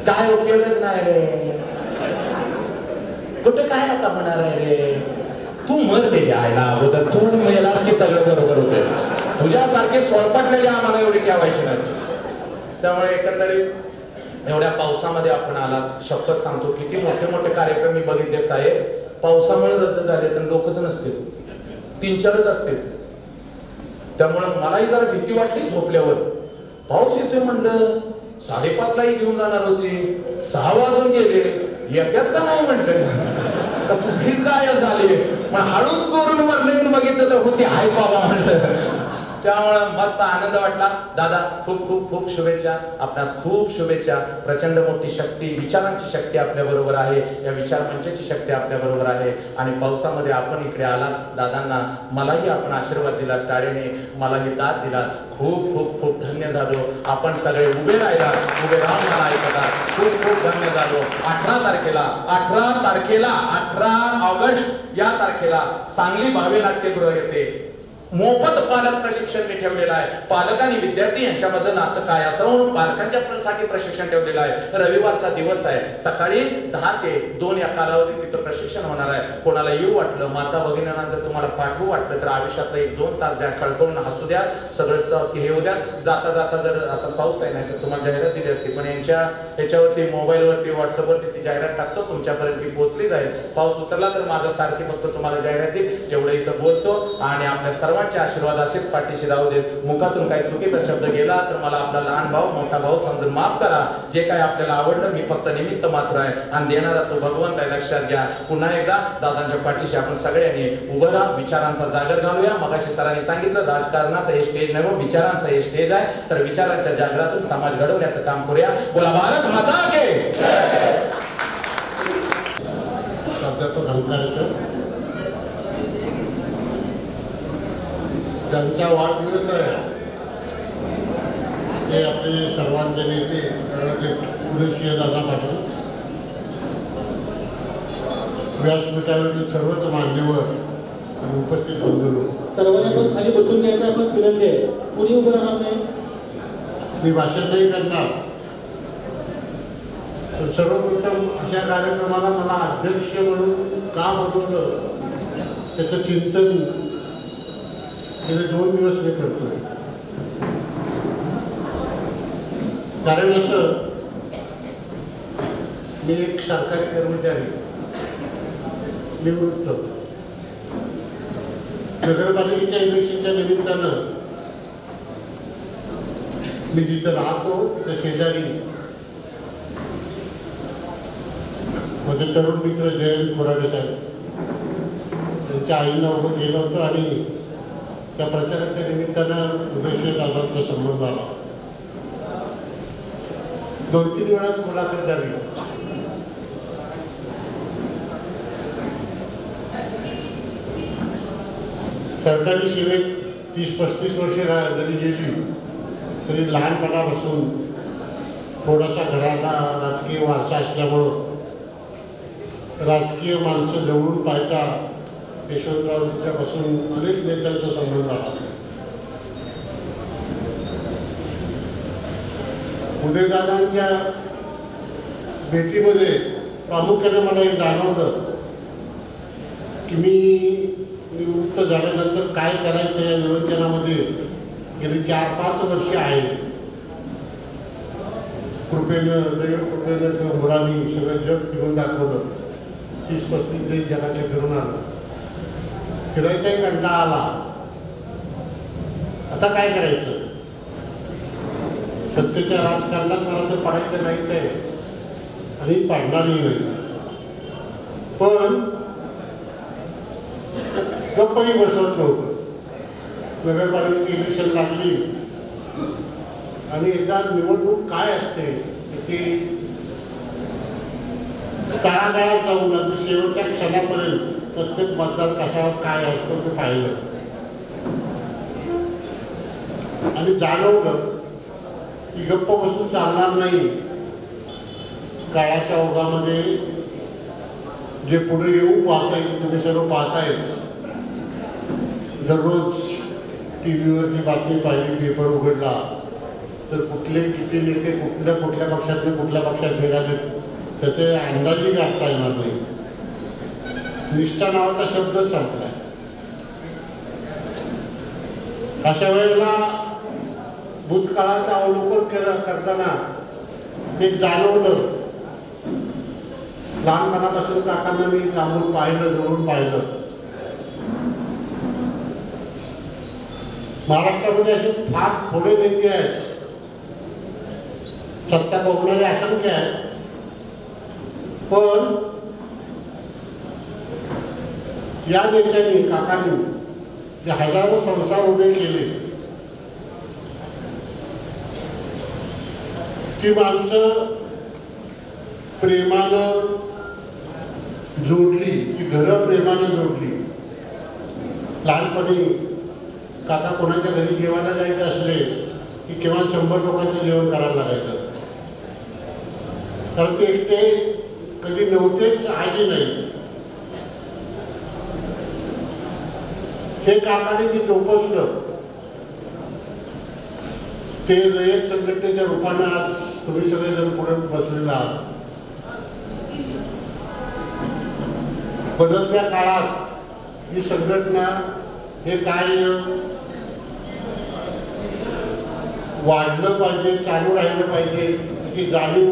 [SPEAKER 5] काय उपयोगच नाही रे. कुठे काय आता होणार आहे रे. तू मर त्याच्या आईला अगोदर तू मेलास की सगळं बरोबर होते. तुझ्यासारखे स्वयंपाकलेले आम्हाला एवढी ठेवायची नाही. त्यामुळे एकंदरीत एवढ्या पावसामध्ये आपण आला शपथ सांगतो किती मोठे मोठे कार्यक्रम मी बघितले साहेब पावसामुळे रद्द झाले तर लोकच नसतील 3-4च असतील. त्यामुळे मलाही जरा भीती वाटली झोपल्यावर. पाऊस येतोय म्हणलं 5:30लाही घेऊन जाणार होती 6 वाजून गेले येत्यात का नाही म्हणलं कसं भीत गाय झाले. पण हळूच चोरून वर येऊन बघितलं तर होती आहे बाबा म्हणलं. त्यामुळं मस्त आनंद वाटला. दादा खूप खूप खूप शुभेच्छा. आपणास खूप शुभेच्छा. प्रचंड मोठी शक्ती विचारांची शक्ती आपल्या बरोबर आहे. या विचार मंचाची शक्ती आपल्या बरोबर आहे. आणि पावसामध्ये आपण इकडे आला दादांना मलाही आपण आशीर्वाद दिला टाळेने मलाही दाद दिला. खूप खूप खूप धन्य झालो. आपण सगळे उभे राहिला उभे राहून मला ऐकता खूप खूप धन्य झालो. 18 ऑगस्ट या तारखेला सांगली भावे नाट्यगृह येते मोफत पालक प्रशिक्षण मी ठेवलेलं आहे. पालकांनी विद्यार्थी यांच्यामधलं नातं काय असं म्हणून पालकांच्या साठी प्रशिक्षण ठेवलेलं आहे. रविवारचा दिवस आहे. सकाळी 10 ते 2 या कालावधीत तिथं प्रशिक्षण होणार आहे. कोणाला येऊ वाटलं माता भगिनींना जर तुम्हाला पाठवू वाटलं तर आयुष्यातला 1-2 तास द्या. खळकवून हसू द्या. सगळं हे होऊ द्या. जाता जाता जर आता पाऊस आहे नाही तर तुम्हाला जाहिरात दिली असती पण याच्यावरती मोबाईलवरती व्हॉट्सअपवरती ती जाहिरात टाकतो तुमच्यापर्यंत ती पोहोचली जाईल. पाऊस उतरला तर माझा सारखी फक्त तुम्हाला जाहिरात देईल एवढं इथं बोलतो. आणि आपल्या सर्वांच्या आशीर्वाद असेच पाठीशी राहू देत. मुखातून काही चुकीचा शब्द गेला तर मला आपला लहान भाऊ मोठा भाऊ समजून माफ करा. जे काही आपल्याला आवडलं मी फक्त निमित्त मात्र आहे आणि देणारा तो भगवंत आहे. लक्षात घ्या. पुन्हा एकदा दादांच्या पाठीशी आपण सगळ्यांनी उभं राहा. विचारांचा जागर घालूया. मगाशी सरांनी सांगितलं राजकारणाचं हे स्टेज नाही विचारांचं हे स्टेज आहे. तर विचारांच्या जागरातून समाज घडवण्याचं काम करूया. बोला भारत माता के.
[SPEAKER 1] प्राध्यापक अंकारे सर ज्यांचा वाढदिवस आहे ते आपले सर्वांचे नेते उदयसिंह दादा पाटील व्यासपीठावरील सर्वच मान्यवर आणि उपस्थित बंधू
[SPEAKER 2] सर्वांनी आपण खाली बसून घ्यायचं आपण विनंती आहे. कुणी उभं राहणार नाही.
[SPEAKER 1] मी भाषण नाही करणार. तर सर्वप्रथम अशा कार्यक्रमाला मला अध्यक्ष म्हणून का बोलवलं त्याचं चिंतन गेले 2 दिवस मी करतोय. कारण असं मी एक सरकारी कर्मचारी निवृत्त नगरपालिकेच्या इलेक्शनच्या निमित्तानं मी जिथं राहतो तिथं शेजारी माझे तरुण मित्र जयंत खोराडे साहेब त्यांच्या आईंना उभं केलं होतं आणि त्या प्रचाराच्या निमित्तानं उदयशेठ दादांचा संबंध आला. 2-3 वेळाच मुलाखत झाली. सरकारी सेवेत 30-35 वर्षे जरी गेली तरी लहानपणापासून थोडासा घराला राजकीय वारसा असल्यामुळं राजकीय माणसं जवळून पाहायचा यशवंतरावजींच्यापासून अनेक नेत्यांचा संबंध आला. उदयदादांच्या भेटीमध्ये प्रामुख्याने मला हे जाणवलं की मी निवृत्त झाल्यानंतर काय करायचं या नियोजनामध्ये गेली 4-5 वर्षे आहे. कृपेनं दैव कृपेनं किंवा मुलांनी सगळं जग फिरून दाखवलं. 30-35 देश जगाचे फिरून आलं. फिरायचाही कंटाळा आला. आता काय करायचं? सत्तेच्या राजकारणात मला तर पडायचं नाहीच आहे आणि पडणारही नाही. पण गप्पही बसवत नव्हतं. नगरपालिकेची इलेक्शन लागली आणि एकदा निवडणूक काय असते त्याची तळागाळात जाऊन अगदी शेवटच्या क्षणापर्यंत प्रत्येक मतदार कसा काय असतो ते पाहिलं आणि जाणवलं की गप्प बसून चालणार नाही. काळाच्या ओघामध्ये जे पुढे येऊ पाहताय ते तुम्ही सर्व पाहताय. दररोज टीव्हीवरची बातमी पाहिली, पेपर उघडला तर कुठले किती नेते कुठल्या पक्षातून कुठल्या पक्षात निघालेत त्याचे अंदाजही गाठता येणार नाही. निष्ठा नावाचा शब्दच संपलाय. अशा वेळेला भूतकाळाचं अवलोकन करताना एक जाणवलं. लहानपणापासून काकांना मी लांबून पाहिलं, जवळून पाहिलं. महाराष्ट्रामध्ये असे फार थोडे नेते आहेत, सत्ता भोगणारे असंख्य आहेत, पण या नेत्यांनी काकांनी जे हजारो संसार उभे केले ती माणसं प्रेमानं जोडली, ती घरं प्रेमानं जोडली. लहानपणी काका कोणाच्या घरी जेवायला जायचं असले की किमान 100 लोकांचं जेवण करायला लागायचं. कारण ते एकटे कधी नव्हतेच, आजी नाही. हे काकाने जे जोपासलं ते रयत संघटनेच्या रूपानं आज तुम्ही सगळेजण पुढे बसलेला आहात. बदलत्या काळात ही संघटना हे कार्य वाढलं पाहिजे, चालू राहिलं पाहिजे ही जाणीव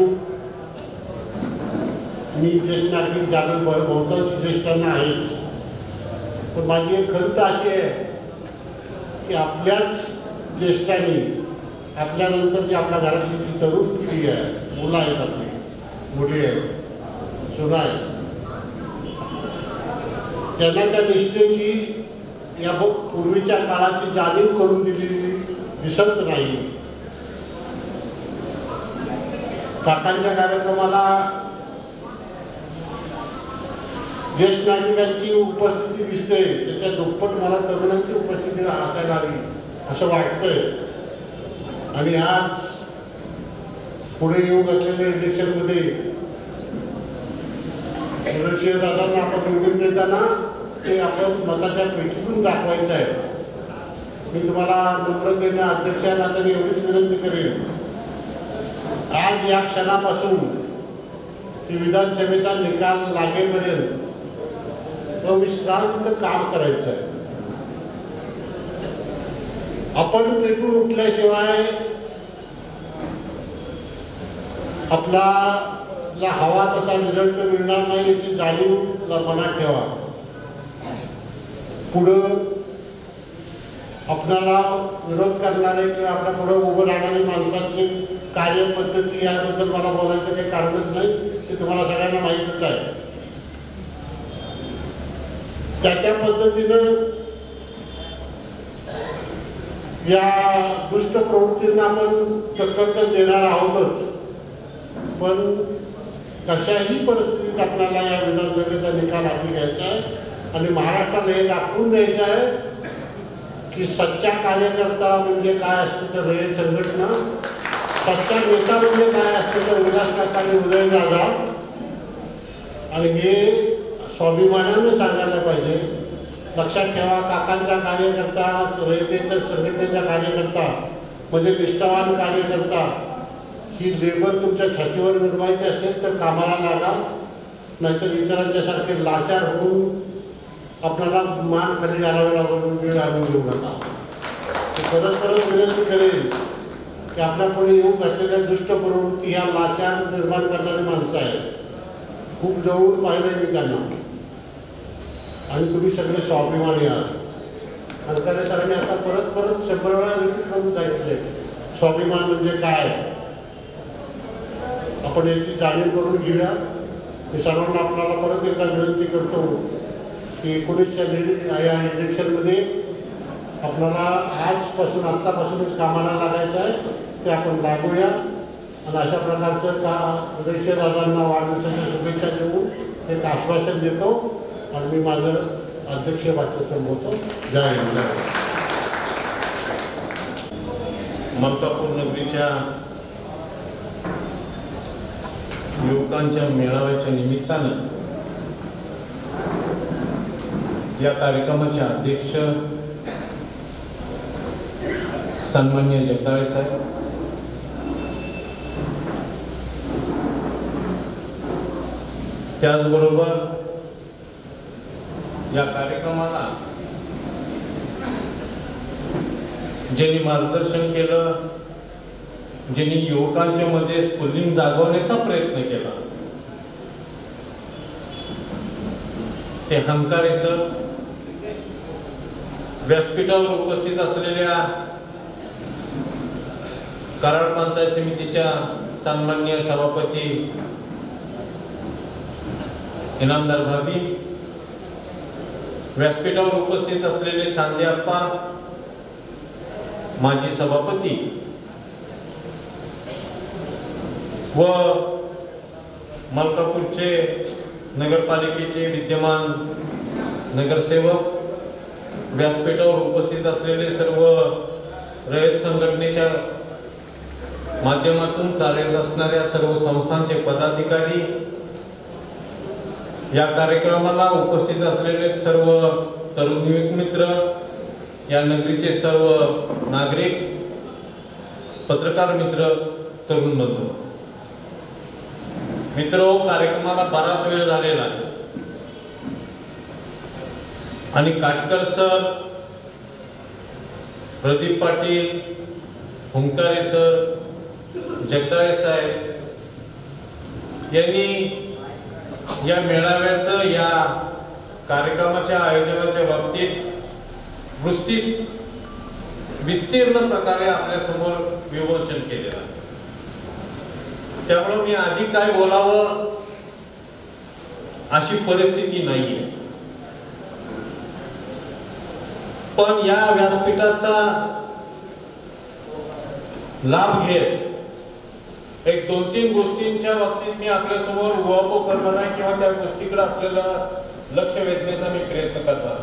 [SPEAKER 1] मी ज्येष्ठ नागरिक जाणून बहुतांश ज्येष्ठांना आहेच. पण माझी एक खंत अशी आहे की आपल्याच ज्येष्ठांनी आपल्यानंतर जी आपल्या घरातली जी तरुण पिढी आहे, मुलं आहेत, आपली मुली आहेत, सुना आहेत, त्यांना त्या निष्ठेची या पूर्वीच्या काळाची जाणीव करून दिलेली दिसत नाही. काकांच्या कार्यक्रमाला ज्येष्ठ नागरिकांची उपस्थिती दिसते, त्याच्या दुप्पट मला तरुणांची उपस्थिती असायला हवी असं वाटतंय. आणि आज पुढे येऊ घातलेल्या इलेक्शनमध्ये उदयसिंह दादांना आपण निवडून देताना ते आपण मताच्या पेटीतून दाखवायचं आहे. मी तुम्हाला नम्रतेने अध्यक्षा नात्याने एवढीच विनंती करेन, आज या क्षणापासून ती विधानसभेचा निकाल लागेपर्यंत अविश्रांत काम करायचं आहे. आपण पेटून उठल्याशिवाय आपला हवा तसा रिझल्ट मिळणार नाही याची जाणीव मनात ठेवा. पुढं
[SPEAKER 6] आपल्याला विरोध करणारे किंवा आपल्या पुढे उभं राहणारी माणसांची कार्यपद्धती याबद्दल मला बोलायचं काही कारणच नाही, ते तुम्हाला सगळ्यांना माहीतच आहे. त्या पद्धतीनं या दुष्ट प्रवृत्तींना आपण टक्कर तर देणार आहोतच, पण कशाही परिस्थितीत आपल्याला या विधानसभेचा निकाल हाती घ्यायचा आहे आणि महाराष्ट्राला हे दाखवून द्यायचं आहे की सच्चा कार्यकर्ता म्हणजे काय असतं तर रयत संघटना, सच्चा नेता म्हणजे काय असतं तर विलास काका आणि उदयनदादा. आणि हे स्वाभिमानाने सांगायला पाहिजे. लक्षात ठेवा, काकांचा कार्यकर्ता, रयतेच्या संघटनेचा कार्यकर्ता म्हणजे निष्ठावान कार्यकर्ता ही लेबल तुमच्या छातीवर मिळवायची असेल तर कामाला लागा, नाहीतर इतरांच्यासारखे लाचार होऊन आपल्याला मान खाली घालावे लागून वेळ आणून घेऊ नका. परत विनंती करेल की आपल्या पुढे येऊ घातलेल्या दुष्ट प्रवृत्ती ह्या लाचार निर्माण करणारी माणसं आहेत. खूप जवळून पाहिलंय मी त्यांना, आणि तुम्ही सगळे स्वाभिमानी आहात. अंकारे सरांनी आता परत 100 वेळा रिपीट करून सांगितले स्वाभिमान म्हणजे काय. आपण याची जाणीव करून घेऊया. मी सर्वांना आपल्याला परत एकदा विनंती करतो की 19च्या या इलेक्शनमध्ये आपल्याला आजपासून आत्तापासूनच कामाला लागायचं आहे, ते आपण लागूया. आणि अशा प्रकारचं का उदयदादांना वाढदिवसाच्या शुभेच्छा देऊन एक आश्वासन देतो आणि मी माझं अध्यक्षीय भाषण संबोधतो. जय हिंद.
[SPEAKER 7] मलकापूर नगरीच्या युवकांच्या मेळाव्याच्या निमित्तानं या कार्यक्रमाचे अध्यक्ष सन्माननीय जगदाळे साहेब, त्याचबरोबर या कार्यक्रमाला ज्यांनी मार्गदर्शन केलं, ज्यांनी युवकांच्या मध्ये स्फुल्लिंग जागवण्याचा प्रयत्न केला, ते हंकारे सर, व्यासपीठावर उपस्थित असलेल्या कराड पंचायत समितीच्या सन्माननीय सभापती इनामदार भाभी, व्यासपीठावर उपस्थित असलेले चांदे अप्पा, माजी सभापती व मलकापूरचे नगरपालिकेचे विद्यमान नगरसेवक, व्यासपीठावर उपस्थित असलेले सर्व रयत संघटनेच्या माध्यमातून कार्यरत असणाऱ्या सर्व संस्थांचे पदाधिकारी, या कार्यक्रमाला उपस्थित असलेले सर्व तरुण युवक मित्र, या नगरीचे सर्व नागरिक, पत्रकार मित्र, तरुण बंधू मित्र, कार्यक्रमाला बराच वेळ झालेला आहे आणि काटकर सर, प्रदीप पाटील, हुंकारे सर, जगदाळे साहेब यांनी या मेळाव्याचं, या कार्यक्रमाच्या आयोजनाच्या बाबतीत विस्तीर्ण प्रकारे आपल्या समोर विमोचन केलेलं आहे. त्यामुळे मी आधी काय बोलावं अशी परिस्थिती नाहीये, पण या व्यासपीठाचा लाभ घेत एक 2-3 गोष्टींच्या बाबतीत मी आपल्या समोर उहापोह करणार आहे किंवा त्या गोष्टीकडे आपल्याला लक्ष वेधण्याचा मी प्रयत्न करणार.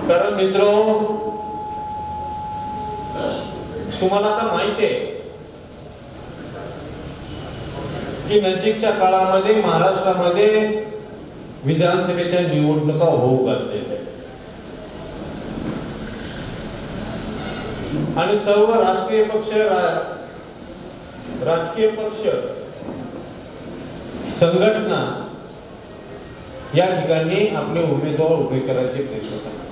[SPEAKER 7] कारण मित्र, तुम्हाला आता माहिती आहे की नजीकच्या काळामध्ये महाराष्ट्रामध्ये विधानसभेच्या निवडणुका होऊ घातलेल्या आहेत आणि सर्व राष्ट्रीय पक्ष, राजकीय पक्ष, संघटना या ठिकाणी आपले उमेदवार उभे करायचे प्रयत्न करतात.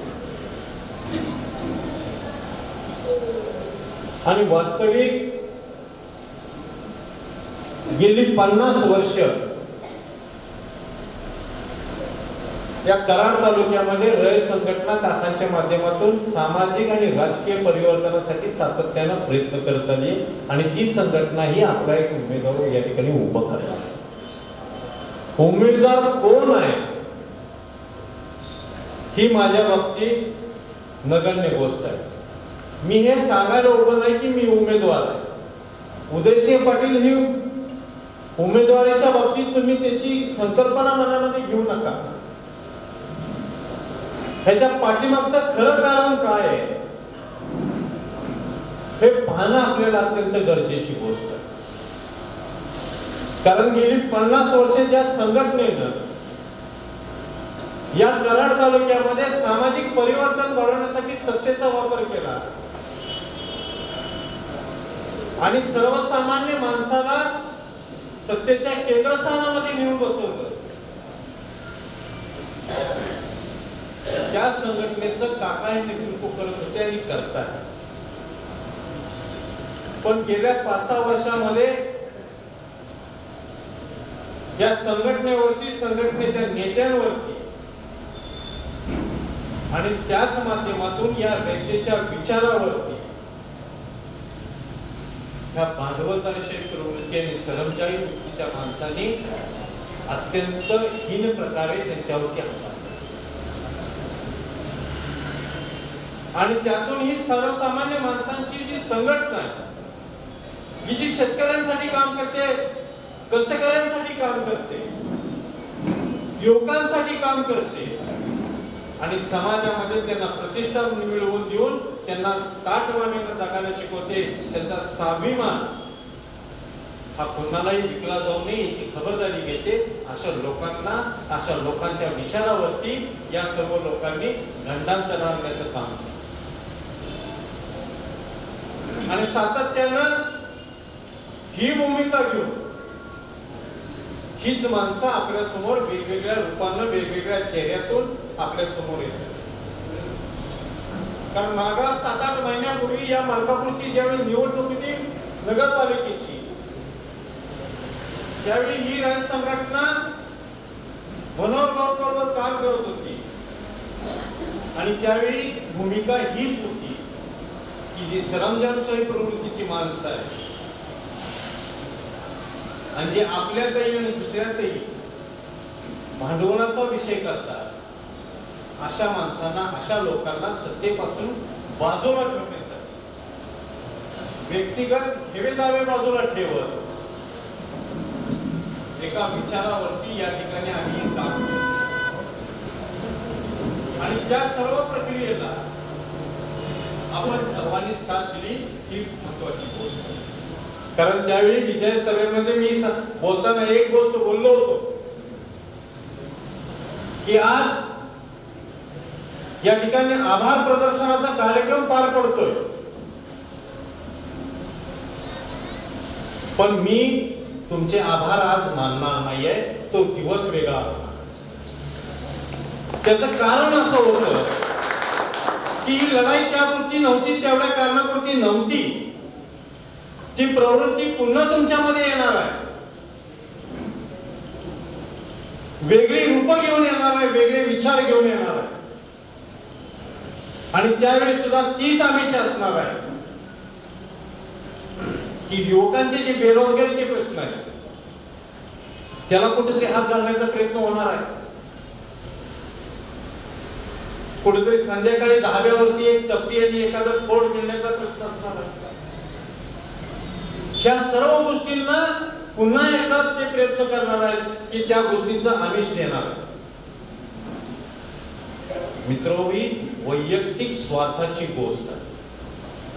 [SPEAKER 7] आणि वास्तविक गेली 50 वर्ष या कराड तालुक्यामध्ये रयत संघटना काकांच्या माध्यमातून सामाजिक आणि राजकीय परिवर्तनासाठी सातत्यानं प्रयत्न करत आली आणि ती संघटना ही आपला एक उमेदवार या ठिकाणी उभा करणार। उमेदवार कोण आहे ही माझ्या बाबतीत नगण्य गोष्ट आहे। मी हे सांगायला उभं नाही की मी उमेदवार आहे। उदयसिंह पाटील ही उमेदवारीच्या बाबतीत तुम्ही त्याची संकल्पना मनामध्ये घेऊ नका। ह्याच्या पाठीमागचं खरं कारण काय आहे हे पाहणं आपल्याला अत्यंत गरजेची गोष्ट आहे। कारण गेली 50 वर्षे ज्या संघटनेनं या कराड तालुक्यामध्ये सामाजिक परिवर्तन घडवण्यासाठी सत्तेचा वापर केला आणि सर्वसामान्य माणसाला सत्तेच्या केंद्रस्थानामध्ये नेऊन बसवलं, त्या संघटनेचं काका हे नेतृत्व करत होते आणि करतात। पण गेल्या 5-6 वर्षामध्ये या संघटनेवरती, संघटनेच्या नेत्यांवरती आणि त्याच माध्यमातून या रयतेच्या विचारावरती ह्या भांडवलदारशाही प्रवृत्ती आणि सरंजाई वृत्तीच्या माणसांनी अत्यंत हीन प्रकारे त्यांच्यावरती हल्ला आणि त्यातून ही सर्वसामान्य माणसांची जी संघटना आहे, ही जी शेतकऱ्यांसाठी काम करते, कष्टकऱ्यांसाठी काम करते, युवकांसाठी काम करते आणि समाजामध्ये त्यांना प्रतिष्ठा मिळवून देऊन त्यांना ताटवानेनं जगायला शिकवते, त्यांचा स्वाभिमान हा कोणालाही विकला जाऊ नये याची खबरदारी घेते। अशा लोकांना, अशा लोकांच्या विचारावरती या सर्व लोकांनी गंडांतर आणण्याचं काम केलं आणि सातत्यानं ही भूमिका घेऊन हीच माणसं आपल्या समोर वेगवेगळ्या रूपानं, वेगवेगळ्या चेहऱ्यातून आपल्या समोर येतात। कारण मागा 7-8 महिन्यापूर्वी या मलकापूरची ज्यावेळी निवडणूक होती नगरपालिकेची, त्यावेळी ही रयत संघटना मनोहर भाऊंबरोबर काम करत होती आणि त्यावेळी भूमिका हीच होती की जी सरंजामशाही प्रवृत्तीची माणसं आहे आणि जे आपल्यातही आणि दुसऱ्यातही भांडवलाचा विषय करतात, अशा माणसांना, अशा लोकांना सत्तेपासून बाजूला ठेवण्यासाठी व्यक्तिगत हेवेदावे बाजूला ठेवत एका विचारावरती या ठिकाणी आम्ही काम केलं आणि त्या सर्व प्रक्रियेला आपण सर्वांनी साथ दिली ही महत्वाची गोष्ट आहे। कारण त्यावेळी विजय सभेमध्ये मी बोलताना एक गोष्ट बोललो होतो की आज या ठिकाणी आभार प्रदर्शनाचा कार्यक्रम पार पडतोय, पण मी तुमचे आभार आज मानणार नाहीये, तो दिवस वेगळा असणार। त्याचं कारण असं होतं की ही लढाई त्यापुरती नव्हती, तेवढ्या कारणापुरती नव्हती, ती प्रवृत्ती पुन्हा तुमच्यामध्ये येणार आहे, वेगळी रूप घेऊन येणार आहे, वेगळे विचार घेऊन येणार आहे आणि त्यावेळी सुद्धा तीच आमिष असणार आहे की युवकांचे जे बेरोजगारीचे प्रश्न आहेत त्याला कुठेतरी हात घालण्याचा प्रयत्न होणार आहे, कुठेतरी संध्याकाळी धाब्यावरती एक चपटी आणि एखादा फोड घेण्याचा प्रश्न असणार आहे। ह्या सर्व गोष्टींना पुन्हा एकदा ते प्रयत्न करणार आहेत की त्या गोष्टींचा आमिष देणार आहे। मित्रो, ही वैयक्तिक स्वार्थाची गोष्ट आहे,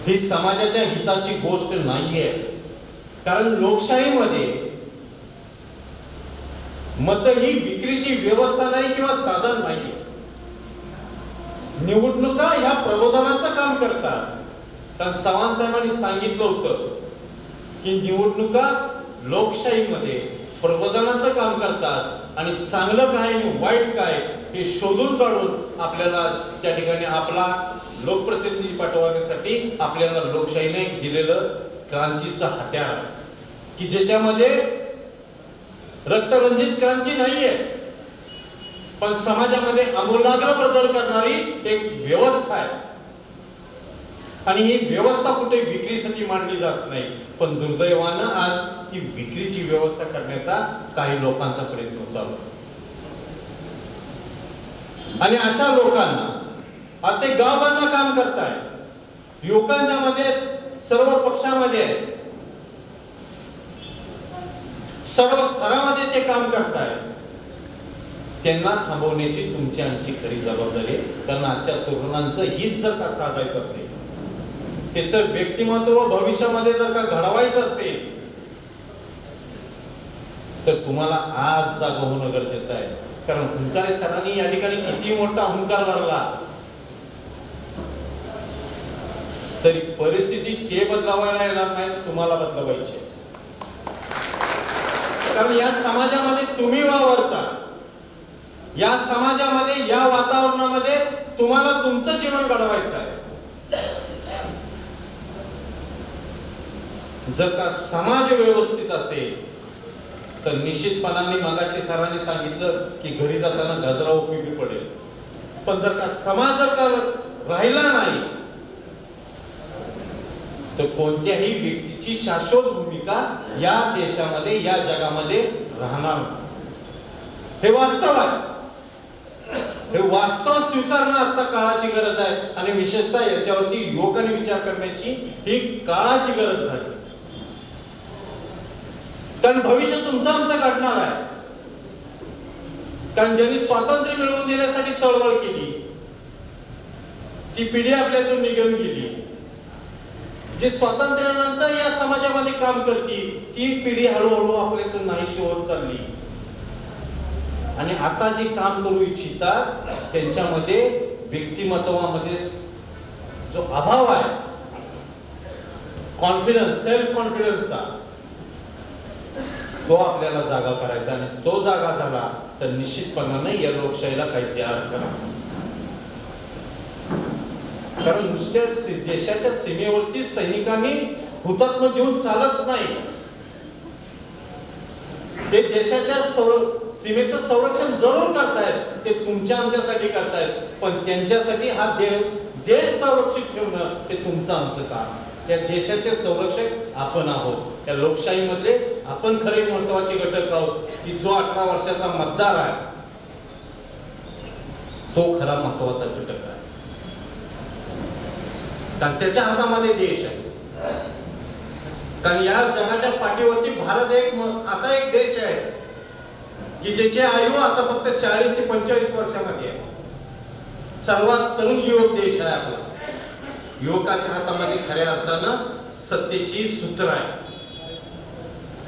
[SPEAKER 7] ही समाजाच्या हिताची गोष्ट नाहीये। कारण लोकशाहीमध्ये मत ही विक्रीची व्यवस्था नाही किंवा साधन नाही। निवडणुका ह्या प्रबोधनाचं काम करतात। कारण चव्हाण साहेबांनी सांगितलं होतं की निवडणुका लोकशाहीमध्ये प्रबोधनाचं काम करतात आणि चांगलं काय आणि वाईट काय हे शोधून काढून आपल्याला त्या ठिकाणी आपला लोकप्रतिनिधी पाठवण्यासाठी आपल्याला लोकशाहीने दिलेलं क्रांतीचं हत्यार की ज्याच्यामध्ये रक्तरंजित क्रांती नाहीये, पण समाजामध्ये आमूलाग्र बदल करणारी एक व्यवस्था आहे आणि ही व्यवस्था कुठे विक्रीसाठी मांडली जात नाही, पण दुर्दैवानं आज ती विक्रीची व्यवस्था करण्याचा काही लोकांचा प्रयत्न चालू आहे. आणि अशा लोकांना आज ते गावबांधलं काम करताय, युवकांच्या मध्ये सर्व पक्षामध्ये सर्व स्तरामध्ये ते काम करताय. त्यांना थांबवण्याची तुमची आमची खरी जबाबदारी आहे. कारण आजच्या तरुणांचं हित जर का साधायचं असेल, त्याचं व्यक्तिमत्व भविष्यामध्ये जर का घडवायचं असेल, तर तुम्हाला आज जागा होणं गरजेचं आहे. कारण हुंकारे सरांनी या ठिकाणी किती मोठा हुंकार भरला तरी परिस्थिती ते बदलावायला येणार नाही, तुम्हाला बदलवायची. कारण या समाजामध्ये तुम्ही वावरता, या समाजामध्ये या वातावरणामध्ये तुम्हाला तुमचं जीवन घडवायचं आहे. जर का समाज व्यवस्थित असेल तर निश्चितपणाने मगाशी सरांनी सांगितलं की घरी जाताना गजरा उपयोगी पडेल. पण जर का समाज जर का राहिला नाही तर कोणत्याही व्यक्तीची शाश्वत भूमिका या देशामध्ये या जगामध्ये राहणार नाही. हे वास्तव आहे. हे वास्तव स्वीकारणं आता काळाची गरज आहे आणि विशेषतः याच्यावरती युवकांनी विचार करण्याची ही काळाची गरज झाली. कारण भविष्य तुमचं आमचं घडणार आहे. कारण ज्यांनी स्वातंत्र्य मिळवून देण्यासाठी चळवळ केली ती पिढी आपल्यातून निघून गेली. जे स्वातंत्र्यानंतर या समाजामध्ये काम करती ती पिढी हळूहळू आपल्यातून नाहीशी होत चालली. आणि आता जे काम करू इच्छितात त्यांच्यामध्ये व्यक्तिमत्वामध्ये जो अभाव आहे, कॉन्फिडन्स, सेल्फ कॉन्फिडन्सचा, तो आपल्याला जागा करायचा. आणि तो जागा झाला तर निश्चितपणाने या लोकशाहीला काहीतरी अर्थ नाही. कारण नुसत्या देशाच्या सीमेवरती सैनिकांनी हुतात्मा देऊन चालत नाही. ते देशाच्या सीमेचं संरक्षण जरूर करतायत, ते तुमच्या आमच्यासाठी करतायत, पण त्यांच्यासाठी हा देश संरक्षित ठेवणं हे तुमचं आमचं काम. या देशाचे संरक्षक आपण आहोत. या लोकशाहीमधले आपण खरे महत्वाचे घटक आहोत की जो 18 वर्षाचा मतदार आहे तो खरा महत्वाचा घटक आहे. कारण त्याच्या हातामध्ये देश आहे. कारण या जगाच्या पाठीवरती भारत एक असा एक देश आहे की ज्याची आयु आता फक्त 40 ते 45 वर्षामध्ये आहे. सर्वात तरुण युवक देश आहे आपला. युवकाच्या हातामध्ये खऱ्या अर्थानं सत्तेची सूत्र आहे.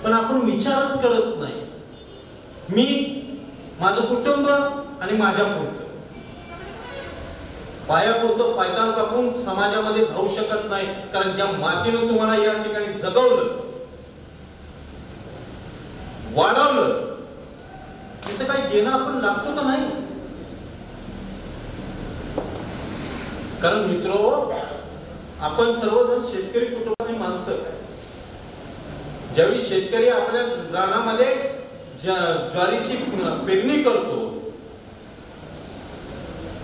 [SPEAKER 7] पण आपण विचारच करत नाही. मी, माझं कुटुंब आणि माझ्या पुरतं, पायापुरतं पायतान कापून समाजामध्ये राहू शकत नाही. कारण ज्या मातीनं तुम्हाला या ठिकाणी जगवलं, वाढवलं, त्याचं काही देणं आपण लागतो का नाही? कारण मित्रो, आपण सर्वजण शेतकरी कुटुंबातली माणसं. ज्यावेळी शेतकरी आपल्या रानामध्ये ज्वारीची पेरणी करतो,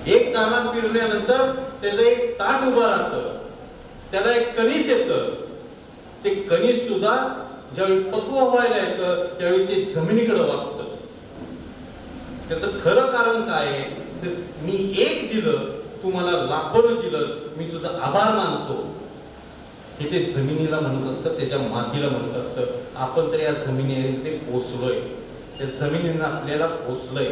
[SPEAKER 7] एक दाणा पेरल्यानंतर त्याचं एक ताट उभं राहतं, त्याला एक कणीस येतं. ते कणीस सुद्धा ज्यावेळी पक्व व्हायला येतं त्यावेळी ते जमिनीकडे वागतं. त्याचं खरं कारण काय आहे तर मी एक दिलं, तू मला लाखोनं दिलंस, मी तुझा आभार मानतो, हे ते जमिनीला म्हणत असतं, त्याच्या मातीला म्हणत असतं. आपण तर या जमिनीने पोचलोय, त्या जमिनीनं आपल्याला पोचलंय,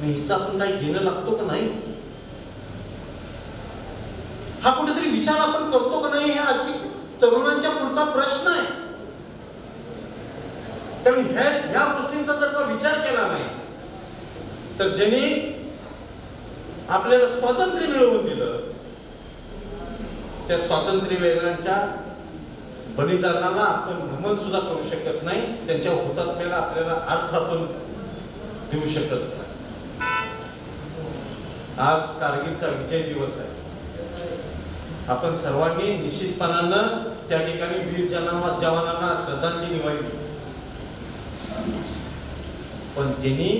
[SPEAKER 7] हिचं आपण काही घेणं लागतो का नाही? हा कुठेतरी विचार आपण करतो का नाही? हा आजची तरुणांच्या पुढचा प्रश्न आहे. कारण ह्या गोष्टींचा जर का विचार केला नाही तर ज्यांनी आपल्याला स्वातंत्र्य मिळवून दिलं त्या स्वातंत्र्यवीरांच्या बलिदानाला आपण नमन सुद्धा करू शकत नाही. त्यांच्या हुतात्म्याला आपल्याला अर्थ आपण देऊ शकत नाही. आज कारगिलचा विजय दिवस आहे. आपण सर्वांनी निश्चितपणानं त्या ठिकाणी वीर जवानांना श्रद्धांजली वाहिली. पण त्यांनी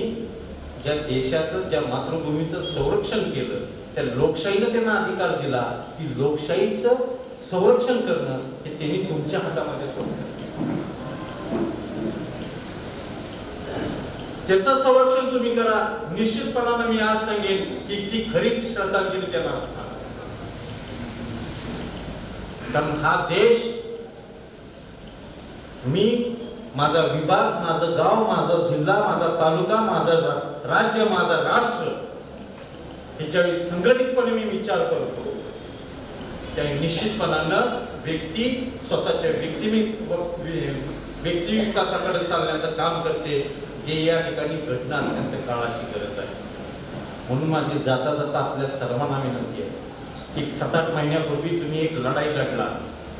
[SPEAKER 7] ज्या देशाचं, ज्या मातृभूमीचं संरक्षण केलं, त्या लोकशाहीनं त्यांना अधिकार दिला की लोकशाहीचं संरक्षण करणं हे त्यांनी तुमच्या हातामध्ये सोडलं. त्याचं संरक्षण तुम्ही करा. निश्चितपणानं मी आज सांगेन की ती खरी श्रद्धांजली त्यांना असणार. कारण हा देश, मी, माझा विभाग, माझं गाव, माझा जिल्हा, माझा तालुका, माझं राज्य, माझं राष्ट्र हे ज्यावेळी संघटितपणे मी विचार करतो त्यावेळी निश्चितपणानं व्यक्ती स्वतःच्या व्यक्ती विकासाकडे चालण्याचं काम करते, जे या ठिकाणी घडणं अत्यंत काळाची गरज आहे. म्हणून माझी जाता जाता आपल्या सर्वांना विनंती आहे की 7-8 महिन्यापूर्वी तुम्ही एक लढाई लढला,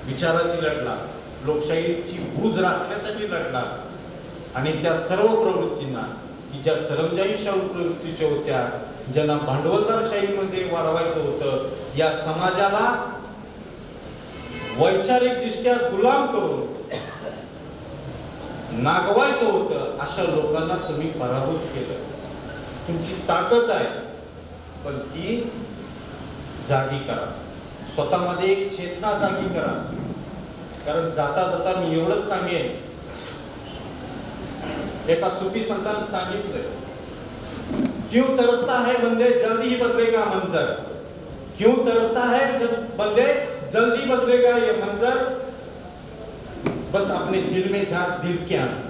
[SPEAKER 7] विचाराची लढला, लोकशाहीची बूज राखण्यासाठी लढला आणि त्या सर्व प्रवृत्तींना की ज्या सरंजाईशाही प्रवृत्तीच्या होत्या, ज्यांना भांडवलदारशाहीमध्ये वाढवायचं होतं, या समाजाला वैचारिकदृष्ट्या गुलाम करून नागवायचं होतं, अशा लोकांना तुम्ही पराभूत केलं. तुमची ताकद आहे, पण ती जागी करा. स्वतःमध्ये एक चेतना जागी करा. कारण जाता जाता मी एवढंच सांगेन, एका सुफी संतांनी सांगितलंय, क्यों तरसता है बंदे जल्दी ही बदलेगा मंजर, क्यों तरसता है बंदे जल्दी बदलेगा ये मंजर, बस अपने दिल में झांक दिल के अंदर.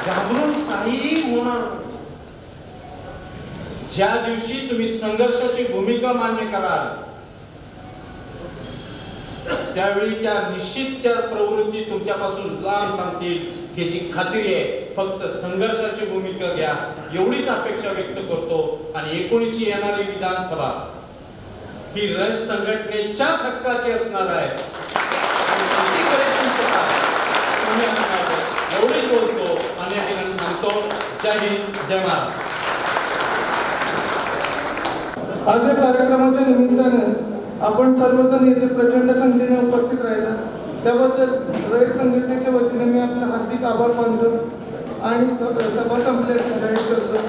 [SPEAKER 7] घाबरून काहीही होणार. ज्या दिवशी तुम्ही संघर्षाची भूमिका मान्य कराल त्यावेळी त्या निश्चित त्या प्रवृत्ती तुमच्यापासून लांब थांबतील याची खात्री आहे. फक्त संघर्षाची भूमिका घ्या एवढीच अपेक्षा व्यक्त करतो. आणि 19ची येणारी विधानसभा ही रण संघटनेच्याच हक्काची असणार आहे. एवढीच बोलतो आणि या ठिकाणी थांबतो. जय हिंद, जय महाराष्ट्र.
[SPEAKER 8] आज या कार्यक्रमाच्या निमित्ताने आपण सर्वजण येथे प्रचंड संख्येने उपस्थित राहिला त्याबद्दल रयत संघटनेच्या वतीने मी आपला हार्दिक आभार मानतो आणि सभा संपल्याचे जाहीर करतो.